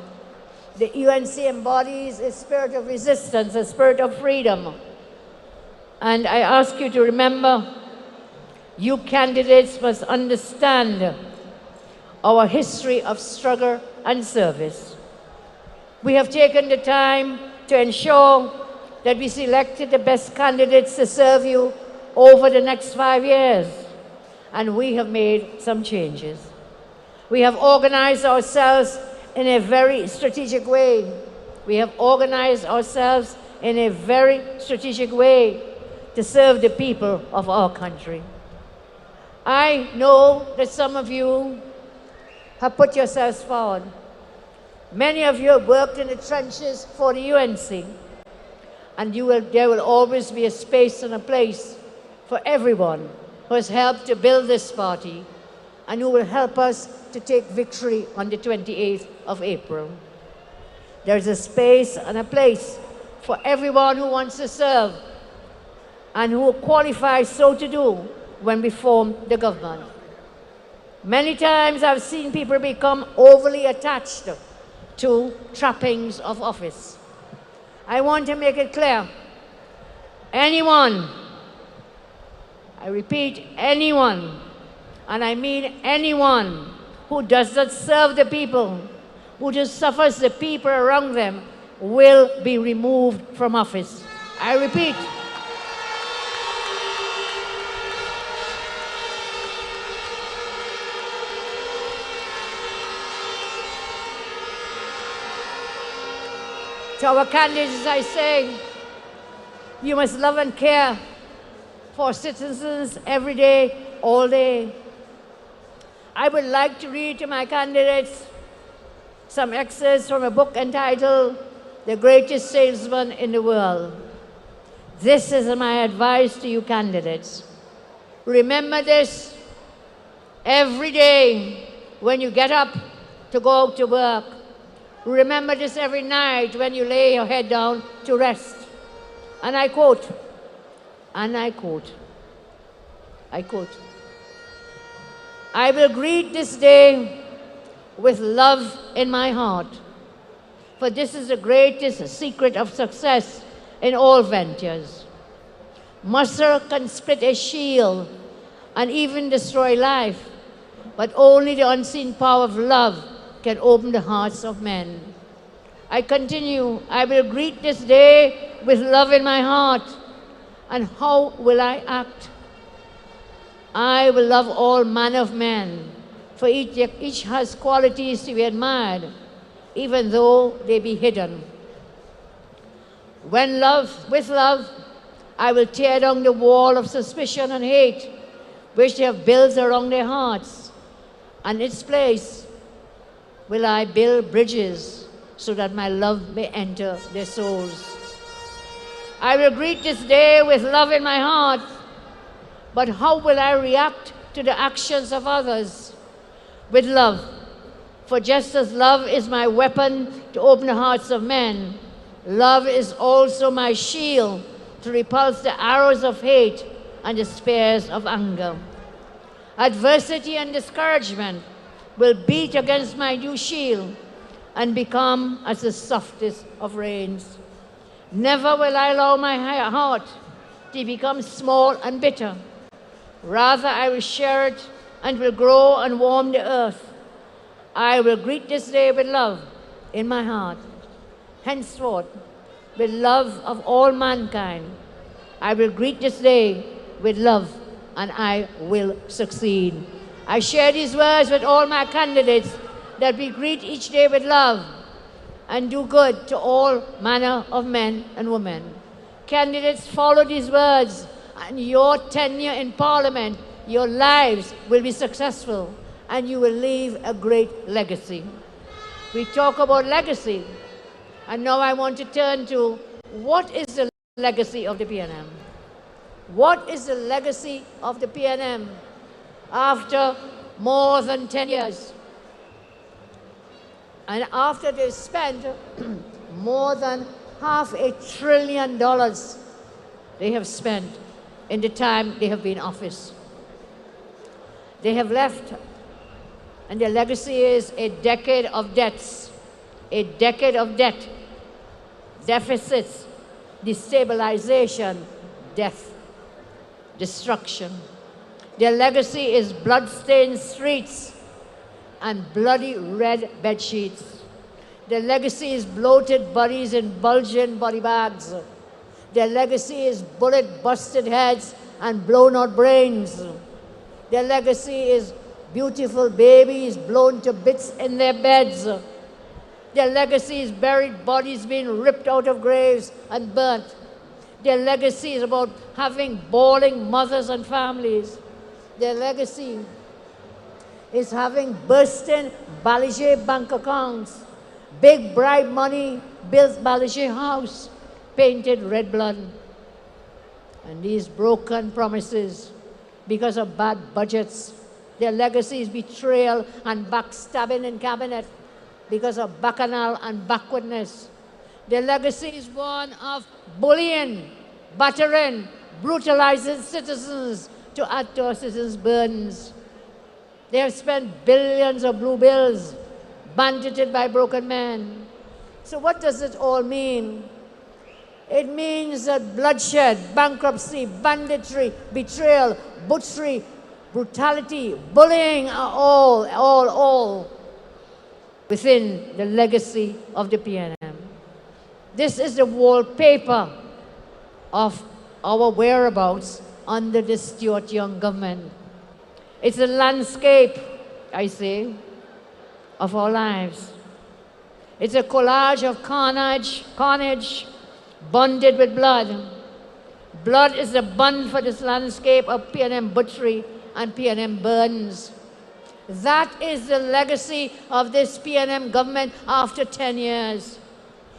the UNC embodies a spirit of resistance, a spirit of freedom. And I ask you to remember, you candidates must understand our history of struggle and service. We have taken the time to ensure that we selected the best candidates to serve you over the next 5 years. And we have made some changes. We have organized ourselves in a very strategic way. We have organized ourselves in a very strategic way to serve the people of our country. I know that some of you have put yourselves forward. Many of you have worked in the trenches for the UNC, and there will always be a space and a place for everyone who has helped to build this party and who will help us to take victory on the 28th of April. There's a space and a place for everyone who wants to serve and who qualifies so to do when we form the government. Many times I've seen people become overly attached to trappings of office. I want to make it clear, anyone, I repeat, anyone, and I mean anyone who does not serve the people, who just suffers the people around them, will be removed from office. I repeat. To our candidates, I say, you must love and care for citizens every day, all day. I would like to read to my candidates some excerpts from a book entitled The Greatest Salesman in the World. This is my advice to you candidates. Remember this every day when you get up to go out to work. Remember this every night when you lay your head down to rest. And I quote, I will greet this day with love in my heart, for this is the greatest secret of success in all ventures. Muscle can split a shield and even destroy life, but only the unseen power of love can open the hearts of men. I continue, I will greet this day with love in my heart. And how will I act? I will love all manner of men, for each has qualities to be admired, even though they be hidden. With love, I will tear down the wall of suspicion and hate, which they have built around their hearts. And its place will I build bridges so that my love may enter their souls. I will greet this day with love in my heart, but how will I react to the actions of others? With love. For just as love is my weapon to open the hearts of men, love is also my shield to repulse the arrows of hate and the spears of anger. Adversity and discouragement will beat against my new shield and become as the softest of rains. Never will I allow my heart to become small and bitter. Rather, I will share it and will grow and warm the earth. I will greet this day with love in my heart. Henceforth, with love of all mankind, I will greet this day with love, and I will succeed. I share these words with all my candidates, that we greet each day with love and do good to all manner of men and women. Candidates, follow these words, and your tenure in Parliament, your lives will be successful, and you will leave a great legacy. We talk about legacy, and now I want to turn to what is the legacy of the PNM? What is the legacy of the PNM after more than 10 years? And after they've spent more than $500 billion they have spent in the time they have been in office. They have left, and their legacy is a decade of debts, a decade of debt, deficits, destabilization, death, destruction. Their legacy is blood-stained streets and bloody red bed sheets. Their legacy is bloated bodies in bulging body bags. Their legacy is bullet-busted heads and blown-out brains. Their legacy is beautiful babies blown to bits in their beds. Their legacy is buried bodies being ripped out of graves and burnt. Their legacy is about having bawling mothers and families. Their legacy is having bursting Balijé bank accounts, big bribe money, built Balijé house, painted red blood. And these broken promises, because of bad budgets, their legacy is betrayal and backstabbing in cabinet because of bacchanal and backwardness. Their legacy is one of bullying, battering, brutalizing citizens to add to our citizens' burdens. They have spent billions of blue bills, bandited by broken men. So what does it all mean? It means that bloodshed, bankruptcy, banditry, betrayal, butchery, brutality, bullying are all within the legacy of the PNM. This is the wallpaper of our whereabouts under the Stuart Young government. It's a landscape, I say, of our lives. It's a collage of carnage, bonded with blood. Blood is the bond for this landscape of PNM butchery and PNM burdens. That is the legacy of this PNM government after 10 years.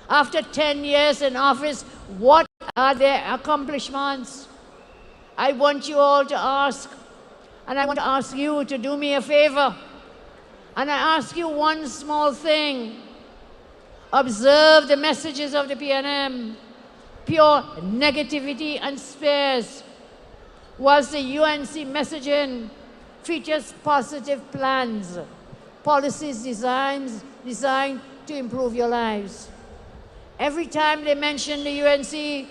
After 10 years in office, what are their accomplishments? I want you all to ask, and I want to ask you to do me a favor. And I ask you one small thing. Observe the messages of the PNM. Pure negativity and spares. Whilst the UNC messaging features positive plans, policies designed to improve your lives. Every time they mention the UNC,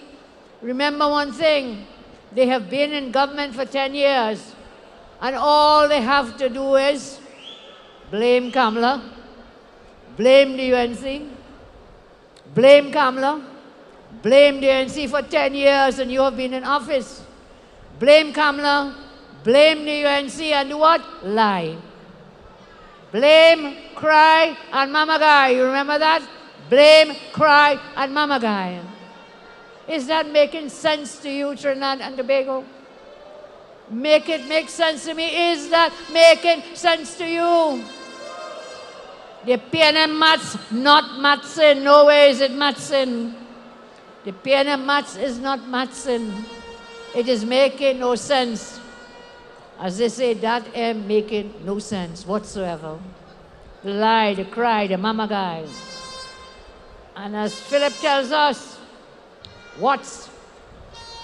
remember one thing. They have been in government for 10 years, and all they have to do is blame Kamala, blame the UNC, blame Kamala, blame the UNC for 10 years and you have been in office. Blame Kamala, blame the UNC and do what? Lie. Blame, cry, and mama guy. You remember that? Blame, cry, and mama guy. Is that making sense to you, Trinidad and Tobago? Make it make sense to me. Is that making sense to you? The PNM mats, not Matson. No way is it Matson. The PNM mats is not Matson. It is making no sense. As they say, that am making no sense whatsoever. The lie, the cry, the mama guys. And as Philip tells us,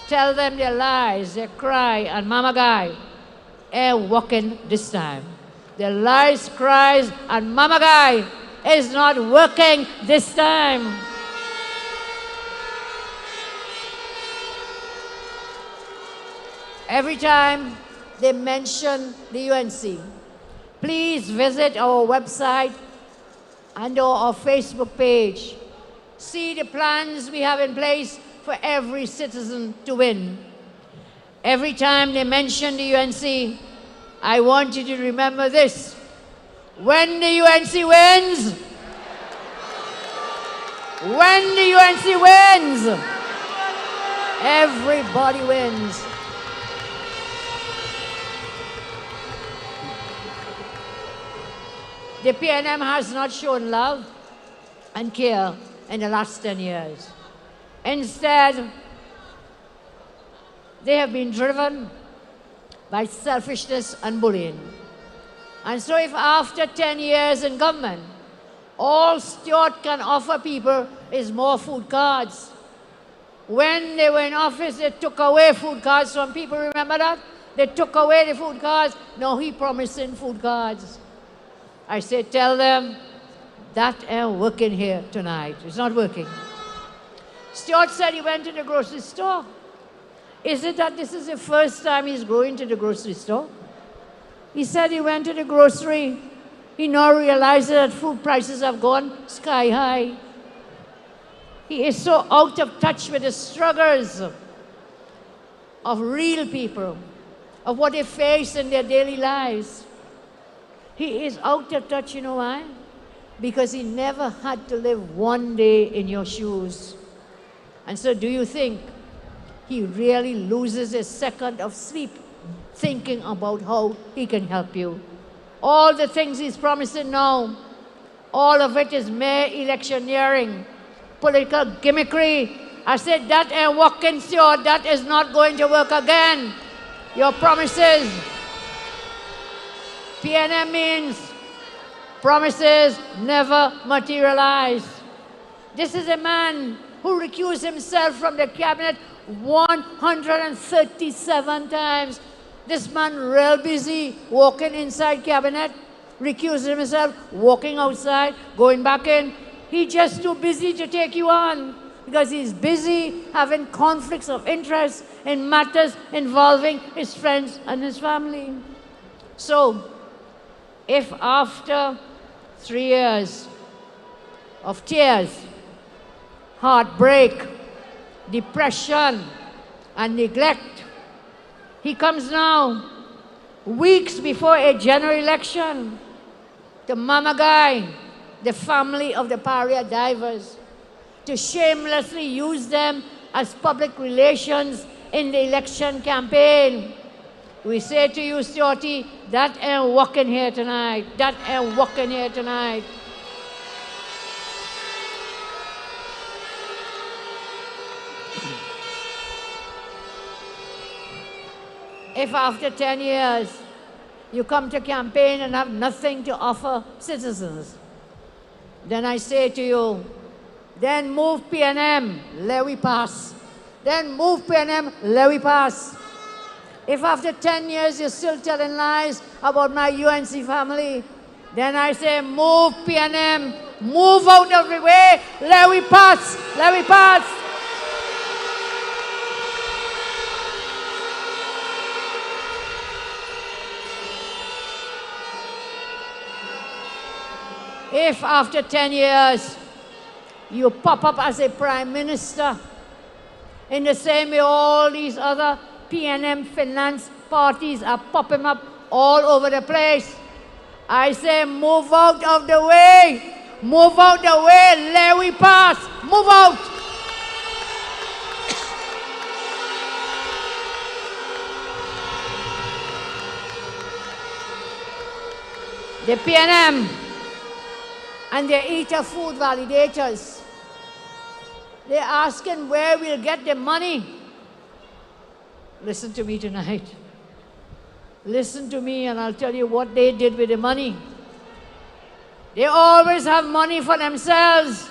tell them their lies, their cry, and mama guy ain't working this time. Their lies, cries, and mama guy is not working this time. Every time they mention the UNC, please visit our website and our Facebook page. See the plans we have in place for every citizen to win. Every time they mention the UNC, I want you to remember this. When the UNC wins, everybody wins. The PNM has not shown love and care in the last 10 years. Instead, they have been driven by selfishness and bullying. And so if after 10 years in government, all Stuart can offer people is more food cards. When they were in office, they took away food cards from people. Remember that? They took away the food cards. Now he promising food cards. I said, tell them that ain't working here tonight. It's not working. Stuart said he went to the grocery store. Is it that this is the first time he's going to the grocery store? He said he went to the grocery. He now realizes that food prices have gone sky high. He is so out of touch with the struggles of real people, of what they face in their daily lives. He is out of touch, you know why? Because he never had to live one day in your shoes. And so do you think he really loses a second of sleep thinking about how he can help you? All the things he's promising now, all of it is mere electioneering, political gimmickry. I said, that ain't working, Stuart. That is not going to work again. Your promises. PNM means promises never materialize. This is a man who recused himself from the cabinet 137 times. This man real busy walking inside cabinet, recusing himself, walking outside, going back in. He's just too busy to take you on because he's busy having conflicts of interest in matters involving his friends and his family. So, if after 3 years of tears, heartbreak, depression, and neglect, he comes now, weeks before a general election, to mama guy the family of the pariah divers, to shamelessly use them as public relations in the election campaign. We say to you, Stuarty, that ain't working here tonight. That ain't working here tonight. If after 10 years you come to campaign and have nothing to offer citizens, then I say to you, then move PNM, let we pass. Then move PNM, let we pass. If after 10 years you're still telling lies about my UNC family, then I say move PNM, move out of the way, let we pass, let we pass. If after 10 years you pop up as a prime minister in the same way all these other PNM finance parties are popping up all over the place, I say move out of the way. Move out the way, let we pass. Move out. The PNM and the eater food validators, they're asking where we'll get the money. Listen to me tonight. Listen to me and I'll tell you what they did with the money. They always have money for themselves,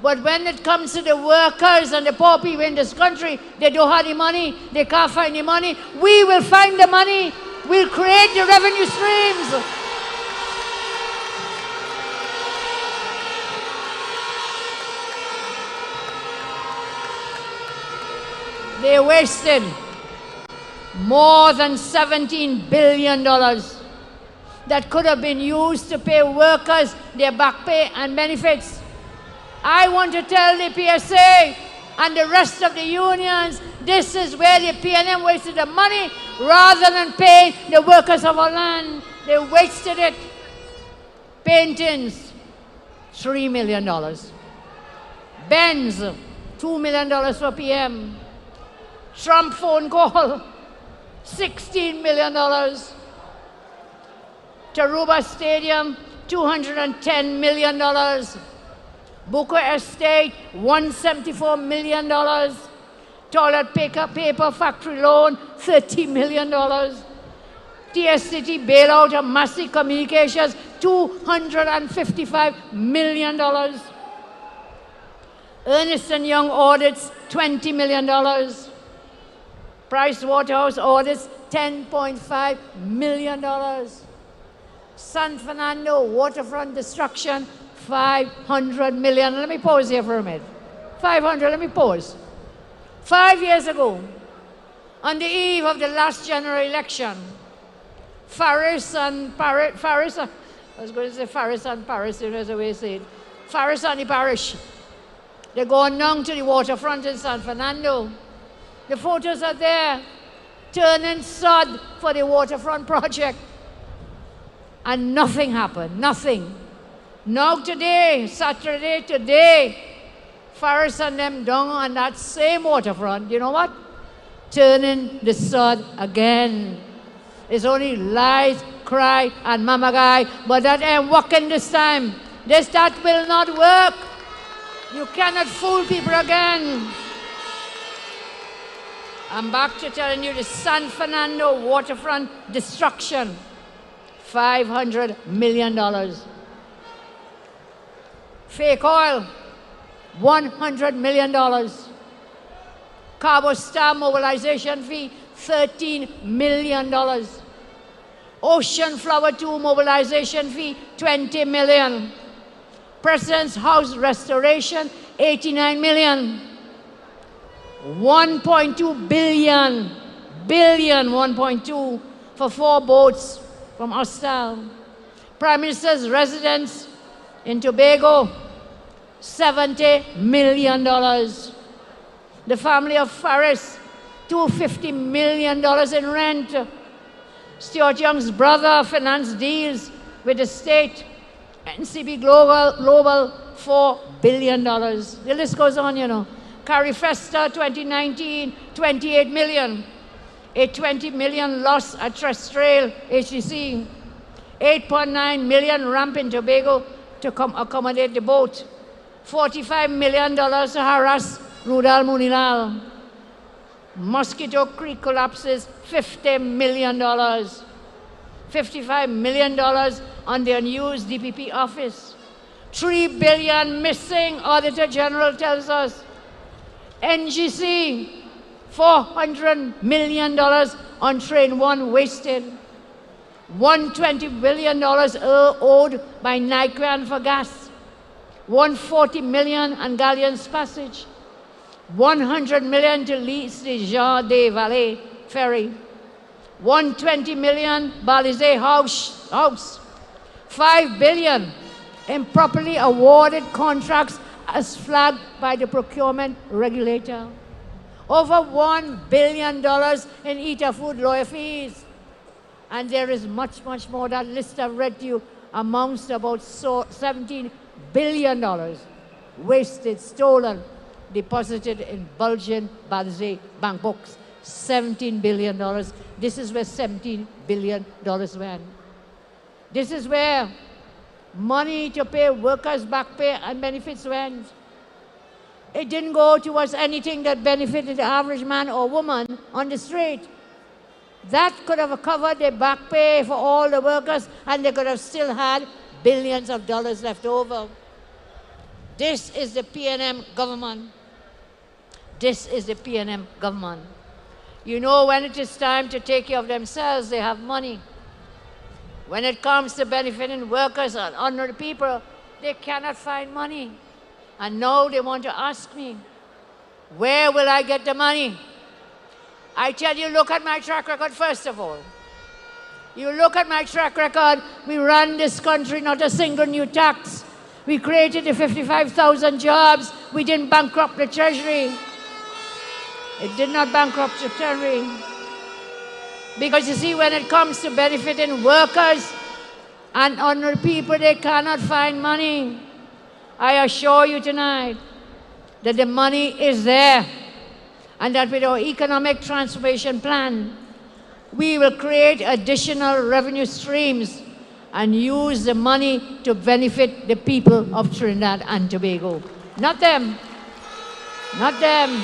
but when it comes to the workers and the poor people in this country, they don't have the money, they can't find the money. We will find the money. We'll create the revenue streams. They wasted more than $17 billion that could have been used to pay workers their back pay and benefits. I want to tell the PSA and the rest of the unions, this is where the PNM wasted the money rather than paying the workers of our land. They wasted it. Paintings, $3 million. Benz, $2 million for PM. Trump phone call, $16 million. Taruba Stadium, $210 million. Booker Estate, $174 million. Toilet paper factory loan, $30 million. TSCT bailout of Massey Communications, $255 million. Ernst & Young audits, $20 million. Price Waterhouse audits, $10.5 million. San Fernando waterfront destruction, $500 million. Let me pause here for a minute. 500, let me pause. 5 years ago, on the eve of the last general election, Farris and Paris, I was going to say Farris and Paris, you know the way you say it. Farris and the parish. They're going down to the waterfront in San Fernando. The photos are there, turning sod for the waterfront project. And nothing happened, nothing. Now today, Saturday, today, Farris and them down on that same waterfront, you know what? Turning the sod again. It's only lies, cry, and mama guy, but that ain't working this time. That will not work. You cannot fool people again. I'm back to telling you the San Fernando waterfront destruction. $500 million. Fake oil, $100 million. Cabo Star mobilization fee, $13 million. Ocean Flower 2 mobilization fee, $20 million. President's House restoration, $89 million. 1.2 billion, 1.2 for 4 boats from Hostel. Prime Minister's residence in Tobago, $70 million. The family of Farris, $250 million in rent. Stuart Young's brother financed deals with the state. NCB Global, $4 billion. The list goes on, you know. Carrie Festa, 2019, $28 million. A $20 million loss at Trestrail, HTC. $8.9 million ramp in Tobago to accommodate the boat. $45 million to harass Rudal Munilal. Mosquito Creek collapses, $50 million. $55 million on the unused DPP office. $3 billion missing, Auditor General tells us. NGC, $400 million on Train 1 wasted. $120 billion owed by Nyquan for gas. $140 million on Galleon's Passage. $100 million to lease the Jean de Vallée ferry. $120 million Balizé House. $5 billion improperly awarded contracts as flagged by the procurement regulator. Over $1 billion in Eater Food lawyer fees. And there is much, much more. That list I've read to you amounts to about $17 billion wasted, stolen, deposited in Belgian Balizé bank books. $17 billion. This is where $17 billion went. This is where money to pay workers' back pay and benefits went. It didn't go towards anything that benefited the average man or woman on the street. That could have covered the back pay for all the workers, and they could have still had billions of dollars left over. This is the PNM government. This is the PNM government. You know, when it is time to take care of themselves, they have money. When it comes to benefiting workers and ordinary people, they cannot find money. And now they want to ask me, where will I get the money? I tell you, look at my track record first of all. You look at my track record, we ran this country, not a single new tax. We created the 55,000 jobs. We didn't bankrupt the Treasury. It did not bankrupt the Treasury. Because you see, when it comes to benefiting workers and ordinary people, they cannot find money. I assure you tonight that the money is there, and that with our economic transformation plan, we will create additional revenue streams and use the money to benefit the people of Trinidad and Tobago. Not them. Not them.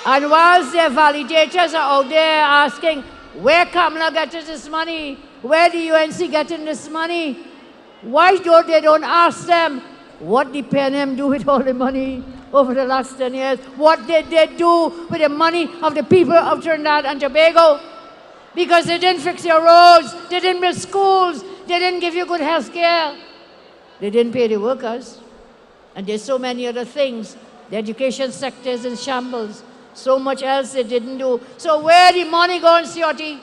And whilst their validators are out there asking, where Kamala getting this money? Where the UNC getting this money? Why don't they ask them, what did PNM do with all the money over the last 10 years? What did they do with the money of the people of Trinidad and Tobago? Because they didn't fix your roads, they didn't build schools, they didn't give you good health care, they didn't pay the workers, and there's so many other things. The education sector is in shambles. So much else they didn't do. So where the money gone, Ciotti?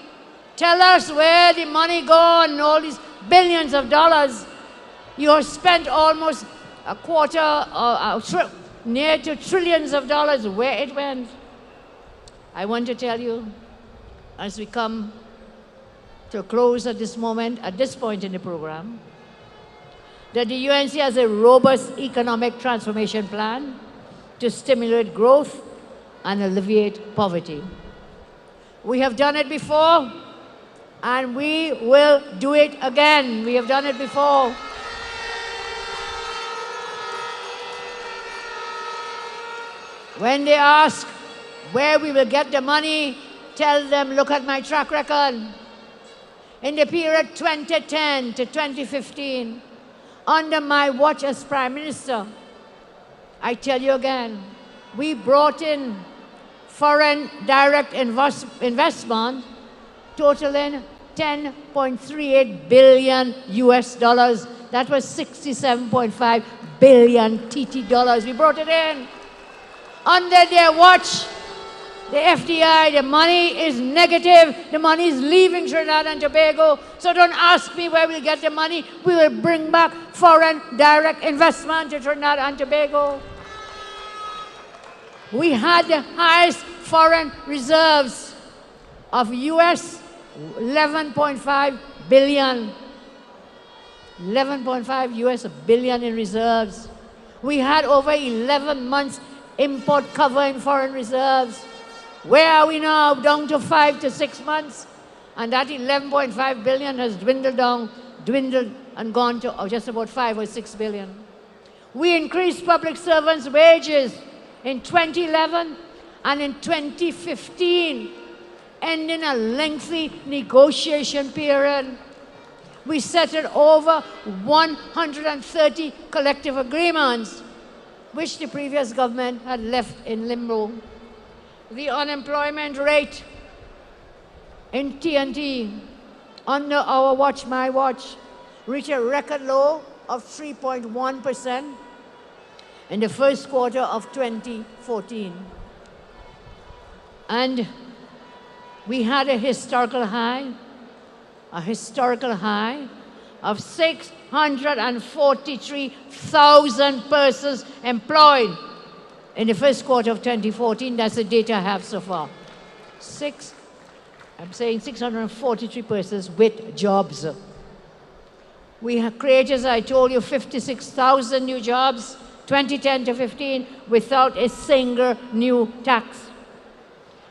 Tell us where the money gone, all these billions of dollars. You have spent almost a quarter, near to trillions of dollars, where it went. I want to tell you, as we come to a close at this moment, at this point in the program, that the UNC has a robust economic transformation plan to stimulate growth and alleviate poverty. We have done it before, and we will do it again. We have done it before. When they ask where we will get the money, tell them, look at my track record. In the period 2010 to 2015, under my watch as Prime Minister, I tell you again, we brought in foreign direct investment totaling 10.38 billion US dollars. That was 67.5 billion TT dollars. We brought it in. Under their watch, the FDI, the money is negative. The money is leaving Trinidad and Tobago. So don't ask me where we'll get the money. We will bring back foreign direct investment to Trinidad and Tobago. We had the highest foreign reserves of US 11.5 billion. 11.5 US billion in reserves. We had over 11 months import cover in foreign reserves. Where are we now? Down to 5 to 6 months. And that 11.5 billion has dwindled and gone to just about 5 or 6 billion. We increased public servants' wages in 2011 and in 2015, ending a lengthy negotiation period. We settled over 130 collective agreements, which the previous government had left in limbo. The unemployment rate in TNT under our watch, my watch, reached a record low of 3.1% in the first quarter of 2014. And we had a historical high of 643,000 persons employed in the first quarter of 2014. That's the data I have so far. 643 persons with jobs. We have created, as I told you, 56,000 new jobs, 2010 to 15, without a single new tax.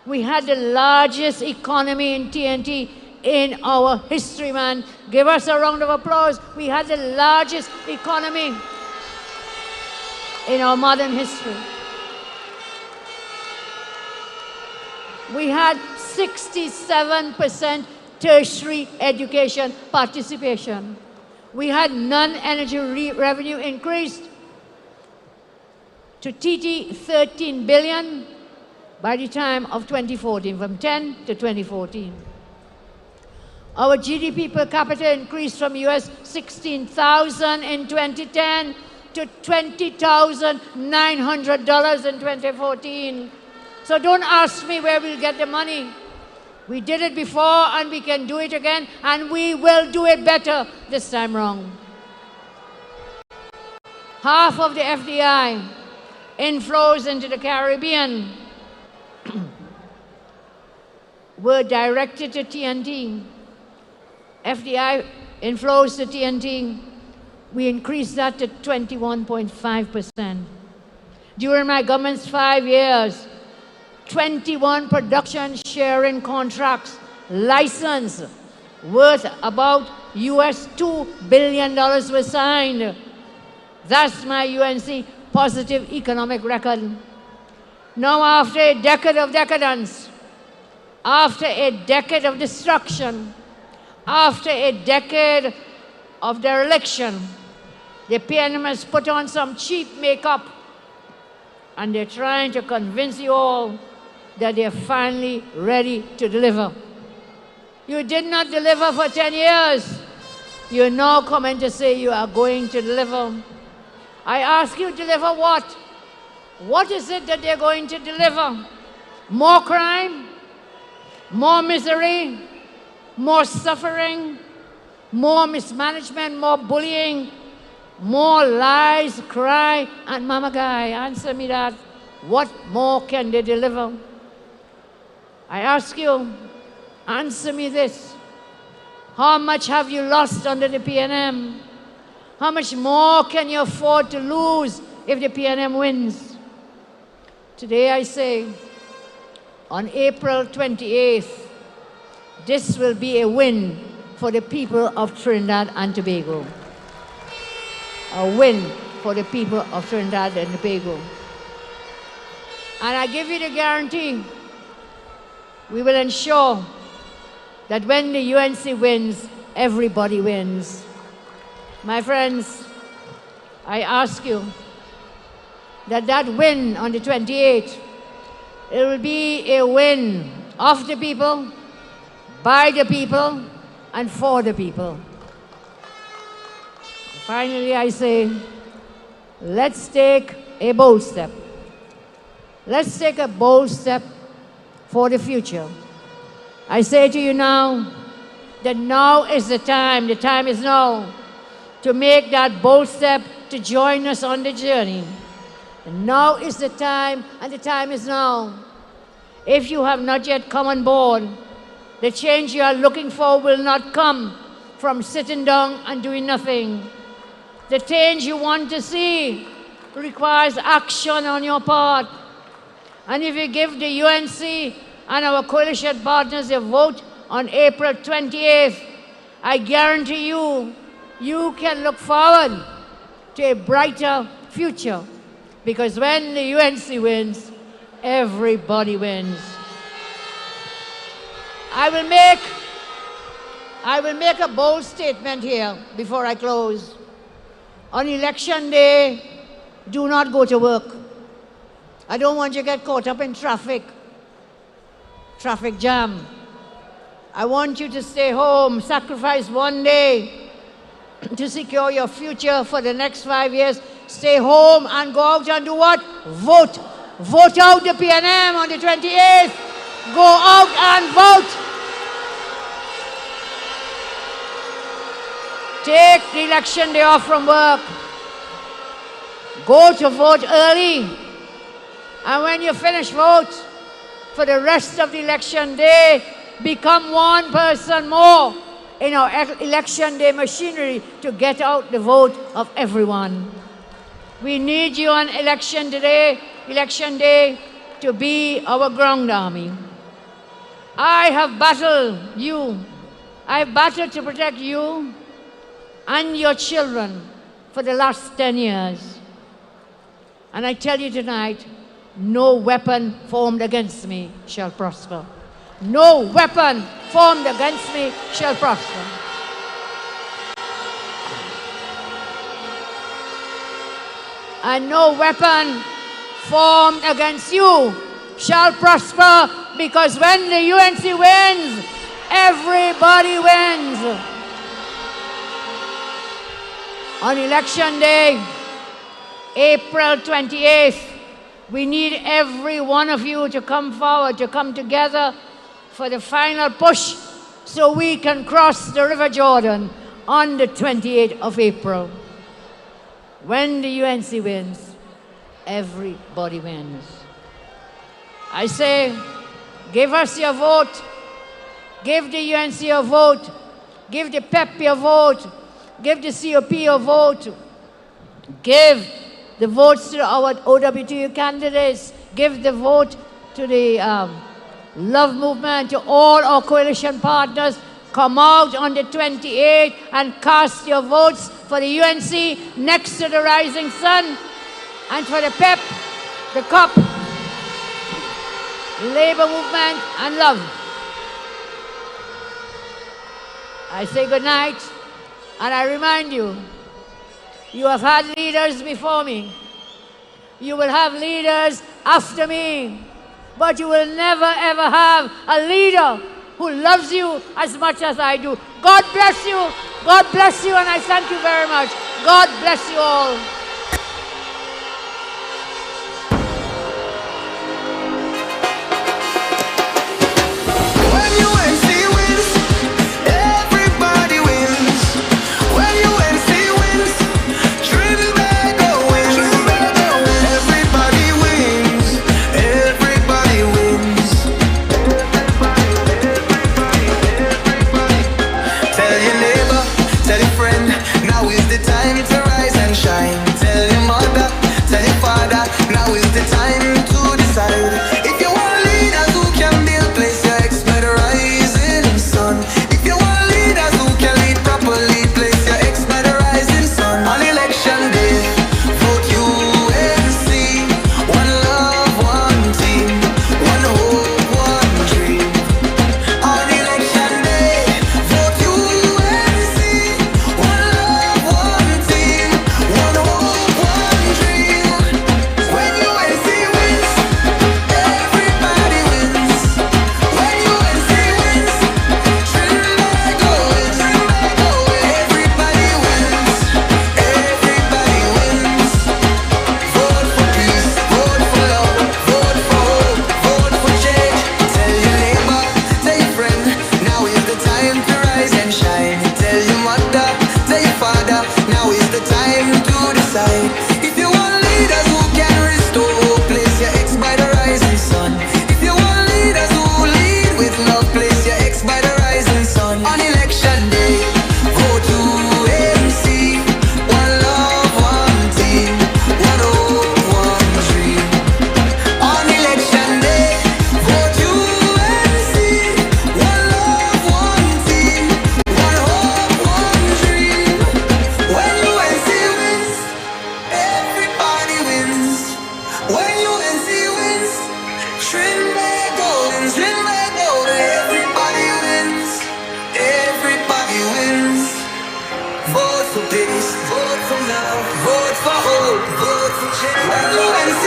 We had the largest economy in TNT in our history, man. Give us a round of applause. We had the largest economy in our modern history. We had 67% tertiary education participation. We had non-energy revenue increased to TT 13 billion by the time of 2014, from 10 to 2014. Our GDP per capita increased from US 16,000 in 2010 to $20,900 in 2014. So don't ask me where we'll get the money. We did it before and we can do it again, and we will do it better this time round. Half of the FDI inflows into the Caribbean were directed to TNT. FDI inflows to TNT, we increased that to 21.5%. During my government's 5 years, 21 production sharing contracts licensed worth about US $2 billion were signed. That's my UNC positive economic record. Now, after a decade of decadence, after a decade of destruction, after a decade of dereliction, The PNM has put on some cheap makeup, and they're trying to convince you all that they're finally ready to deliver. You did not deliver for 10 years. You're now coming to say you are going to deliver. I ask you, deliver what? What is it that they're going to deliver? More crime? More misery? More suffering? More mismanagement? More bullying? More lies, cry, and Mama Guy, answer me that. What more can they deliver? I ask you, answer me this. How much have you lost under the PNM? How much more can you afford to lose if the PNM wins? Today I say, on April 28th, this will be a win for the people of Trinidad and Tobago. A win for the people of Trinidad and Tobago. And I give you the guarantee, we will ensure that when the UNC wins, everybody wins. My friends, I ask you that that win on the 28th, it will be a win of the people, by the people, and for the people. Finally, I say, let's take a bold step. Let's take a bold step for the future. I say to you now that now is the time is now, to make that bold step to join us on the journey. And now is the time, and the time is now. If you have not yet come on board, the change you are looking for will not come from sitting down and doing nothing. The change you want to see requires action on your part. And if you give the UNC and our coalition partners a vote on April 28th, I guarantee you, you can look forward to a brighter future. Because when the UNC wins, everybody wins. I will make a bold statement here before I close. On election day, do not go to work. I don't want you to get caught up in traffic jam. I want you to stay home, sacrifice one day to secure your future for the next 5 years. Stay home and go out and do what? Vote. Vote out the PNM on the 28th. Go out and vote. Take the election day off from work. Go to vote early. And when you finish vote, for the rest of the election day, become one person more in our election day machinery to get out the vote of everyone. We need you on election day to be our ground army. I have battled you. I've battled to protect you and your children for the last 10 years. And I tell you tonight, no weapon formed against me shall prosper. No weapon formed against me shall prosper. And no weapon formed against you shall prosper, because when the UNC wins, everybody wins. On election day, April 28th, we need every one of you to come forward, to come together for the final push so we can cross the River Jordan on the 28th of April. When the UNC wins, everybody wins. I say, give us your vote. Give the UNC your vote. Give the PEP your vote. Give the COP your vote. Give the votes to our OWTU candidates. Give the vote to the Love Movement, to all our coalition partners. Come out on the 28th and cast your votes for the UNC next to the Rising Sun, and for the PEP, the COP, Labour Movement, and Love. I say good night, and I remind you You have had leaders before me. You will have leaders after me. But you will never ever have a leader who loves you as much as I do. God bless you. God bless you, and I thank you very much. God bless you all. When UNC wins, everybody wins. When UNC wins, Trinbago wins. Everybody wins. Everybody wins. Tell your neighbor, tell your friend, now is the time to rise and shine. Tell your mother, tell your father, now is the time to decide. If you want leaders who can build, place your ex by the rising sun. If you want leaders who can lead properly, place your ex by the rising sun. On election day, vote UNC. One love, one team, one hope, one dream. On election day, vote UNC. One love, one team, one hope, one dream. When UNC wins, everybody wins. When UNC wins, Trinbago wins. Everybody wins. Everybody wins. Vote for peace, vote for love, vote for hope, vote for change. Tell your neighbor, tell your friend, now is the time to rise and shine. Tell your mother, tell your father, now is the time to decide. If you want leaders who can restore hope, place your ex by the rising sun. If you want leaders who lead with love, place your ex by the rising sun. On election day, vote UNC. One love, one team, one hope, one dream. On election day, vote UNC. One love, one team, one hope, one dream. When UNC wins, everybody wins. When UNC wins, Trinbago wins. Trinbago, everybody wins. Everybody wins. Vote for peace, vote for love, vote for hope, vote for change. When UNC